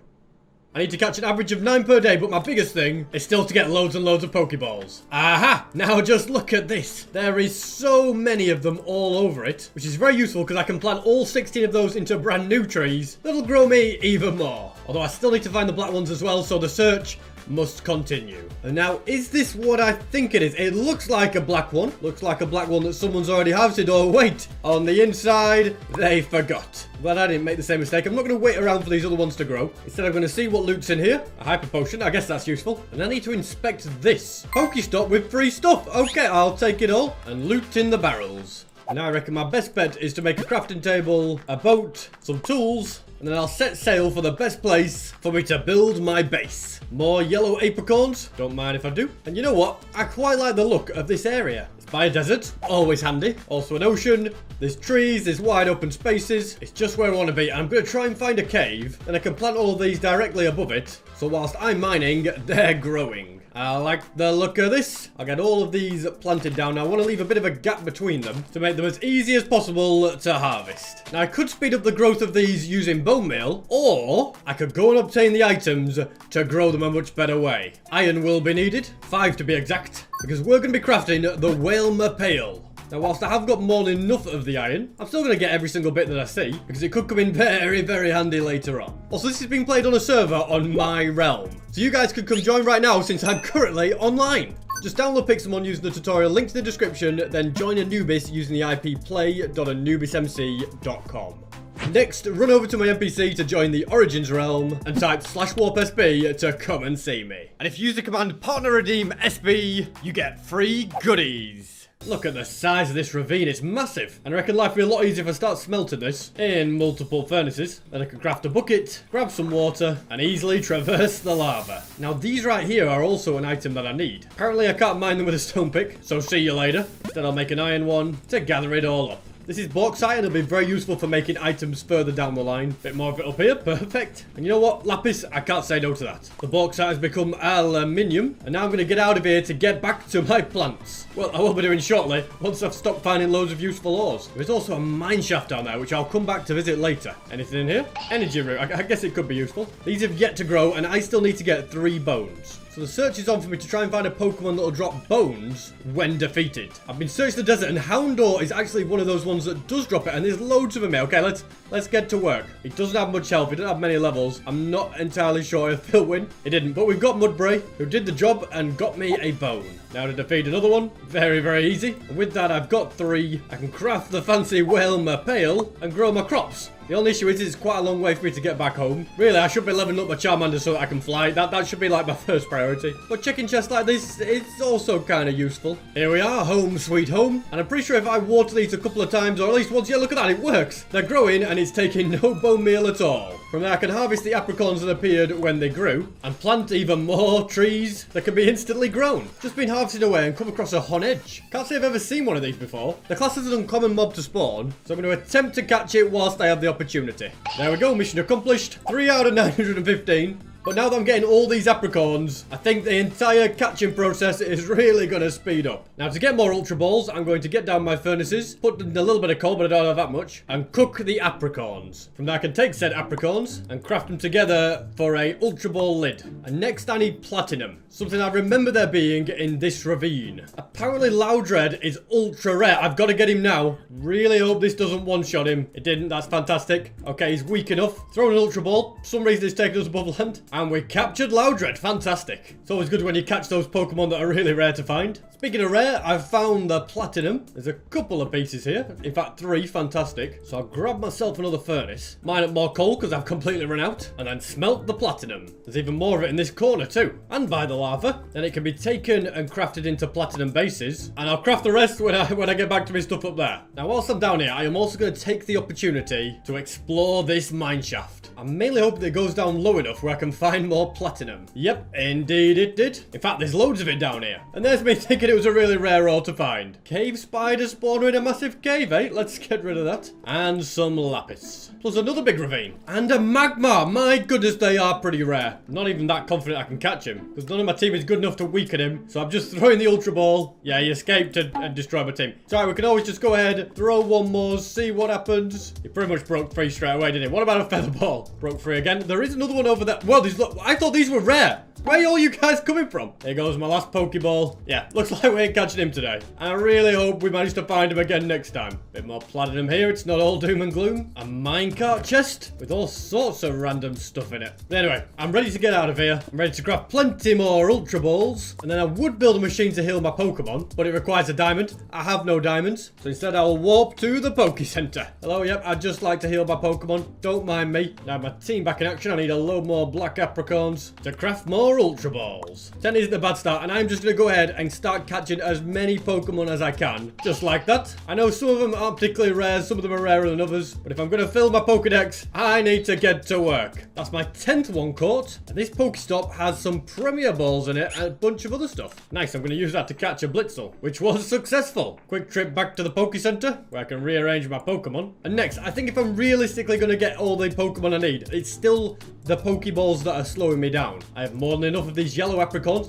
I need to catch an average of 9 per day, but my biggest thing is still to get loads and loads of Pokeballs. Aha! Now just look at this. There is so many of them all over it, which is very useful because I can plant all 16 of those into brand new trees. That'll grow me even more. Although I still need to find the black ones as well, so the search must continue. And now, is this what I think it is? It looks like a black one. Looks like a black one that someone's already harvested. Oh, wait. On the inside, they forgot. Glad I didn't make the same mistake. I'm not going to wait around for these other ones to grow. Instead, I'm going to see what loot's in here. A hyper potion. I guess that's useful. And I need to inspect this. Pokestop with free stuff. Okay, I'll take it all and loot in the barrels. And now I reckon my best bet is to make a crafting table, a boat, some tools, and then I'll set sail for the best place for me to build my base. More yellow apricorns, don't mind if I do. And you know what? I quite like the look of this area. It's by a desert, always handy. Also an ocean, there's trees, there's wide open spaces. It's just where I want to be. And I'm going to try and find a cave, and I can plant all of these directly above it. So whilst I'm mining, they're growing. I like the look of this. I'll get all of these planted down. Now, I want to leave a bit of a gap between them to make them as easy as possible to harvest. Now, I could speed up the growth of these using bone meal, or I could go and obtain the items to grow them a much better way. Iron will be needed, 5 to be exact, because we're going to be crafting the Whalmer Pail. Now, whilst I have got more than enough of the iron, I'm still going to get every single bit that I see, because it could come in very, very handy later on. Also, this is being played on a server on my realm, so you guys could come join right now since I'm currently online. Just download Pixelmon using the tutorial linked in the description, then join Anubis using the IP play.anubismc.com. Next, run over to my NPC to join the Origins realm and type /warp_SB to come and see me. And if you use the command partnerredeem_SB, you get free goodies. Look at the size of this ravine, it's massive. And I reckon life will be a lot easier if I start smelting this in multiple furnaces. Then I can craft a bucket, grab some water, and easily traverse the lava. Now these right here are also an item that I need. Apparently I can't mine them with a stone pick, so see you later. Instead I'll make an iron one to gather it all up. This is bauxite and it'll be very useful for making items further down the line. Bit more of it up here, perfect. And you know what, Lapis, I can't say no to that. The bauxite has become aluminium, and now I'm going to get out of here to get back to my plants. Well, I will be doing shortly, once I've stopped finding loads of useful ores. There's also a mine shaft down there, which I'll come back to visit later. Anything in here? Energy root, I guess it could be useful. These have yet to grow, and I still need to get 3 bones. So the search is on for me to try and find a Pokemon that'll drop bones when defeated. I've been searching the desert, and Houndour is actually one of those ones that does drop it, and there's loads of them here. Okay, let's get to work. He doesn't have much health, he doesn't have many levels. I'm not entirely sure if he'll win. He didn't, but we've got Mudbray, who did the job and got me a bone. Now to defeat another one, very, very easy. And with that, I've got 3. I can craft the fancy Whalmer Pail and grow my crops. The only issue is it's quite a long way for me to get back home. Really, I should be leveling up my Charmander so that I can fly. That should be like my first priority. But checking chests like this, it's also kind of useful. Here we are, home sweet home. And I'm pretty sure if I water these a couple of times, or at least once, yeah, look at that, it works. They're growing and it's taking no bone meal at all. From there, I can harvest the apricorns that appeared when they grew and plant even more trees that can be instantly grown. Just been harvested away and come across a Honedge. Can't say I've ever seen one of these before. The class is an uncommon mob to spawn, so I'm going to attempt to catch it whilst I have the opportunity. There we go, mission accomplished. 3 out of 915. But now that I'm getting all these apricorns, I think the entire catching process is really going to speed up. Now, to get more Ultra Balls, I'm going to get down my furnaces, put in a little bit of coal, but I don't have that much, and cook the apricorns. From there, I can take said apricorns and craft them together for a Ultra Ball lid. And next, I need platinum. Something I remember there being in this ravine. Apparently, Loudred is ultra rare. I've got to get him now. Really hope this doesn't one-shot him. It didn't. That's fantastic. Okay, he's weak enough. Throw an Ultra Ball. For some reason, it's taken us above land. And we captured Loudred. Fantastic. It's always good when you catch those Pokemon that are really rare to find. Speaking of rare, I've found the platinum. There's a couple of pieces here. In fact, 3. Fantastic. So I'll grab myself another furnace. Mine up more coal because I've completely run out. And then smelt the platinum. There's even more of it in this corner too. And by the lava. Then it can be taken and crafted into platinum bases. And I'll craft the rest when I get back to my stuff up there. Now, whilst I'm down here, I am also going to take the opportunity to explore this mine shaft. I'm mainly hoping that it goes down low enough where I can find more platinum. Yep, indeed it did. In fact, there's loads of it down here. And there's me thinking it was a really rare ore to find. Cave spider spawner in a massive cave, eh? Let's get rid of that. And some lapis. Plus another big ravine. And a magma. My goodness, they are pretty rare. I'm not even that confident I can catch him. Because none of my team is good enough to weaken him. So I'm just throwing the Ultra Ball. Yeah, he escaped and destroyed my team. Sorry, we can always just go ahead, throw one more, see what happens. He pretty much broke free straight away, didn't he? What about a feather ball? Broke free again. There is another one over there. Well, I thought these were rare. Where are all you guys coming from? Here goes my last Pokeball. Yeah, looks like we ain't catching him today. I really hope we manage to find him again next time. Bit more platinum here. It's not all doom and gloom. A minecart chest with all sorts of random stuff in it. Anyway, I'm ready to get out of here. I'm ready to craft plenty more Ultra Balls. And then I would build a machine to heal my Pokemon, but it requires a diamond. I have no diamonds. So instead I will warp to the Poke Center. Hello, yep, I'd just like to heal my Pokemon. Don't mind me. Now my team back in action. I need a load more black apricorns to craft more Ultra Balls. 10 isn't a bad start, and I'm just going to go ahead and start catching as many Pokemon as I can. Just like that. I know some of them aren't particularly rare, some of them are rarer than others, but if I'm going to fill my Pokedex, I need to get to work. That's my 10th one caught, and this Pokestop has some Premier Balls in it and a bunch of other stuff. Nice, I'm going to use that to catch a Blitzel, which was successful. Quick trip back to the Poke Center, where I can rearrange my Pokemon. And next, I think if I'm realistically going to get all the Pokemon I need, it's still the Pokeballs that are slowing me down. I have more than enough of these yellow apricorns.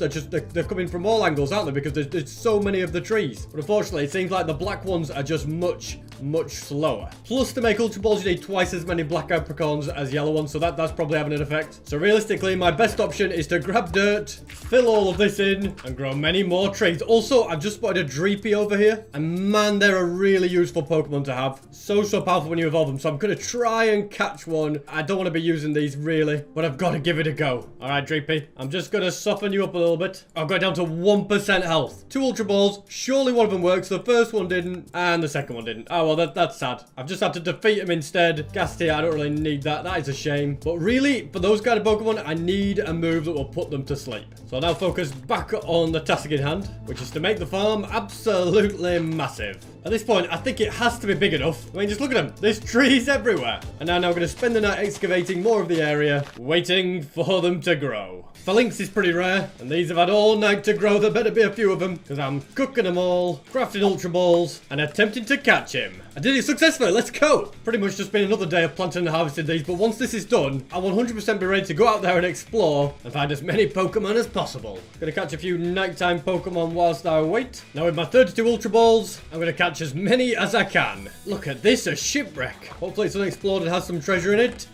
They're coming from all angles, aren't they? Because there's so many of the trees. But unfortunately, it seems like the black ones are just much slower. Plus, to make Ultra Balls, you need twice as many black apricorns as yellow ones, so that's probably having an effect. So realistically, my best option is to grab dirt, fill all of this in, and grow many more trees. Also, I've just spotted a Dreepy over here, and man, they're a really useful Pokemon to have. So powerful when you evolve them, so I'm going to try and catch one. I don't want to be using these really, but I've got to give it a go. Alright, Dreepy, I'm just going to soften you up a little bit. I'll go down to 1% health. 2 Ultra Balls, surely one of them works. The first one didn't, and the second one didn't. Oh, well, that's sad. I've just had to defeat him instead. Gastia, I don't really need that. That is a shame. But really, for those kind of Pokemon, I need a move that will put them to sleep. So I'll now focus back on the task in hand, which is to make the farm absolutely massive. At this point, I think it has to be big enough. I mean, just look at them. There's trees everywhere. And now I'm going to spend the night excavating more of the area, waiting for them to grow. Phalanx is pretty rare, and these have had all night to grow. There better be a few of them, because I'm cooking them all, crafting Ultra Balls, and attempting to catch him. I did it successfully. Let's go. Pretty much just been another day of planting and harvesting these, but once this is done, I'll 100% be ready to go out there and explore and find as many Pokemon as possible. Gonna catch a few nighttime Pokemon whilst I wait. Now with my 32 Ultra Balls, I'm gonna catch as many as I can. Look at this, a shipwreck. Hopefully it's unexplored and has some treasure in it.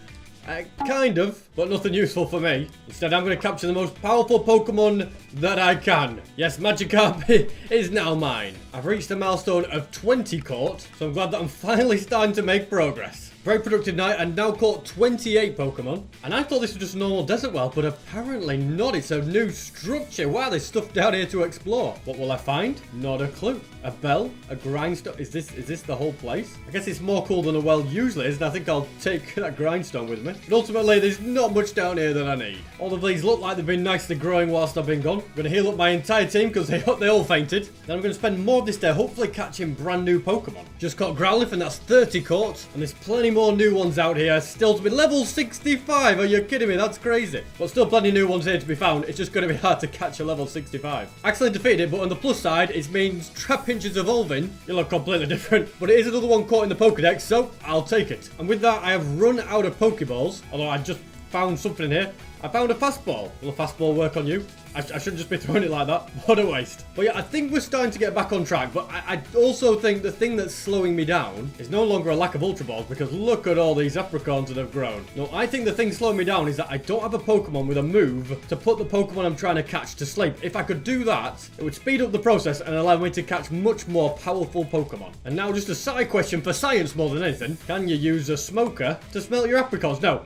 Kind of, but nothing useful for me. Instead, I'm going to capture the most powerful Pokemon that I can. Yes, Magikarp is now mine. I've reached a milestone of 20 caught, so I'm glad that I'm finally starting to make progress. Very productive night, and now caught 28 Pokemon. And I thought this was just a normal desert well, but apparently not. It's a new structure. Wow, there's stuff down here to explore. What will I find? Not a clue. A bell? A grindstone? Is this the whole place? I guess it's more cool than a well usually is, and I think I'll take that grindstone with me. But ultimately, there's not much down here that I need. All of these look like they've been nicely growing whilst I've been gone. I'm going to heal up my entire team because they all fainted. Then I'm going to spend more of this day hopefully catching brand new Pokemon. Just caught Growlithe, and that's 30 caught. And there's plenty more new ones out here still to be level 65. Are you kidding me? That's crazy. But still plenty of new ones here to be found. It's just going to be hard to catch a level 65. Actually defeated it, but on the plus side, it means Trapinch's evolving. You look completely different. But it is another one caught in the Pokedex, so I'll take it. And with that, I have run out of Pokeballs. Although I just found something in here. I found a fastball. Will a fastball work on you? I shouldn't just be throwing it like that. What a waste. But yeah, I think we're starting to get back on track. But I also think the thing that's slowing me down is no longer a lack of Ultra Balls, because look at all these apricorns that have grown. No, I think the thing slowing me down is that I don't have a Pokemon with a move to put the Pokemon I'm trying to catch to sleep. If I could do that, it would speed up the process and allow me to catch much more powerful Pokemon. And now just a side question for science more than anything. Can you use a smoker to smelt your apricorns? No.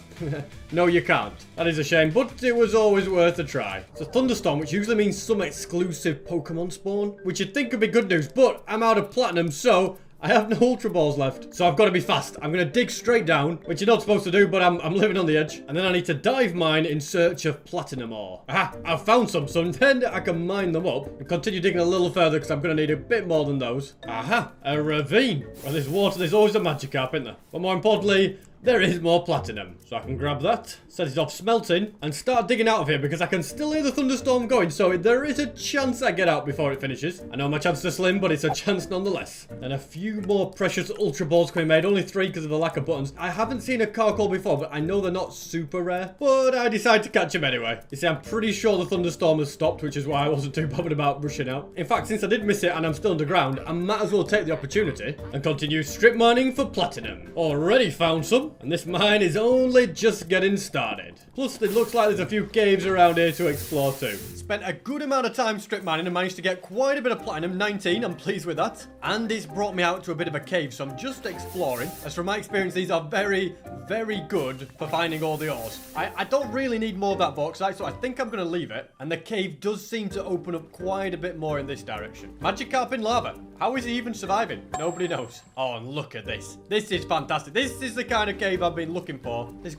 No, you can't. That is a shame, but it was always worth a try. It's a thunderstorm, which usually means some exclusive Pokemon spawn, which you'd think would be good news, but I'm out of platinum, so I have no Ultra Balls left. So I've got to be fast. I'm going to dig straight down, which you're not supposed to do, but I'm living on the edge. And then I need to dive mine in search of platinum ore. Aha, I've found some, so then I can mine them up and continue digging a little further, because I'm going to need a bit more than those. Aha, a ravine. Well, there's water, there's always a Magikarp, isn't there? But more importantly, there is more platinum. So I can grab that, set it off smelting, and start digging out of here, because I can still hear the thunderstorm going, so there is a chance I get out before it finishes. I know my chance is slim, but it's a chance nonetheless. And a few more precious Ultra Balls can be made, only 3 because of the lack of buttons. I haven't seen a Carkol before, but I know they're not super rare, but I decided to catch them anyway. You see, I'm pretty sure the thunderstorm has stopped, which is why I wasn't too bothered about rushing out. In fact, since I did miss it and I'm still underground, I might as well take the opportunity and continue strip mining for platinum. Already found some, and this mine is only just getting started. Plus, it looks like there's a few caves around here to explore too. Spent a good amount of time strip mining and managed to get quite a bit of platinum, 19, I'm pleased with that. And it's brought me out to a bit of a cave, so I'm just exploring. As from my experience, these are very, very good for finding all the ores. I don't really need more of that bauxite, so I think I'm going to leave it. And the cave does seem to open up quite a bit more in this direction. Magikarp in lava. How is he even surviving? Nobody knows. Oh, and look at this. This is fantastic. This is the kind of cave I've been looking for. There's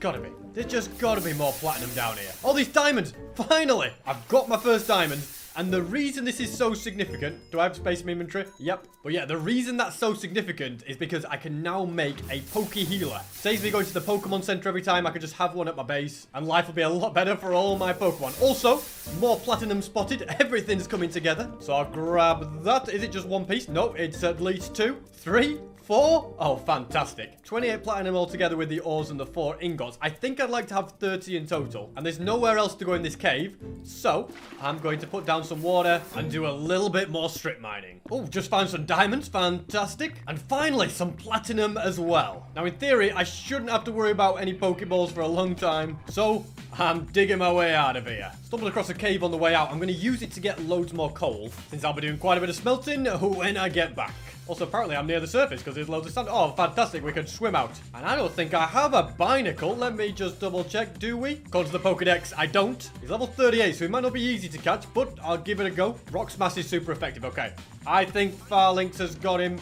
just got to be more platinum down here. All these diamonds. Finally, I've got my first diamond. And the reason this is so significant... Do I have space in my inventory? Yep. But yeah, the reason that's so significant is because I can now make a Poke Healer. Saves me going to the Pokemon Center every time. I could just have one at my base. And life will be a lot better for all my Pokemon. Also, more platinum spotted. Everything's coming together. So I'll grab that. Is it just one piece? No, it's at least 2, 3... 4? Oh, fantastic. 28 platinum altogether with the ores and the 4 ingots. I think I'd like to have 30 in total. And there's nowhere else to go in this cave. So, I'm going to put down some water and do a little bit more strip mining. Oh, just found some diamonds. Fantastic. And finally, some platinum as well. Now, in theory, I shouldn't have to worry about any Pokeballs for a long time. So, I'm digging my way out of here. Stumbled across a cave on the way out. I'm going to use it to get loads more coal, since I'll be doing quite a bit of smelting when I get back. Also, apparently I'm near the surface because there's loads of sand. Oh, fantastic. We can swim out. And I don't think I have a binacle. Let me just double check. Do we? According to the Pokedex, I don't. He's level 38, so he might not be easy to catch, but I'll give it a go. Rock Smash is super effective. Okay. I think Farlinx has got him.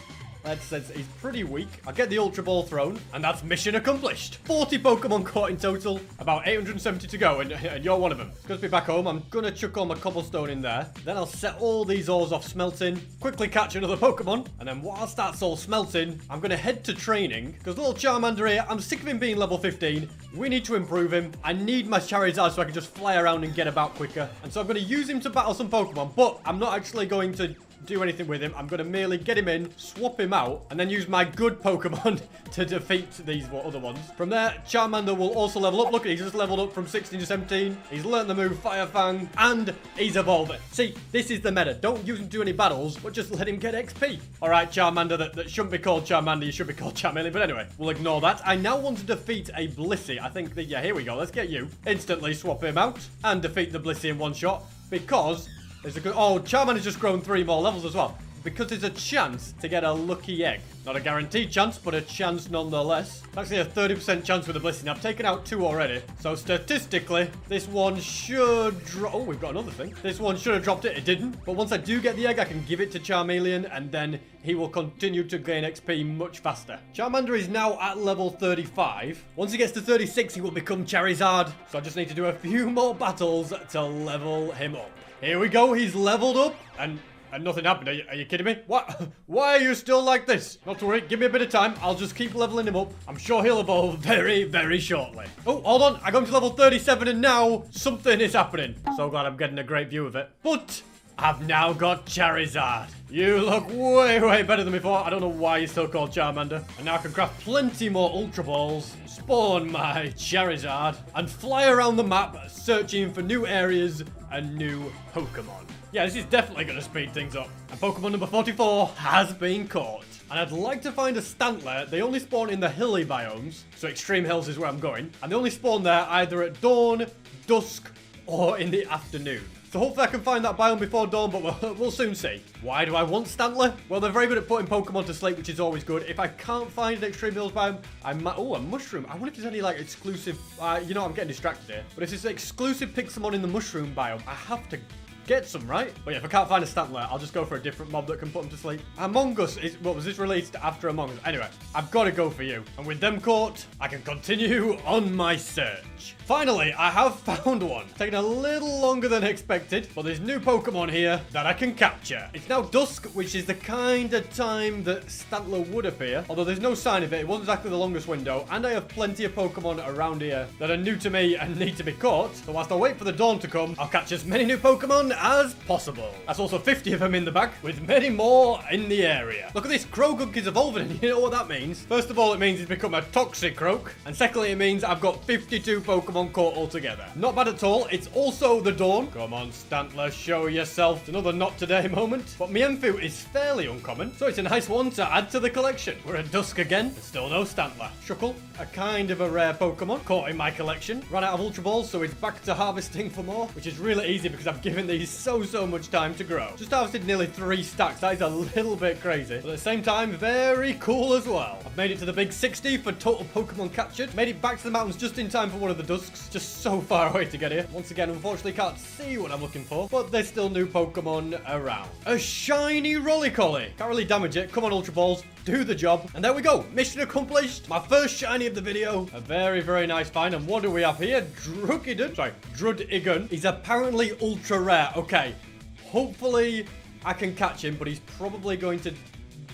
He's pretty weak. I'll get the Ultra Ball thrown, and that's mission accomplished. 40 Pokemon caught in total, about 870 to go, and you're one of them. Good to be back home. I'm gonna chuck all my cobblestone in there. Then I'll set all these ores off smelting, quickly catch another Pokemon, and then whilst that's all smelting, I'm gonna head to training, because little Charmander here, I'm sick of him being level 15. We need to improve him. I need my Charizard so I can just fly around and get about quicker. And so I'm gonna use him to battle some Pokemon, but I'm not actually going to do anything with him. I'm going to merely get him in, swap him out, and then use my good Pokemon to defeat these other ones. From there, Charmander will also level up. Look, he's just leveled up from 16 to 17. He's learned the move Fire Fang, and he's evolving. See, this is the meta. Don't use him to do any battles, but just let him get XP. All right, Charmander, that shouldn't be called Charmander. You should be called Charmeleon, but anyway, we'll ignore that. I now want to defeat a Blissey. I think that, yeah, here we go. Let's get you. Instantly swap him out and defeat the Blissey in one shot, because there's a good... Oh, Charmander's just grown 3 more levels as well. Because there's a chance to get a lucky egg. Not a guaranteed chance, but a chance nonetheless. Actually a 30% chance with the Blissey. I've taken out 2 already. So statistically, this one should drop... Oh, we've got another thing. This one should have dropped it. It didn't. But once I do get the egg, I can give it to Charmeleon, and then he will continue to gain XP much faster. Charmander is now at level 35. Once he gets to 36, he will become Charizard. So I just need to do a few more battles to level him up. Here we go. He's leveled up, and nothing happened. Are you kidding me? What? Why are you still like this? Not to worry. Give me a bit of time. I'll just keep leveling him up. I'm sure he'll evolve very, very shortly. Oh, hold on. I got him to level 37, and now something is happening. So glad I'm getting a great view of it. But I've now got Charizard. You look way, way better than before. I don't know why you're still called Charmander. And now I can craft plenty more Ultra Balls, spawn my Charizard, and fly around the map searching for new areas and new Pokemon. Yeah, this is definitely going to speed things up. And Pokemon number 44 has been caught. And I'd like to find a Stantler. They only spawn in the hilly biomes, so Extreme Hills is where I'm going. And they only spawn there either at dawn, dusk, or in the afternoon. So hopefully I can find that biome before dawn, but we'll soon see. Why do I want Stantler? Well, they're very good at putting Pokemon to sleep, which is always good. If I can't find an Extreme Hills biome, I might... Oh, a Mushroom. I wonder if there's any, like, exclusive... you know, I'm getting distracted here. But if it's an exclusive Pixelmon in the Mushroom biome, I have to get some, right? But yeah, if I can't find a Stantler, I'll just go for a different mob that can put them to sleep. Among Us is... What, was this released after Among Us? Anyway, I've got to go for you. And with them caught, I can continue on my search. Finally, I have found one. It's taken a little longer than expected, but there's new Pokemon here that I can capture. It's now dusk, which is the kind of time that Stantler would appear, although there's no sign of it. It wasn't exactly the longest window, and I have plenty of Pokemon around here that are new to me and need to be caught. So whilst I wait for the dawn to come, I'll catch as many new Pokemon as possible. That's also 50 of them in the bag, with many more in the area. Look at this, Croagunk is evolving, and you know what that means? First of all, it means he's become a Toxicroak, and secondly, it means I've got 52 Pokemon caught altogether. Not bad at all. It's also the dawn. Come on, Stantler, show yourself. It's another not today moment. But Mienfoo is fairly uncommon, so it's a nice one to add to the collection. We're at dusk again, but still no Stantler. Shuckle, a kind of a rare Pokemon, caught in my collection. Ran out of Ultra Balls, so it's back to harvesting for more, which is really easy because I've given these so much time to grow. Just harvested nearly 3 stacks. That is a little bit crazy, but at the same time, very cool as well. I've made it to the big 60 for total Pokemon captured. Made it back to the mountains just in time for one of the dusks. Just so far away to get here. Once again, unfortunately can't see what I'm looking for, but there's still new Pokemon around. A shiny Rollicoli. Can't really damage it. Come on, Ultra Balls, do the job. And there we go. Mission accomplished. My first shiny of the video. A very, very nice find. And what do we have here? Drudigon. He's apparently ultra rare. Okay. Hopefully I can catch him, but he's probably going to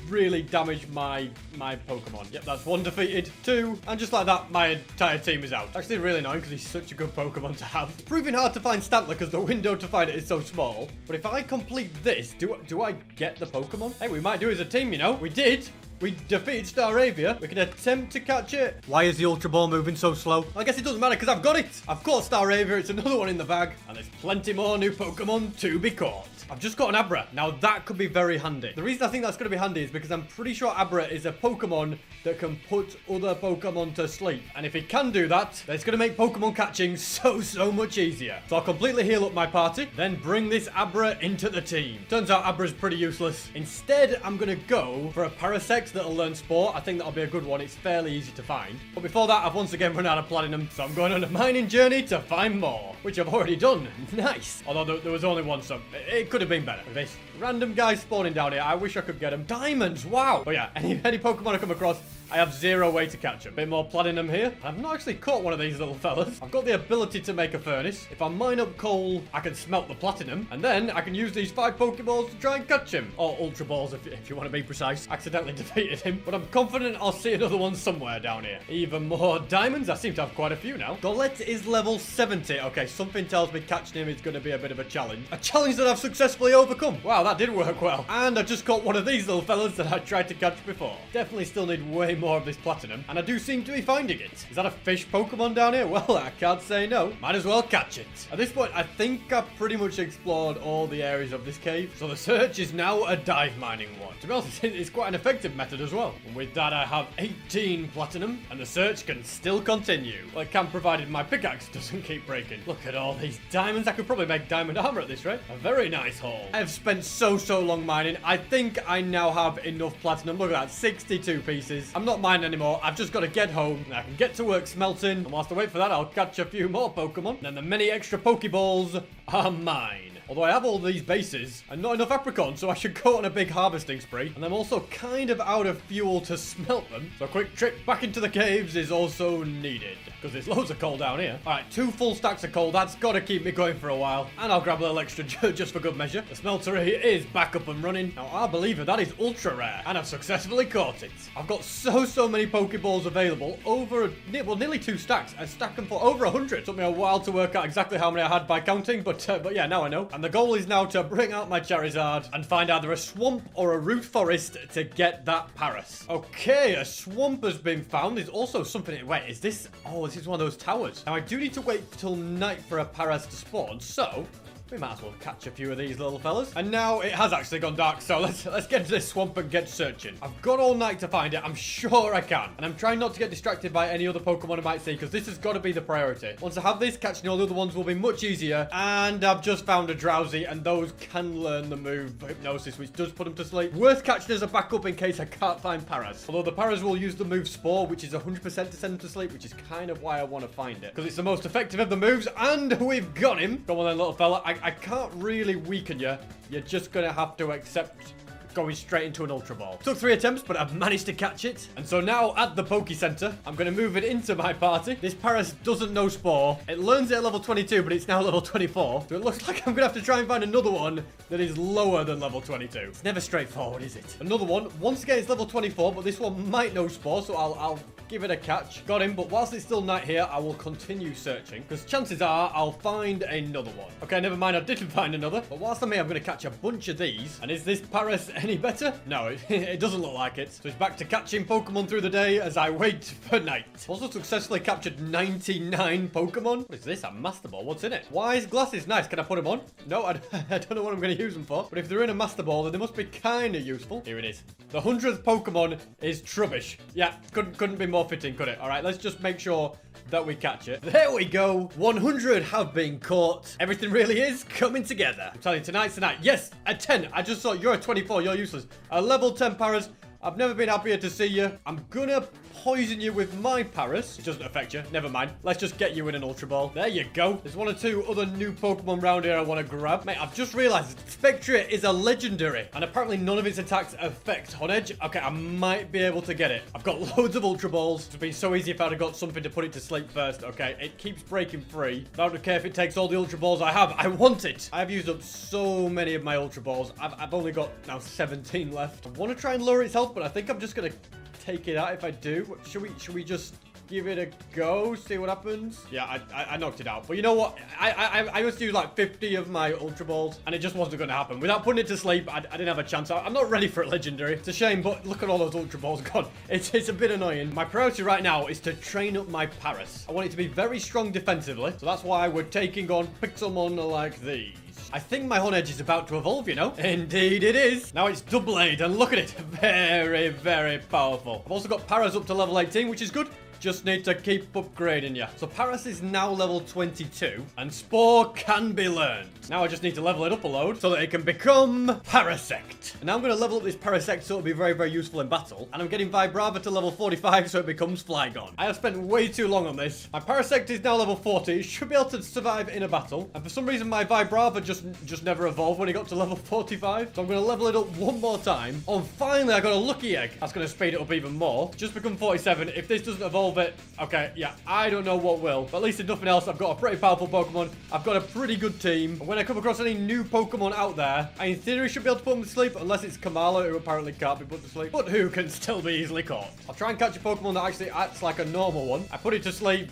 really damage my Pokemon. Yep, that's 1 defeated, 2, and just like that, my entire team is out. Actually really annoying because he's such a good Pokemon to have. It's proving hard to find Stantler because the window to find it is so small. But if I complete this, do I get the Pokemon? Hey, we might do as a team, you know. We did. We defeated Staravia. We can attempt to catch it. Why is the Ultra Ball moving so slow? I guess it doesn't matter because I've got it. I've caught Staravia. It's another one in the bag. And there's plenty more new Pokemon to be caught. I've just got an Abra. Now that could be very handy. The reason I think that's going to be handy is because I'm pretty sure Abra is a Pokemon that can put other Pokemon to sleep. And if it can do that, then it's going to make Pokemon catching so much easier. So I'll completely heal up my party, then bring this Abra into the team. Turns out Abra's pretty useless. Instead, I'm going to go for a Parasect that'll learn Sport. I think that'll be a good one. It's fairly easy to find. But before that, I've once again run out of Platinum, so I'm going on a mining journey to find more, which I've already done. Nice. Although there was only one, so it could have been better. With this random guy spawning down here, I wish I could get him. Diamonds, wow. But yeah, any Pokemon I come across, I have 0 way to catch them. Bit more platinum here. I've not actually caught one of these little fellas. I've got the ability to make a furnace. If I mine up coal, I can smelt the platinum. And then I can use these 5 Pokeballs to try and catch him. Or Ultra Balls, if you want to be precise. Accidentally defeated him. But I'm confident I'll see another one somewhere down here. Even more diamonds. I seem to have quite a few now. Golett is level 70. Okay, something tells me catching him is going to be a bit of a challenge. A challenge that I've successfully overcome. Wow, that did work well. And I just caught one of these little fellas that I tried to catch before. Definitely still need way more of this platinum. And I do seem to be finding it. Is that a fish Pokemon down here? Well, I can't say no. Might as well catch it. At this point, I think I've pretty much explored all the areas of this cave. So the search is now a dive mining one. To be honest, it's quite an effective method as well. And with that, I have 18 platinum. And the search can still continue. Well, it can, provided my pickaxe doesn't keep breaking. Look at all these diamonds. I could probably make diamond armor at this rate. A very nice haul. I have spent so long mining. I think I now have enough platinum. Look at that, 62 pieces. I'm not mining anymore. I've just got to get home and I can get to work smelting. And whilst I wait for that, I'll catch a few more Pokemon. And then the many extra Pokeballs are mine. Although I have all these bases and not enough apricorns, so I should go on a big harvesting spree. And I'm also kind of out of fuel to smelt them. So a quick trip back into the caves is also needed. Because there's loads of coal down here. Alright, 2 full stacks of coal. That's got to keep me going for a while. And I'll grab a little extra just for good measure. The smeltery is back up and running. Now, I believe it, that is ultra rare. And I've successfully caught it. I've got so many Pokeballs available. Over, well, nearly 2 stacks. I stacked them for over 100. Took me a while to work out exactly how many I had by counting. But yeah, now I know. And the goal is now to bring out my Charizard and find either a swamp or a root forest to get that Paras. Okay, a swamp has been found. There's also something... Wait, is this... Oh, this is one of those towers. Now, I do need to wait till night for a Paras to spawn, so... we might as well catch a few of these little fellas. And now it has actually gone dark, so let's get into this swamp and get searching. I've got all night to find it. I'm sure I can. And I'm trying not to get distracted by any other Pokemon I might see, because this has got to be the priority. Once I have this, catching all the other ones will be much easier. And I've just found a Drowsy, and those can learn the move Hypnosis, which does put them to sleep. Worth catching as a backup in case I can't find Paras. Although the Paras will use the move Spore, which is 100% to send them to sleep, which is kind of why I want to find it. Because it's the most effective of the moves, and we've got him. Come on then, little fella. I can't really weaken you. You're just gonna have to accept going straight into an Ultra Ball. Took 3 attempts, but I've managed to catch it. And so now at the Poke Center, I'm gonna move it into my party. This Paras doesn't know Spore. It learns it at level 22, but it's now level 24. So it looks like I'm gonna have to try and find another one that is lower than level 22. It's never straightforward, is it? Another one. Once again, it's level 24, but this one might know Spore, so I'll give it a catch. Got him, but whilst it's still night here, I will continue searching, because chances are I'll find another one. Okay, never mind, I didn't find another, but whilst I'm here, I'm going to catch a bunch of these. And is this Paras any better? No, it doesn't look like it. So it's back to catching Pokemon through the day as I wait for night. Also successfully captured 99 Pokemon. What is this? A Master Ball? What's in it? Wise glasses. Nice. Can I put them on? No, I don't know what I'm going to use them for. But if they're in a Master Ball, then they must be kind of useful. Here it is. The 100th Pokemon is Trubbish. Yeah, couldn't be more fitting, could it? All right, let's just make sure that we catch it. There we go. 100 have been caught. Everything really is coming together. I'm telling you, tonight's the night. Yes, a 10. I just saw you're a 24. You're useless. A level 10 Paras. I've never been happier to see you. I'm gonna poison you with my Paras. It doesn't affect you. Never mind. Let's just get you in an Ultra Ball. There you go. There's 1 or 2 other new Pokemon around here I want to grab. Mate, I've just realized Spectria is a legendary. And apparently none of its attacks affect Honedge. Okay, I might be able to get it. I've got loads of Ultra Balls. It would be so easy if I'd have got something to put it to sleep first. Okay, it keeps breaking free. I don't care if it takes all the Ultra Balls I have. I want it. I've used up so many of my Ultra Balls. I've only got now 17 left. I want to try and lower its health, but I think I'm just going to take it out if I do. Should we just give it a go, see what happens? Yeah, I knocked it out. But you know what? I used to use like 50 of my Ultra Balls, and it just wasn't going to happen. Without putting it to sleep, I didn't have a chance. I'm not ready for a legendary. It's a shame, but look at all those Ultra Balls gone. It's a bit annoying. My priority right now is to train up my Paras. I want it to be very strong defensively, so that's why we're taking on Pixelmon like these. I think my Honedge is about to evolve, you know? Indeed it is. Now it's Doublade, and look at it. Very, very powerful. I've also got Paras up to level 18, which is good. Just need to keep upgrading you. So Paras is now level 22, and Spore can be learned. Now I just need to level it up a load so that it can become Parasect. And now I'm going to level up this Parasect so it'll be very, very useful in battle. And I'm getting Vibrava to level 45 so it becomes Flygon. I have spent way too long on this. My Parasect is now level 40. It should be able to survive in a battle. And for some reason, my Vibrava just never evolved when it got to level 45. So I'm going to level it up one more time. Oh, and finally, I got a Lucky Egg. That's going to speed it up even more. Just become 47. If this doesn't evolve it, okay, yeah, I don't know what will. But at least if nothing else, I've got a pretty powerful Pokemon. I've got a pretty good team. And when I come across any new Pokemon out there, I in theory should be able to put them to sleep, unless it's Kamala, who apparently can't be put to sleep, but who can still be easily caught. I'll try and catch a Pokemon that actually acts like a normal one. I put it to sleep.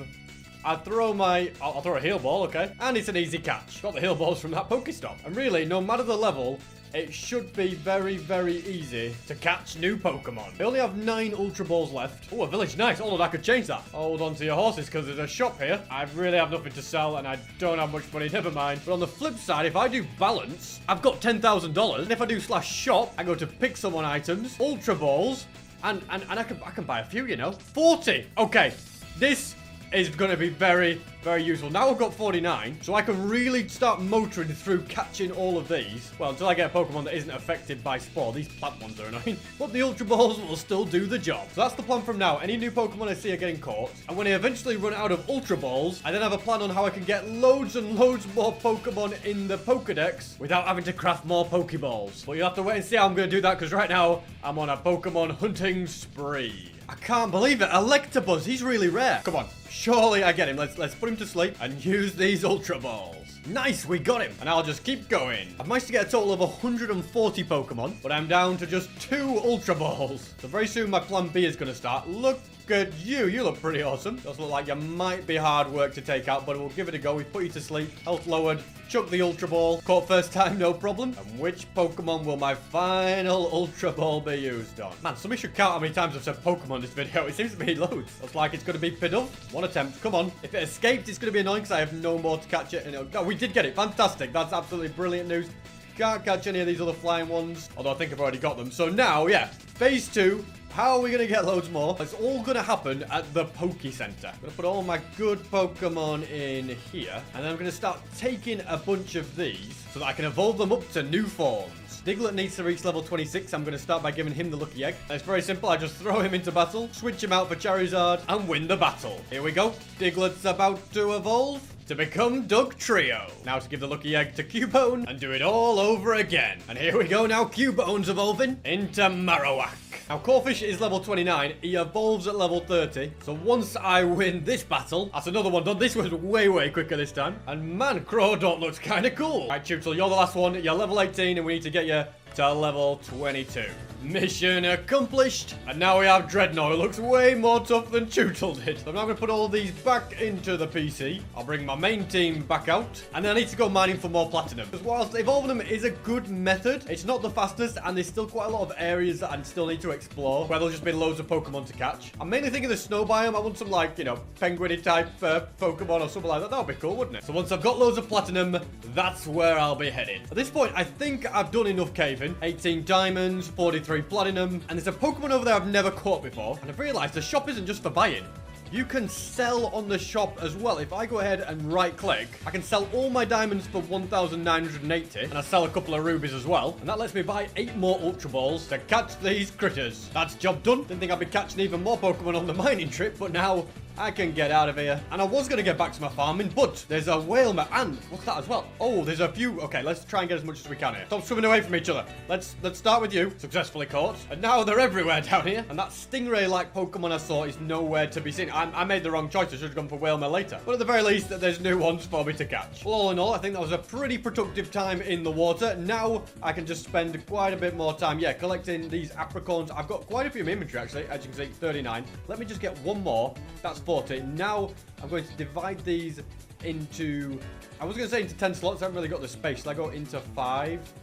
I'll throw a Heal Ball, okay? And it's an easy catch. Got the Heal Balls from that Pokestop. And really, no matter the level, it should be very, very easy to catch new Pokemon. I only have 9 Ultra Balls left. Oh, a village. Nice. Hold on, I could change that. Hold on to your horses, because there's a shop here. I really have nothing to sell, and I don't have much money. Never mind. But on the flip side, if I do balance, I've got $10,000. And if I do /shop, I go to Pixelmon items, Ultra Balls, and I can buy a few, you know. 40. Okay. This is going to be very, very useful. Now I've got 49, so I can really start motoring through catching all of these. Well, until I get a Pokemon that isn't affected by Spore. These plant ones are annoying. But the Ultra Balls will still do the job. So that's the plan from now. Any new Pokemon I see are getting caught. And when I eventually run out of Ultra Balls, I then have a plan on how I can get loads and loads more Pokemon in the Pokedex without having to craft more Pokeballs. But you'll have to wait and see how I'm going to do that, because right now, I'm on a Pokemon hunting spree. I can't believe it. Electabuzz, he's really rare. Come on. Surely I get him. Let's put him to sleep and use these Ultra Balls. Nice, we got him. And I'll just keep going. I've managed to get a total of 140 Pokemon, but I'm down to just 2 Ultra Balls. So very soon my plan B is going to start. Look at you. You look pretty awesome. Does look like you might be hard work to take out, but we'll give it a go. We've put you to sleep. Health lowered. Chuck the Ultra Ball. Caught first time, no problem. And which Pokemon will my final Ultra Ball be used on? Man, somebody should count how many times I've said Pokemon in this video. It seems to be loads. Looks like it's going to be Pidove. One attempt. Come on. If it escaped, it's going to be annoying because I have no more to catch it. And no, we did get it. Fantastic. That's absolutely brilliant news. Can't catch any of these other flying ones. Although I think I've already got them. So now, yeah, phase 2. How are we going to get loads more? It's all going to happen at the Poke Center. I'm going to put all my good Pokemon in here. And then I'm going to start taking a bunch of these so that I can evolve them up to new forms. Diglett needs to reach level 26. I'm going to start by giving him the lucky egg. It's very simple. I just throw him into battle, switch him out for Charizard, and win the battle. Here we go. Diglett's about to evolve to become Dugtrio. Now to give the lucky egg to Cubone and do it all over again. And here we go now. Cubone's evolving into Marowak. Now, Corphish is level 29. He evolves at level 30. So once I win this battle, that's another one done. This was way, way quicker this time. And man, Crawdaunt looks kind of cool. Right, Tootle, you're the last one. You're level 18 and we need to get you to level 22. Mission accomplished. And now we have Dreadnought. It looks way more tough than Tootle did. So I'm now going to put all these back into the PC. I'll bring my main team back out. And then I need to go mining for more platinum. Because whilst evolving them is a good method, it's not the fastest. And there's still quite a lot of areas that I still need to explore, where there'll just be loads of Pokemon to catch. I'm mainly thinking the snow biome. I want some, like, you know, penguin-y type Pokemon or something like that. That would be cool, wouldn't it? So once I've got loads of platinum, that's where I'll be headed. At this point, I think I've done enough caving. 18 diamonds, 43 platinum, and there's a Pokemon over there I've never caught before. And I've realized the shop isn't just for buying. You can sell on the shop as well. If I go ahead and right click, I can sell all my diamonds for 1,980. And I sell a couple of rubies as well. And that lets me buy 8 more Ultra Balls to catch these critters. That's job done. Didn't think I'd be catching even more Pokemon on the mining trip, but now I can get out of here. And I was going to get back to my farming, but there's a whale and what's that as well? Oh, there's a few. Okay, let's try and get as much as we can here. Stop swimming away from each other. Let's start with you. Successfully caught. And now they're everywhere down here. And that Stingray-like Pokemon I saw is nowhere to be seen. I made the wrong choice. I should have gone for Whalmer later. But at the very least, there's new ones for me to catch. Well, all in all, I think that was a pretty productive time in the water. Now I can just spend quite a bit more time, yeah, collecting these apricorns. I've got quite a few in my inventory, actually. As you can see, 39. Let me just get one more. That's 40. Now I'm going to divide these into, I was going to say into 10 slots. I haven't really got the space. So I go into 5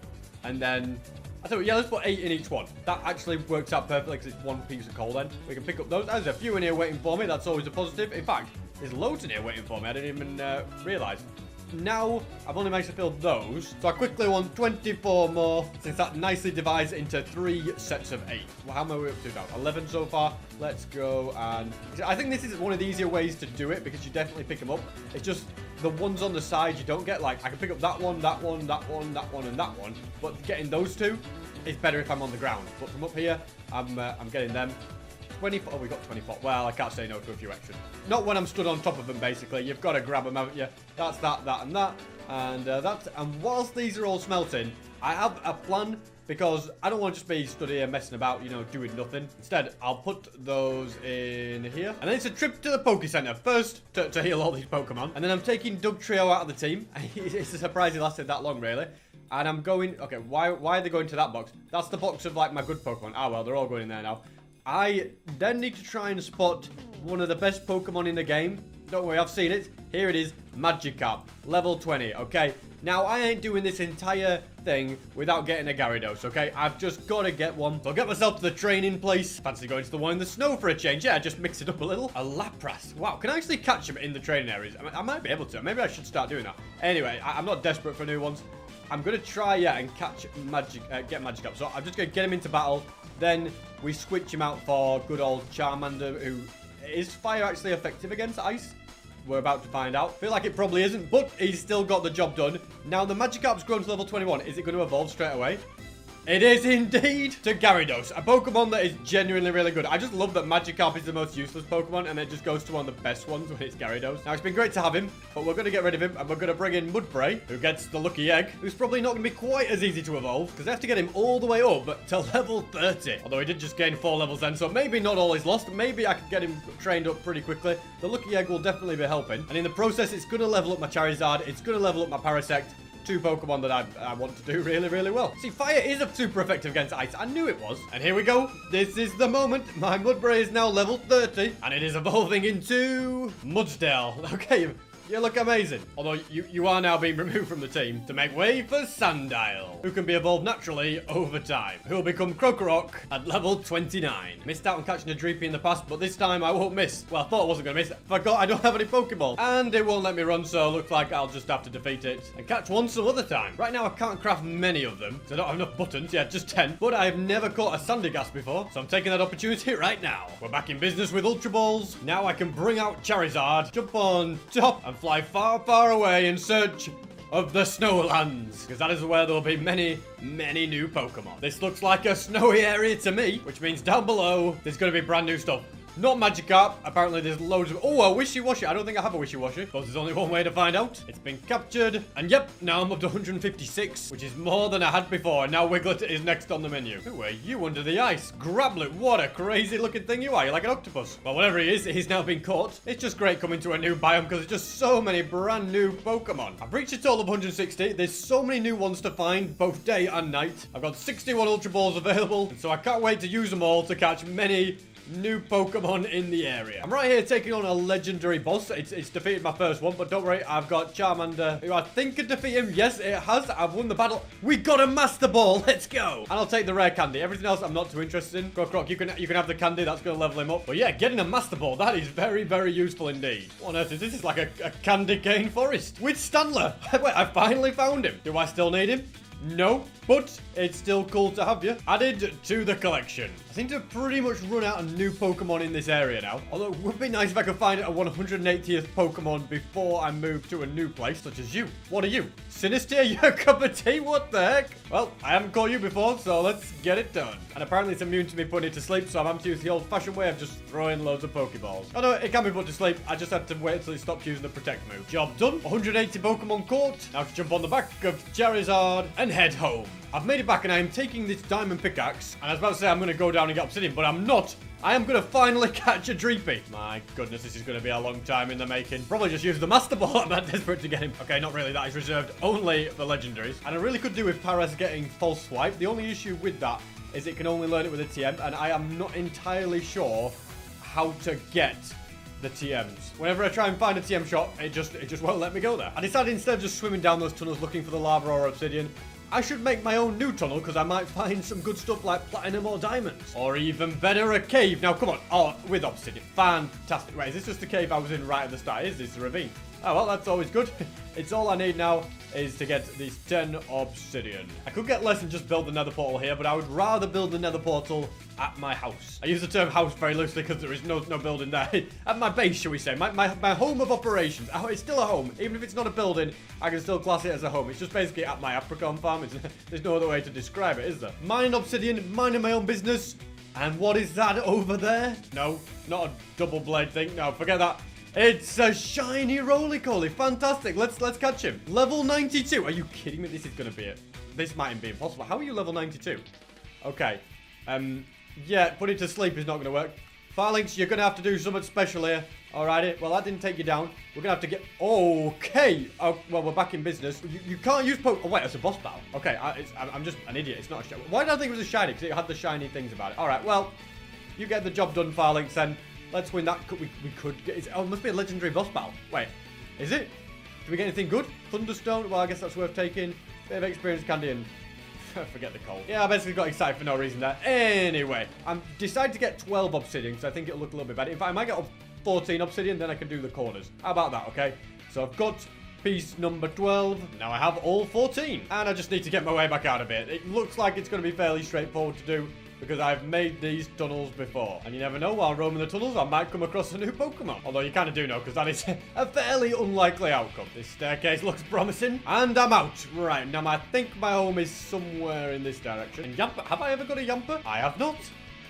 and then I thought, yeah, let's put 8 in each one. That actually works out perfectly because it's one piece of coal then. We can pick up those. There's a few in here waiting for me. That's always a positive. In fact, there's loads in here waiting for me. I didn't even realize. Now, I've only managed to fill those. So I quickly want 24 more, since that nicely divides into 3 sets of 8. Well, how am I up to now? 11 so far. Let's go and... I think this is one of the easier ways to do it, because you definitely pick them up. It's just the ones on the side you don't get. Like, I can pick up that one, that one, that one, that one, and that one. But getting those two is better if I'm on the ground. But from up here, I'm getting them. 24. Oh, we got 24. Well, I can't say no to a few extras. Not when I'm stood on top of them, basically. You've got to grab them, haven't you? That's that, that, and that. And that. And whilst these are all smelting, I have a plan, because I don't want to just be stood here messing about, you know, doing nothing. Instead, I'll put those in here. And then it's a trip to the Poke Center. First, to heal all these Pokemon. And then I'm taking Dugtrio out of the team. It's a surprise it lasted that long, really. And I'm going... Okay, why are they going to that box? That's the box of, like, my good Pokemon. Ah, well, they're all going in there now. I then need to try and spot one of the best Pokemon in the game. Don't worry, I've seen it. Here it is, Magikarp, level 20, okay? Now, I ain't doing this entire thing without getting a Gyarados, okay? I've just got to get one. So I'll get myself to the training place. Fancy going to the one in the snow for a change. Yeah, just mix it up a little. A Lapras. Wow, can I actually catch him in the training areas? I might be able to. Maybe I should start doing that. Anyway, I'm not desperate for new ones. I'm going to try, yeah, and catch get Magikarp. So I'm just going to get him into battle. Then we switch him out for good old Charmander, who is fire actually effective against ice? We're about to find out. Feel like it probably isn't, but he's still got the job done. Now, the Magikarp's grown to level 21. Is it going to evolve straight away? It is indeed to Gyarados, a Pokemon that is genuinely really good. I just love that Magikarp is the most useless Pokemon, and it just goes to one of the best ones when it's Gyarados. Now, it's been great to have him, but we're going to get rid of him, and we're going to bring in Mudbray, who gets the lucky egg, who's probably not going to be quite as easy to evolve, because I have to get him all the way up to level 30. Although he did just gain 4 levels then, so maybe not all is lost. Maybe I can get him trained up pretty quickly. The lucky egg will definitely be helping, and in the process, it's going to level up my Charizard, it's going to level up my Parasect, two Pokemon that I want to do really, really well. See, fire is super effective against ice. I knew it was. And here we go. This is the moment. My Mudbray is now level 30, and it is evolving into MODDED. Okay, you look amazing. Although you are now being removed from the team to make way for Sandile, who can be evolved naturally over time. Who will become Krokorok at level 29. Missed out on catching a Dreepy in the past, but this time I won't miss. Well, I thought I wasn't going to miss. Forgot I don't have any Pokeball. And it won't let me run, so looks like I'll just have to defeat it and catch one some other time. Right now I can't craft many of them, so I don't have enough buttons. Yeah, just 10. But I've never caught a Sandygast before, so I'm taking that opportunity right now. We're back in business with Ultra Balls. Now I can bring out Charizard, jump on top, and fly far, far away in search of the Snowlands, because that is where there will be many, many new Pokemon. This looks like a snowy area to me, which means down below there's going to be brand new stuff. Not Magikarp. Apparently there's loads of... Oh, a Wishy-Washy. I don't think I have a Wishy-Washy, but there's only one way to find out. It's been captured. And yep, now I'm up to 156, which is more than I had before. And now Wiglet is next on the menu. Who are you under the ice? Grablet, what a crazy looking thing you are. You're like an octopus. Well, whatever he is, he's now been caught. It's just great coming to a new biome because there's just so many brand new Pokemon. I've reached a total of 160. There's so many new ones to find, both day and night. I've got 61 Ultra Balls available, and so I can't wait to use them all to catch many new Pokemon in the area. I'm right here taking on a legendary boss. It's defeated my first one, but don't worry, I've got Charmander, who I think could defeat him. Yes, it has. I've won the battle. We got a Master Ball. Let's go. And I'll take the rare candy. Everything else I'm not too interested in. Krokorok, you can have the candy. That's going to level him up. But yeah, getting a Master Ball, that is very, very useful indeed. What on earth is this? It's like a candy cane forest with Standler. Wait, I finally found him. Do I still need him? No, but it's still cool to have you added to the collection. I seem to have pretty much run out of new Pokemon in this area now. Although it would be nice if I could find a 180th Pokemon before I move to a new place, such as you. What are you? Sinister, your cup of tea? What the heck? Well, I haven't caught you before, so let's get it done. And apparently it's immune to me putting it to sleep, so I'm having to use the old-fashioned way of just throwing loads of Pokeballs. Oh no, it can be put to sleep. I just had to wait until it stopped using the Protect move. Job done. 180 Pokemon caught. Now to jump on the back of Charizard and head home. I've made it back and I am taking this diamond pickaxe. And I was about to say I'm going to go down and get obsidian, but I'm not. I am going to finally catch a Dreepy. My goodness, this is going to be a long time in the making. Probably just use the Master Ball. I'm that desperate to get him. Okay, not really. That is reserved only for legendaries. And I really could do with Paras getting False Swipe. The only issue with that is it can only learn it with a TM. And I am not entirely sure how to get the TMs. Whenever I try and find a TM shot, it just won't let me go there. I decided instead of just swimming down those tunnels looking for the lava or obsidian, I should make my own new tunnel because I might find some good stuff like platinum or diamonds. Or even better, a cave. Now, come on. Oh, with obsidian. Fantastic. Wait, is this just the cave I was in right at the start? Is this the ravine? Oh, well, that's always good. It's all I need now is to get these 10 obsidian. I could get less and just build the nether portal here, but I would rather build the nether portal at my house. I use the term house very loosely because there is no building there. At my base, shall we say. My home of operations. It's still a home. Even if it's not a building, I can still class it as a home. It's just basically at my apricot farm. There's no other way to describe it, is there? Mine obsidian, minding my own business. And what is that over there? No, not a double blade thing. No, forget that. It's a shiny roly-poly. Fantastic. Let's catch him. Level 92. Are you kidding me? This is going to be it. This might be impossible. How are you level 92? Okay. Yeah, put it to sleep is not going to work. Phalanx, you're going to have to do something special here. Alrighty. Well, that didn't take you down. We're going to have to get... Okay. Oh, well, we're back in business. You can't use Oh, wait, it's a boss battle. Okay, I'm just an idiot. It's not a shiny. Why did I think it was a shiny? Because it had the shiny things about it. Alright, well, you get the job done, Phalanx, then. Let's win that. We could get... Oh, it must be a legendary boss battle. Wait, is it? Do we get anything good? Thunderstone? Well, I guess that's worth taking. Bit of experience candy and... Forget the cold. Yeah, I basically got excited for no reason there. Anyway, I'm decided to get 12 obsidian because I think it'll look a little bit better. In fact, I might get 14 obsidian, then I can do the corners. How about that, okay? So I've got piece number 12. Now I have all 14. And I just need to get my way back out of it. It looks like it's going to be fairly straightforward to do, because I've made these tunnels before. And you never know, while roaming the tunnels, I might come across a new Pokemon. Although you kind of do know, because that is a fairly unlikely outcome. This staircase looks promising. And I'm out. Right, now I think my home is somewhere in this direction. And Yamper, have I ever got a Yamper? I have not.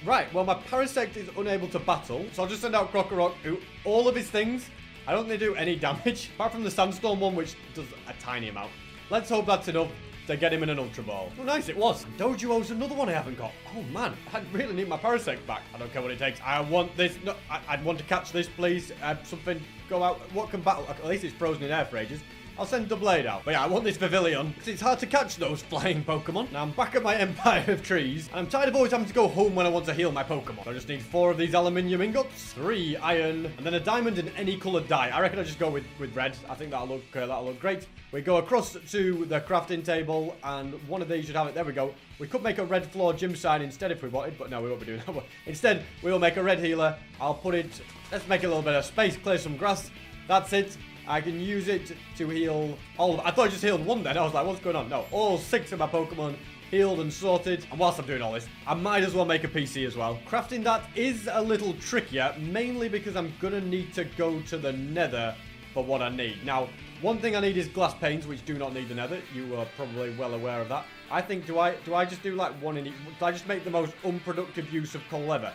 Right, well, my Parasect is unable to battle, so I'll just send out Krokorok, who, all of his things, I don't think they do any damage, apart from the Sandstorm one, which does a tiny amount. Let's hope that's enough to get him in an Ultra Ball. Oh, nice, it was. Dojuo's another one I haven't got. Oh, man, I really need my Parasect back. I don't care what it takes. I want this. No, I'd want to catch this, please. Something, go out. What can battle? At least it's frozen in air for ages. I'll send Doublade out. But yeah, I want this Pavilion, because it's hard to catch those flying Pokemon. Now I'm back at my empire of trees, and I'm tired of always having to go home when I want to heal my Pokemon. So I just need 4 of these aluminium ingots, 3 iron, and then a diamond in any coloured dye. I reckon I'll just go with red. I think that'll look great. We go across to the crafting table, and one of these should have it. There we go. We could make a red floor gym sign instead if we wanted, but no, we won't be doing that. Instead, we will make a red healer. I'll put it, let's make a little bit of space, clear some grass. That's it. I can use it to heal all. I thought I just healed 1 then. I was like, what's going on? No, all 6 of my Pokemon healed and sorted. And whilst I'm doing all this, I might as well make a PC as well. Crafting that is a little trickier, mainly because I'm gonna need to go to the Nether for what I need. Now, one thing I need is glass panes, which do not need the Nether. You are probably well aware of that. I think, do I just do like 1 in each? Do I just make the most unproductive use of coal ever?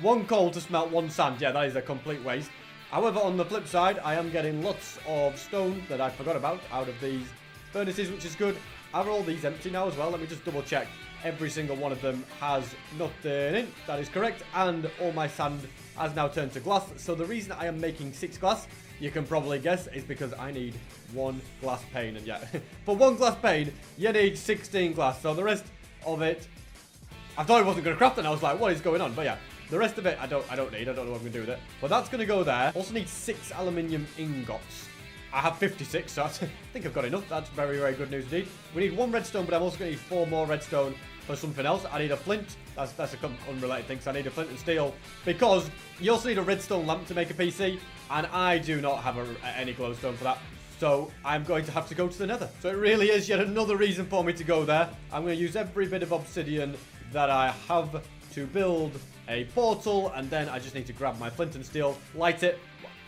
1 coal to smelt 1 sand. Yeah, that is a complete waste. However, on the flip side, I am getting lots of stone that I forgot about out of these furnaces, which is good. Are all these empty now as well? Let me just double check. Every single one of them has nothing in. That is correct. And all my sand has now turned to glass. So the reason I am making 6 glass, you can probably guess, is because I need 1 glass pane. And yeah, for 1 glass pane, you need 16 glass. So the rest of it, I thought I wasn't going to craft it, and I was like, what is going on? But yeah. The rest of it, I don't need. I don't know what I'm going to do with it. But that's going to go there. Also need 6 aluminium ingots. I have 56, so I think I've got enough. That's very, very good news indeed. We need 1 redstone, but I'm also going to need 4 more redstone for something else. I need a flint. That's a unrelated thing, so I need a flint and steel. Because you also need a redstone lamp to make a PC, and I do not have any glowstone for that. So I'm going to have to go to the Nether. So it really is yet another reason for me to go there. I'm going to use every bit of obsidian that I have to build a portal, and then I just need to grab my flint and steel, light it.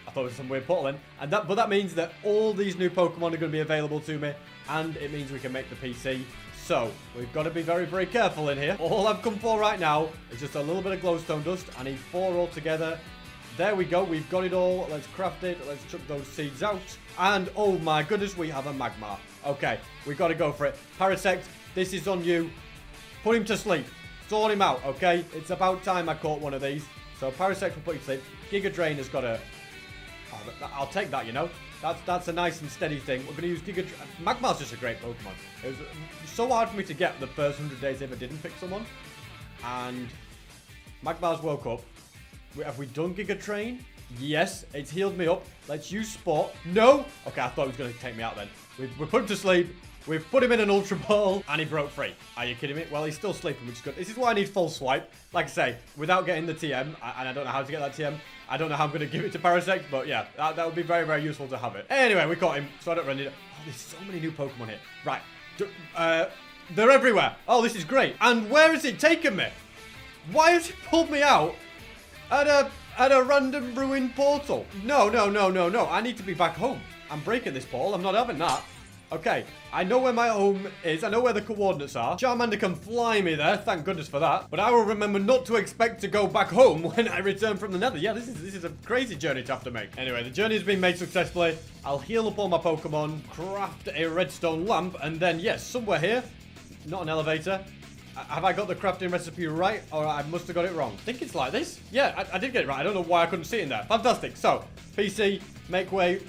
I thought it was some weird portal in, but that means that all these new Pokemon are going to be available to me, and it means we can make the PC. So we've got to be very, very careful in here. All I've come for right now is just a little bit of glowstone dust. I need 4 altogether. There we go. We've got it all. Let's craft it. Let's chuck those seeds out. And oh my goodness, we have a Magmar. Okay, we've got to go for it. Parasect, this is on you. Put him to sleep. Sort him out, okay? It's about time I caught one of these. So Parasect will put you to sleep. Giga Drain has got a... Oh, I'll take that, you know? That's a nice and steady thing. We're going to use Giga Drain. Magmar's just a great Pokemon. It was so hard for me to get the first 100 days I ever did in Pixelmon. And Magmar's woke up. Have we done Giga Drain? Yes, it's healed me up. Let's use Sport. No! Okay, I thought it was going to take me out then. We put him to sleep. We've put him in an Ultra Ball, and he broke free. Are you kidding me? Well, he's still sleeping, which is good. This is why I need Full Swipe. Like I say, without getting the TM, and I don't know how to get that TM. I don't know how I'm going to give it to Parasect, but yeah, that would be very, very useful to have it. Anyway, we caught him, so I don't really need it. Oh, there's so many new Pokemon here. Right. They're everywhere. Oh, this is great. And where has it taken me? Why has it pulled me out at a random ruined portal? No. I need to be back home. I'm breaking this portal. I'm not having that. Okay, I know where my home is. I know where the coordinates are. Charmander can fly me there. Thank goodness for that. But I will remember not to expect to go back home when I return from the Nether. Yeah, this is a crazy journey to have to make. Anyway, the journey has been made successfully. I'll heal up all my Pokemon, craft a redstone lamp, and then, yes, somewhere here, not an elevator. Have I got the crafting recipe right, or I must have got it wrong? I think it's like this. Yeah, I did get it right. I don't know why I couldn't see it in there. Fantastic. So, PC, make way.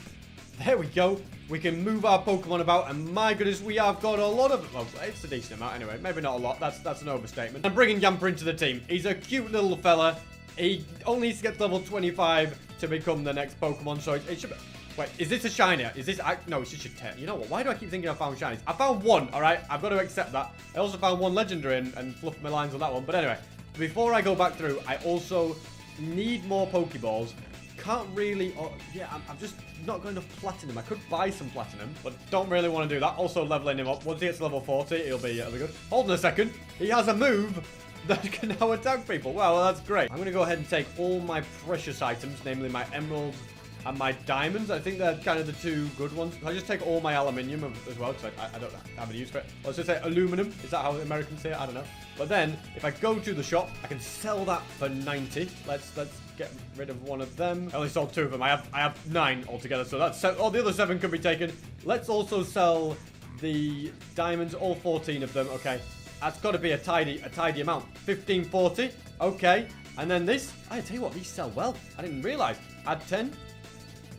There we go. We can move our Pokemon about, and my goodness, we have got a lot of... Well, it's a decent amount anyway. Maybe not a lot. That's an overstatement. I'm bringing Yamper into the team. He's a cute little fella. He only needs to get to level 25 to become the next Pokemon, so it should be... Wait, is this a shiny? Is this... No, it's just a 10. You know what? Why do I keep thinking I found shinies? I found 1, all right? I've got to accept that. I also found 1 legendary and fluffed my lines on that one. But anyway, before I go back through, I also need more Pokeballs. Can't really... Oh, yeah, I'm just not going to platinum. I could buy some platinum, but don't really want to do that. Also leveling him up. Once he gets to level 40, it'll be good. Hold on a second. He has a move that can now attack people. Well, that's great. I'm going to go ahead and take all my precious items, namely my emeralds and my diamonds. I think they're kind of the 2 good ones. I just take all my aluminium as well, because I don't have any use for it. Let's just say aluminum. Is that how the Americans say it? I don't know. But then, if I go to the shop, I can sell that for 90. Let's get rid of one of them. I only sold 2 of them. I have 9 altogether, so that's all the other 7 can be taken. Let's also sell the diamonds, all 14 of them. Okay, that's got to be a tidy amount. 1540. Okay, and then this. I tell you what, these sell well. I didn't realize. Add 10.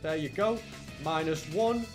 There you go. -1.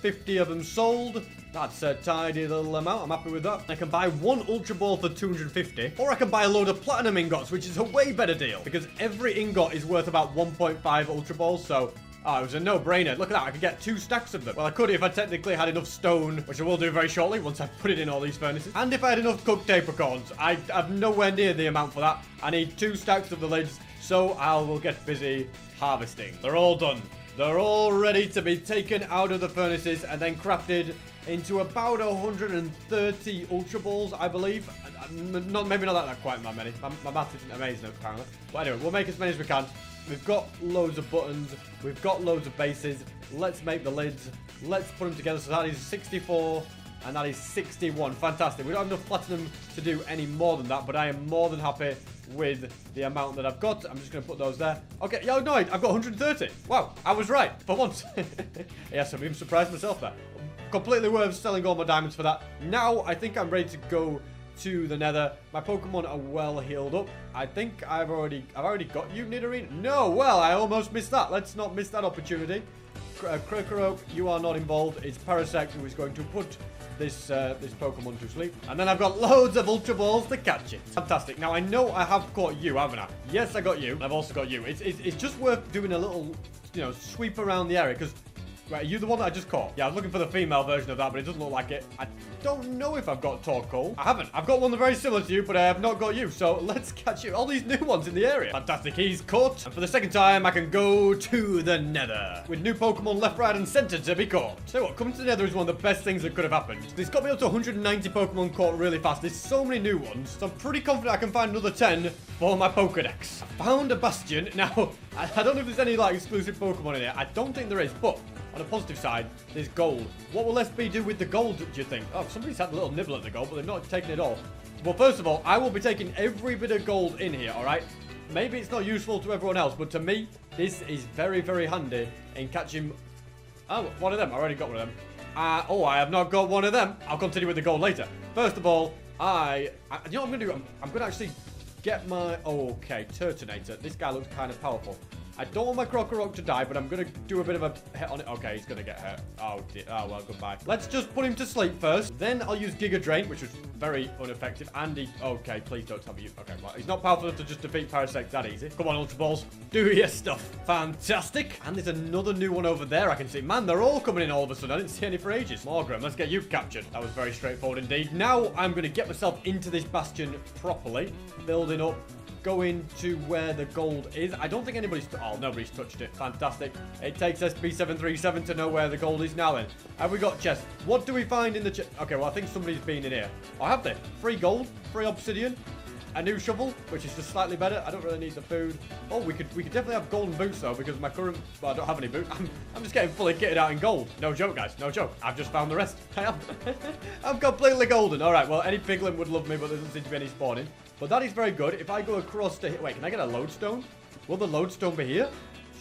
50 of them sold. That's a tidy little amount. I'm happy with that. I can buy one Ultra Ball for 250. Or I can buy a load of Platinum Ingots, which is a way better deal. Because every ingot is worth about 1.5 Ultra Balls, so... Oh, it was a no-brainer. Look at that. I could get 2 stacks of them. Well, I could if I technically had enough stone, which I will do very shortly once I've put it in all these furnaces. And if I had enough cooked apricorns. I have nowhere near the amount for that. I need 2 stacks of the lids, so I will get busy harvesting. They're all done. They're all ready to be taken out of the furnaces and then crafted into about 130 Ultra Balls, I believe. Maybe not that quite that many. My math isn't amazing, apparently. But anyway, we'll make as many as we can. We've got loads of buttons. We've got loads of bases. Let's make the lids. Let's put them together. So that is 64 and that is 61. Fantastic. We don't have enough platinum to do any more than that, but I am more than happy with the amount that I've got. I'm just going to put those there. Okay, yeah, no, I've got 130. Wow, I was right for once. Yes, I'm even surprised myself there. Completely worth selling all my diamonds for that. Now, I think I'm ready to go to the nether. My Pokemon are well healed up. I think I've already got you, Nidorine. No, well, I almost missed that. Let's not miss that opportunity. Krokorok, you are not involved. It's Parasect who is going to put this Pokemon to sleep. And then I've got loads of Ultra Balls to catch it. Fantastic. Now, I know I have caught you, haven't I? Yes, I got you. I've also got you. It's just worth doing a little, you know, sweep around the area, because... Right, are you the one that I just caught? Yeah, I was looking for the female version of that, but it doesn't look like it. I don't know if I've got Torkoal. I haven't. I've got one that's very similar to you, but I have not got you. So let's catch you. All these new ones in the area. Fantastic. He's caught. And for the second time, I can go to the nether. With new Pokemon left, right, and center to be caught. So what, coming to the nether is one of the best things that could have happened. This got me up to 190 Pokemon caught really fast. There's so many new ones. So I'm pretty confident I can find another 10 for my Pokedex. I found a Bastion. Now, I don't know if there's any, like, exclusive Pokemon in here. I don't think there is, but... on the positive side, there's gold. What will SB do with the gold, do you think? Oh, somebody's had a little nibble at the gold, but they've not taken it all. Well, first of all, I will be taking every bit of gold in here, all right? Maybe it's not useful to everyone else, but to me, this is very, very handy in catching... Oh, one of them. I already got one of them. Oh, I have not got one of them. I'll continue with the gold later. First of all, you know what I'm going to do? I'm going to actually get my... okay, Turtonator. This guy looks kind of powerful. I don't want my Krokorok to die, but I'm going to do a bit of a hit on it. Okay, he's going to get hurt. Oh, dear. Oh, well, goodbye. Let's just put him to sleep first. Then I'll use Giga Drain, which was very ineffective. And he... okay, please don't tell me you... okay, well, he's not powerful enough to just defeat Parasect that easy. Come on, Ultra Balls. Do your stuff. Fantastic. And there's another new one over there I can see. Man, they're all coming in all of a sudden. I didn't see any for ages. Morgrem, let's get you captured. That was very straightforward indeed. Now I'm going to get myself into this bastion properly. Building up. Going to where the gold is. I don't think anybody's... oh, nobody's touched it. Fantastic. It takes SB737 to know where the gold is now then. Have we got chests? What do we find in the chest? Okay, well, I think somebody's been in here. I have they? Free gold, free obsidian, a new shovel, which is just slightly better. I don't really need the food. Oh, we could definitely have golden boots, though, because my current... well, I don't have any boots. I'm just getting fully kitted out in gold. No joke, guys. No joke. I've just found the rest. I am. I'm completely golden. All right, well, any piglin would love me, but there doesn't seem to be any spawning. But that is very good. If I go across to... wait, can I get a lodestone? Will the lodestone be here?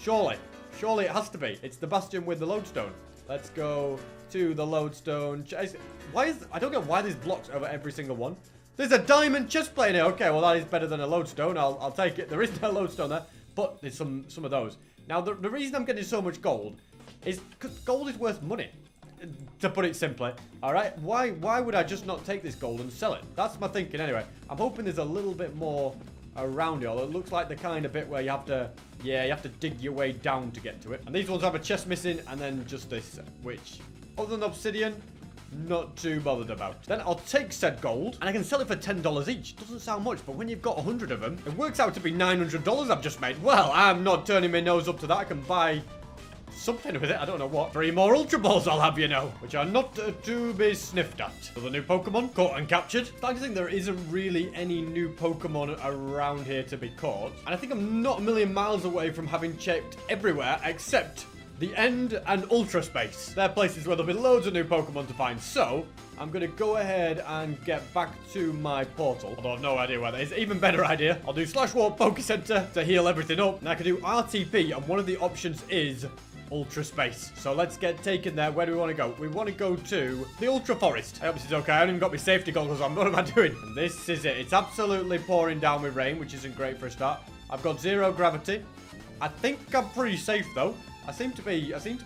Surely. Surely it has to be. It's the bastion with the lodestone. Let's go to the lodestone. Why is... I don't get why there's blocks over every single one. There's a diamond chest plate in here. Okay, well, that is better than a lodestone. I'll take it. There is no lodestone there, but there's some of those. Now, the reason I'm getting so much gold is because gold is worth money. To put it simply, all right? Why would I just not take this gold and sell it? That's my thinking anyway. I'm hoping there's a little bit more around here. It looks like the kind of bit where you have to, yeah, you have to dig your way down to get to it. And these ones have a chest missing, and then just this, which, other than obsidian, not too bothered about. Then I'll take said gold, and I can sell it for $10 each. Doesn't sound much, but when you've got 100 of them, it works out to be $900 I've just made. Well, I'm not turning my nose up to that. I can buy... something with it, I don't know what. 3 more Ultra Balls, I'll have you know, which are not to be sniffed at. So the new Pokemon, caught and captured. I think there isn't really any new Pokemon around here to be caught. And I think I'm not a million miles away from having checked everywhere except the End and Ultra Space. They're places where there'll be loads of new Pokemon to find. So I'm going to go ahead and get back to my portal. Although I've no idea where that is. Even better idea. I'll do /warp Pokecenter to heal everything up. And I can do RTP, and one of the options is Ultra Space. So let's get taken there. Where do we want to go? We want to go to the Ultra Forest. I hope this is okay. I haven't even got my safety goggles on. What am I doing? And this is it. It's absolutely pouring down with rain, which isn't great for a start. I've got 0 gravity. I think I'm pretty safe, though. I seem to be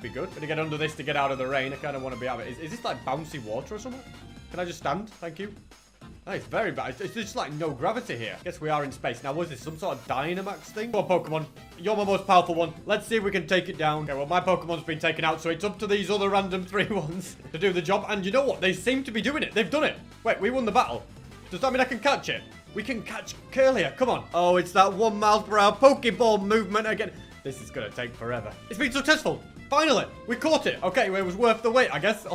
good. Gonna get under this to get out of the rain. I kind of want to be out of it. Is this like bouncy water or something? Can I just stand? Thank you. Oh, it's very bad. It's just like no gravity here. Guess we are in space. Now, was this some sort of Dynamax thing? Come on, Pokemon. You're my most powerful one. Let's see if we can take it down. Okay, well, my Pokemon's been taken out, so it's up to these other random 3 ones to do the job. And you know what? They seem to be doing it. They've done it. Wait, we won the battle. Does that mean I can catch it? We can catch Curlier. Come on. Oh, it's that 1 mile per hour Pokeball movement again. This is going to take forever. It's been successful. Finally, we caught it. Okay, well, it was worth the wait, I guess.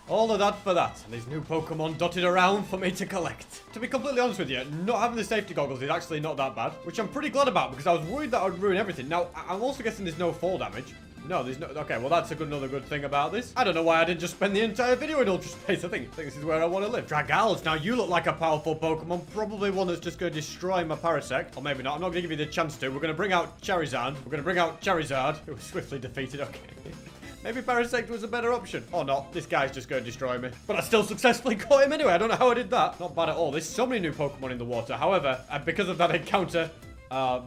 All of that for that. And there's new Pokemon dotted around for me to collect. To be completely honest with you, not having the safety goggles is actually not that bad, which I'm pretty glad about because I was worried that I would ruin everything. Now, I'm also guessing there's no fall damage. No, there's no... Okay, well, that's another good thing about this. I don't know why I didn't just spend the entire video in Ultra Space. I think this is where I want to live. Dragals. Now, you look like a powerful Pokemon. Probably one that's just going to destroy my Parasect. Or maybe not. I'm not going to give you the chance to. We're going to bring out Charizard. It was swiftly defeated. Okay. Maybe Parasect was a better option. Or not. This guy's just going to destroy me. But I still successfully caught him anyway. I don't know how I did that. Not bad at all. There's so many new Pokemon in the water. However, because of that encounter...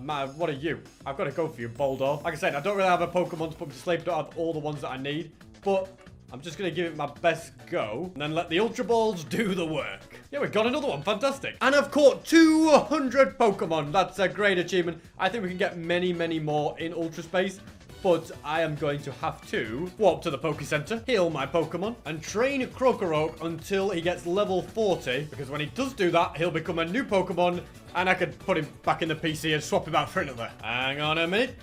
man, what are you? I've got to go for you, Boldor. Like I said, I don't really have a Pokemon to put me to sleep. I don't have all the ones that I need. But I'm just going to give it my best go. And then let the Ultra Balls do the work. Yeah, we've got another one. Fantastic. And I've caught 200 Pokemon. That's a great achievement. I think we can get many, many more in Ultra Space. But I am going to have to walk to the Poke Center, heal my Pokemon, and train Krokorok until he gets level 40. Because when he does do that, he'll become a new Pokemon, and I could put him back in the PC and swap him out for another. Hang on a minute.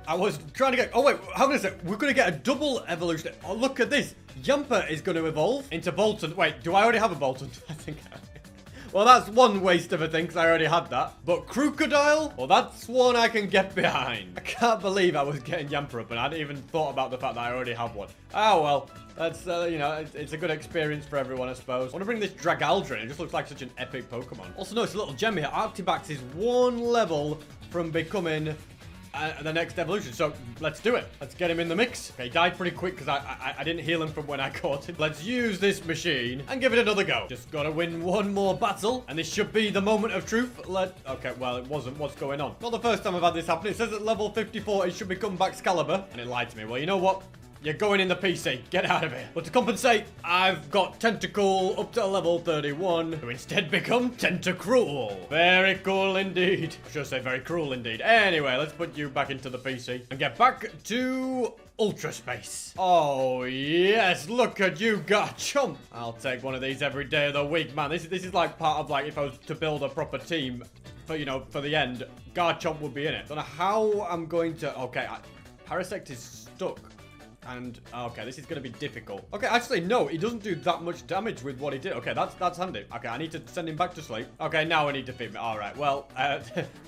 I was trying to get... Oh, wait. Hang on a sec. We're going to get a double evolution. Oh, look at this. Yamper is going to evolve into Bolton. Wait, do I already have a Bolton? I think I... Well, that's one waste of a thing, because I already had that. But Crocodile? Well, that's one I can get behind. I can't believe I was getting Yamper up, and I hadn't even thought about the fact that I already have one. Oh, well. That's, you know, it's a good experience for everyone, I suppose. I want to bring this Dragaldra in. It just looks like such an epic Pokemon. Also, notice a little gem here. Arctibax is 1 level from becoming... the next evolution, so let's do it. Let's get him in the mix. Okay, he died pretty quick because I didn't heal him from when I caught him. Let's use this machine and give it another go. Just gotta win 1 more battle, and this should be the moment of truth. Okay, well, it wasn't. What's going on? Not the first time I've had this happen. It says at level 54 it should become Baxcalibur, and it lied to me. Well, you know what? You're going in the PC. Get out of here. But to compensate, I've got Tentacool up to level 31 to instead become Tentacruel. Very cool indeed. I should say very cruel indeed. Anyway, let's put you back into the PC and get back to Ultra Space. Oh, yes. Look at you, Garchomp. I'll take one of these every day of the week, man. This is like part of like if I was to build a proper team for, you know, for the end, Garchomp would be in it. Don't know how I'm going to... Okay, Parasect is stuck. And, okay, this is going to be difficult. Okay, actually, no, he doesn't do that much damage with what he did. Okay, that's handy. Okay, I need to send him back to sleep. Okay, now I need to feed me. All right, well,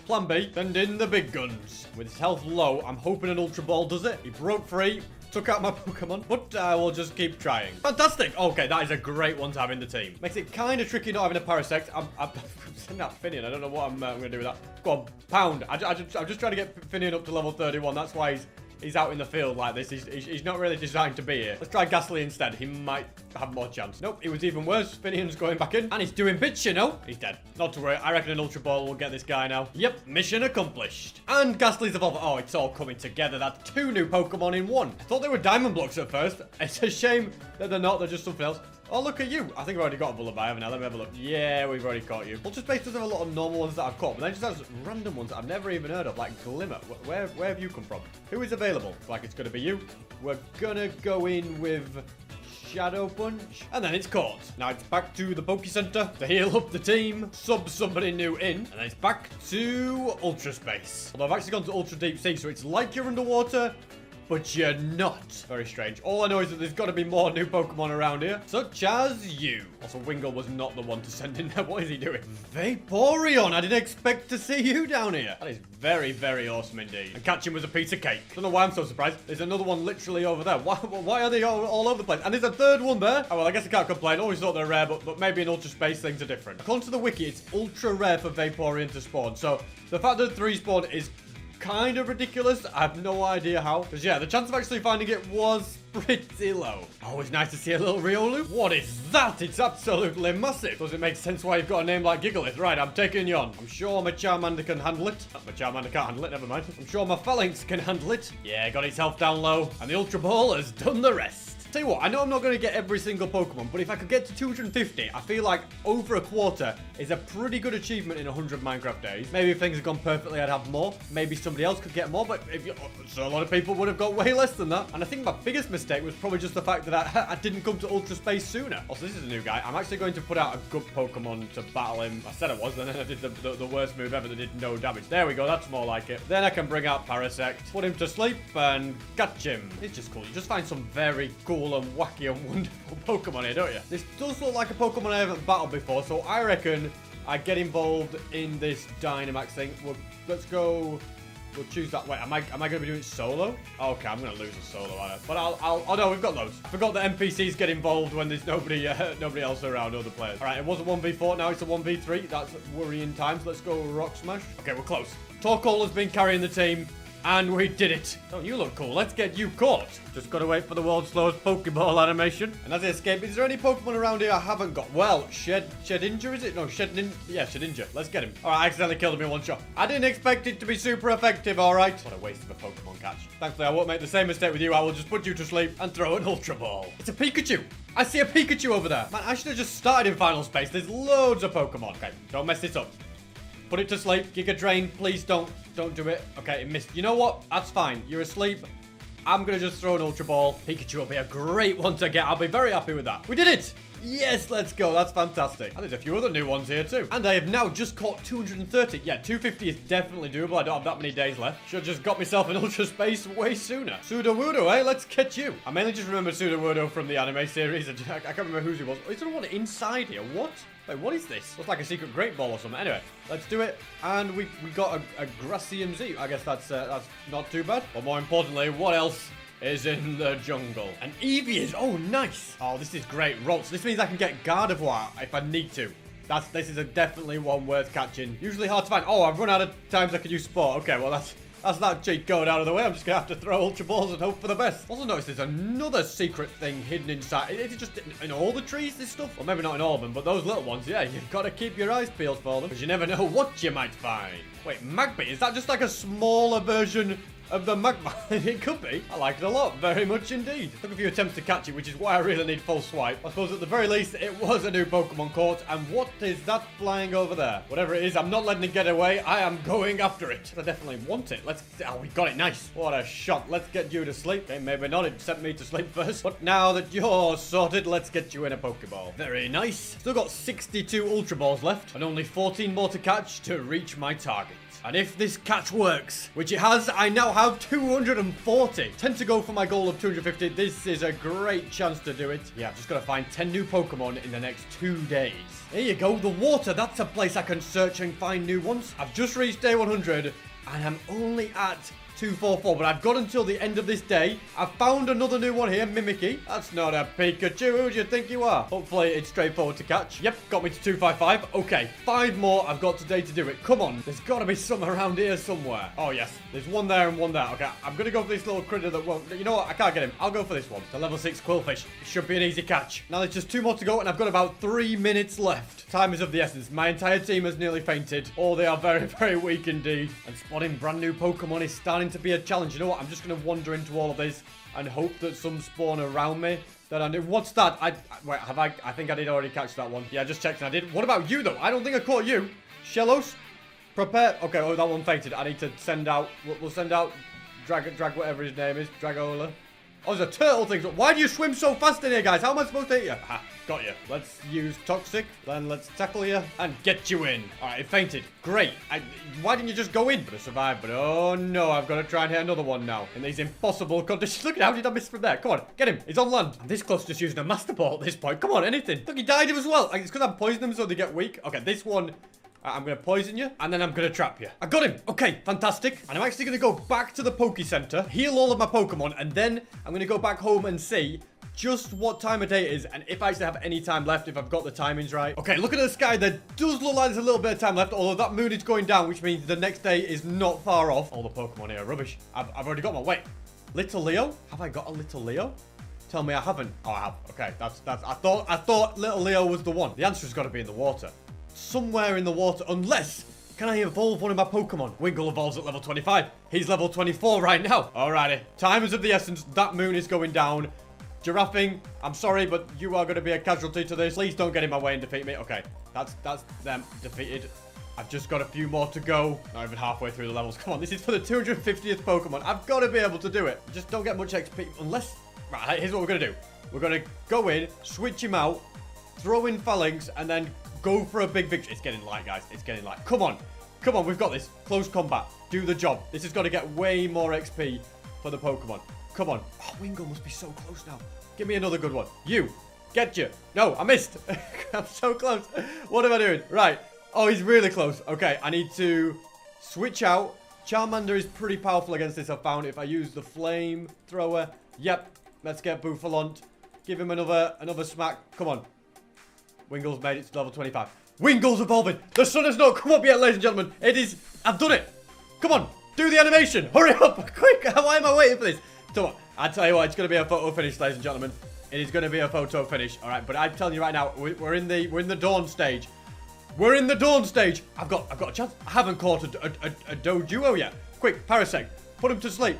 plan B, send in the big guns. With his health low, I'm hoping an Ultra Ball does it. He broke free, took out my Pokemon, but I will just keep trying. Fantastic. Okay, that is a great one to have in the team. Makes it kind of tricky not having a Parasect. I'm sending out Finian. I don't know what I'm going to do with that. Go on, Pound. I'm just trying to get Finian up to level 31. That's why he's out in the field like this. He's not really designed to be here. Let's try Ghastly instead. He might have more chance. Nope, it was even worse. Finian's going back in. And he's doing bits, you know. He's dead. Not to worry. I reckon an Ultra Ball will get this guy now. Yep, mission accomplished. And Ghastly's evolved. Oh, it's all coming together. That's 2 new Pokemon in 1. I thought they were Diamond Blocks at first. It's a shame that they're not. They're just something else. Oh, look at you. I think I've already got a Bullabye, haven't I? Let me have a look. Yeah, we've already caught you. Ultra Space does have a lot of normal ones that I've caught, but then it just has random ones that I've never even heard of, like Glimmer. Where have you come from? Who is available? Looks like it's going to be you. We're going to go in with Shadow Punch. And then it's caught. Now it's back to the Poke Center to heal up the team, sub somebody new in, and then it's back to Ultra Space. Although I've actually gone to Ultra Deep Sea, so it's like you're underwater, but you're not. Very strange. All I know is that there's got to be more new Pokemon around here, such as you. Also, Wingull was not the one to send in there. What is he doing? Vaporeon! I didn't expect to see you down here. That is very, very awesome indeed. And catching was a piece of cake. Don't know why I'm so surprised. There's another one literally over there. Why are they all over the place? And there's a 3rd one there. Oh, well, I guess I can't complain. Always thought they're rare, but maybe in Ultra Space things are different. According to the wiki, it's ultra rare for Vaporeon to spawn. So the fact that 3 spawn is kind of ridiculous. I have no idea how. Because, yeah, the chance of actually finding it was pretty low. Always nice to see a little Riolu. What is that? It's absolutely massive. Does it make sense why you've got a name like Gigalith? Right, I'm taking you on. I'm sure my Charmander can handle it. My Charmander can't handle it, never mind. I'm sure my Phalanx can handle it. Yeah, got its health down low. And the Ultra Ball has done the rest. Tell you what, I know I'm not going to get every single Pokemon, but if I could get to 250, I feel like over a quarter is a pretty good achievement in 100 Minecraft days. Maybe if things had gone perfectly, I'd have more. Maybe somebody else could get more, but so a lot of people would have got way less than that. And I think my biggest mistake was probably just the fact that I didn't come to Ultra Space sooner. Also, this is a new guy. I'm actually going to put out a good Pokemon to battle him. I said I was, and then I did the worst move ever that did no damage. There we go, that's more like it. Then I can bring out Parasect, put him to sleep, and catch him. It's just cool. You just find some very cool and wacky and wonderful Pokemon here, don't you? This does look like a Pokemon I haven't battled before, so I reckon I get involved in this Dynamax thing. Let's go. We'll choose that. Wait, am I going to be doing it solo? Okay, I'm going to lose a solo on it. But oh no, we've got loads. I forgot that NPCs get involved when there's nobody else around, other players. All right, it was a 1v4, now it's a 1v3. That's worrying times. Let's go Rock Smash. Okay, we're close. Torkoal has been carrying the team. And we did it. Don't you look cool? Let's get you caught. Just gotta wait for the world's slowest Pokeball animation. And as I escape, is there any Pokemon around here I haven't got? Well, Shedinja, is it? No, Shedinja. Let's get him. All right, I accidentally killed him in one shot. I didn't expect it to be super effective, all right? What a waste of a Pokemon catch. Thankfully, I won't make the same mistake with you. I will just put you to sleep and throw an Ultra Ball. It's a Pikachu. I see a Pikachu over there. Man, I should have just started in Final Space. There's loads of Pokemon. Okay, don't mess this up. Put it to sleep. Giga Drain, please don't do it. Okay, it missed. You know what? That's fine. You're asleep. I'm going to just throw an Ultra Ball. Pikachu will be a great one to get. I'll be very happy with that. We did it! Yes, let's go. That's fantastic. And there's a few other new ones here too. And I have now just caught 230. Yeah, 250 is definitely doable. I don't have that many days left. Should have just got myself an Ultra Space way sooner. Sudowoodo, eh? Let's catch you. I mainly just remember Sudowoodo from the anime series. I can't remember whose it was. Oh, is there one inside here? What? Wait, what is this? Looks like a secret Great Ball or something. Anyway, let's do it. And we got a Gracian Z. I guess that's not too bad. But more importantly, what else is in the jungle? And Eevee is, oh, nice. Oh, this is great. Rolls. This means I can get Gardevoir if I need to. This is definitely one worth catching. Usually hard to find. Oh, I've run out of times I could use Sport. Okay, well, that's that cheat code out of the way. I'm just going to have to throw Ultra Balls and hope for the best. Also notice there's another secret thing hidden inside. Is it just in all the trees, this stuff? Well, maybe not in all of them, but those little ones, yeah, you've got to keep your eyes peeled for them, because you never know what you might find. Wait, Magby, is that just like a smaller version of the Magma? It could be. I like it a lot, very much indeed. Took a few attempts to catch it, which is why I really need full swipe. I suppose at the very least, it was a new Pokemon caught. And what is that flying over there? Whatever it is, I'm not letting it get away. I am going after it. I definitely want it. Oh, we got it. Nice. What a shot. Let's get you to sleep. Okay, maybe not. It sent me to sleep first. But now that you're sorted, let's get you in a Pokeball. Very nice. Still got 62 Ultra Balls left and only 14 more to catch to reach my target. And if this catch works, which it has, I now have 240. 10 to go for my goal of 250. This is a great chance to do it. Yeah, I've just got to find 10 new Pokemon in the next 2 days. There you go, the water. That's a place I can search and find new ones. I've just reached day 100, and I'm only at 244, but I've got until the end of this day. I've found another new one here, Mimikyu. That's not a Pikachu. Who do you think you are? Hopefully, it's straightforward to catch. Yep, got me to 255. Okay, 5 more I've got today to do it. Come on. There's got to be some around here somewhere. Oh, yes. There's one there and one there. Okay, I'm going to go for this little critter that won't... You know what? I can't get him. I'll go for this one. The level 6 Quillfish. It should be an easy catch. Now, there's just 2 more to go, and I've got about 3 minutes left. Time is of the essence. My entire team has nearly fainted. Oh, they are very, very weak indeed. And spotting brand new Pokemon is starting to be a challenge. You know what? I'm just going to wander into all of this and hope that some spawn around me that I knew. What's that? Wait, have I think I did already catch that one. Yeah, just checked and I did. What about you, though? I don't think I caught you. Shellos? Prepare. Okay, oh, that one fainted. I need to send out... We'll send out... Drag whatever his name is. Dragola. Oh, there's a turtle thing. Why do you swim so fast in here, guys? How am I supposed to hit you? Ha, got you. Let's use Toxic. Then let's tackle you and get you in. All right, it fainted. Great. Why didn't you just go in? Could have survived, but oh no, I've got to try and hit another one now. In these impossible conditions. Look at how did I miss from there? Come on, get him. He's on land. I'm this close to just using a Master Ball at this point. Come on, anything. Look, he died as well. It's because I'm poisoning them so they get weak. Okay, this one... I'm going to poison you, and then I'm going to trap you. I got him. Okay, fantastic. And I'm actually going to go back to the Poke Center, heal all of my Pokemon, and then I'm going to go back home and see just what time of day it is and if I actually have any time left, if I've got the timings right. Okay, looking at the sky, there does look like there's a little bit of time left, although that moon is going down, which means the next day is not far off. All the Pokemon here are rubbish. I've already got one. Wait, Little Leo? Have I got a Little Leo? Tell me I haven't. Oh, I have. Okay, that's. I thought Little Leo was the one. The answer's got to be in the water. Somewhere in the water, unless... Can I evolve one of my Pokemon? Wingull evolves at level 25. He's level 24 right now. Alrighty. Time is of the essence. That moon is going down. Giraffing, I'm sorry, but you are going to be a casualty to this. Please don't get in my way and defeat me. Okay, that's them defeated. I've just got a few more to go. Not even halfway through the levels. Come on, this is for the 250th Pokemon. I've got to be able to do it. Just don't get much XP unless... Right, here's what we're going to do. We're going to go in, switch him out, throw in Phalanx, and then go for a big victory. It's getting light, guys. It's getting light. Come on. Come on, we've got this. Close combat. Do the job. This has got to get way more XP for the Pokemon. Come on. Oh, Wingull must be so close now. Give me another good one. You. Get you. No, I missed. I'm so close. What am I doing? Right. Oh, he's really close. Okay, I need to switch out. Charmander is pretty powerful against this, I found. If I use the flame thrower. Yep. Let's get Bouffalont. Give him another smack. Come on. Wingull's made it to level 25. Wingull's evolving. The sun has not come up yet, ladies and gentlemen. It is... I've done it. Come on. Do the animation. Hurry up. Quick. Why am I waiting for this? Come on. I tell you what, it's going to be a photo finish, ladies and gentlemen. It is going to be a photo finish. All right, but I'm telling you right now, we're in the dawn stage. We're in the dawn stage. I've got a chance. I haven't caught a Doduo yet. Quick, Parasect. Put him to sleep.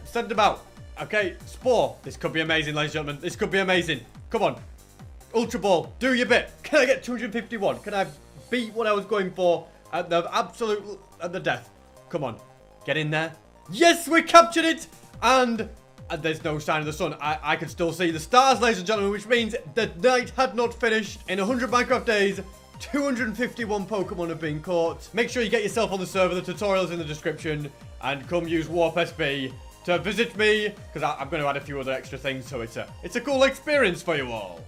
Send him out. Okay, Spore. This could be amazing, ladies and gentlemen. This could be amazing. Come on. Ultra Ball. Do your bit. Can I get 251? Can I beat what I was going for at the death? Come on. Get in there. Yes, we captured it. And there's no sign of the sun. I can still see the stars, ladies and gentlemen, which means the night had not finished. In 100 Minecraft days, 251 Pokemon have been caught. Make sure you get yourself on the server. The tutorial's in the description. And come use Warp SB to visit me, because I'm going to add a few other extra things, so it's a cool experience for you all.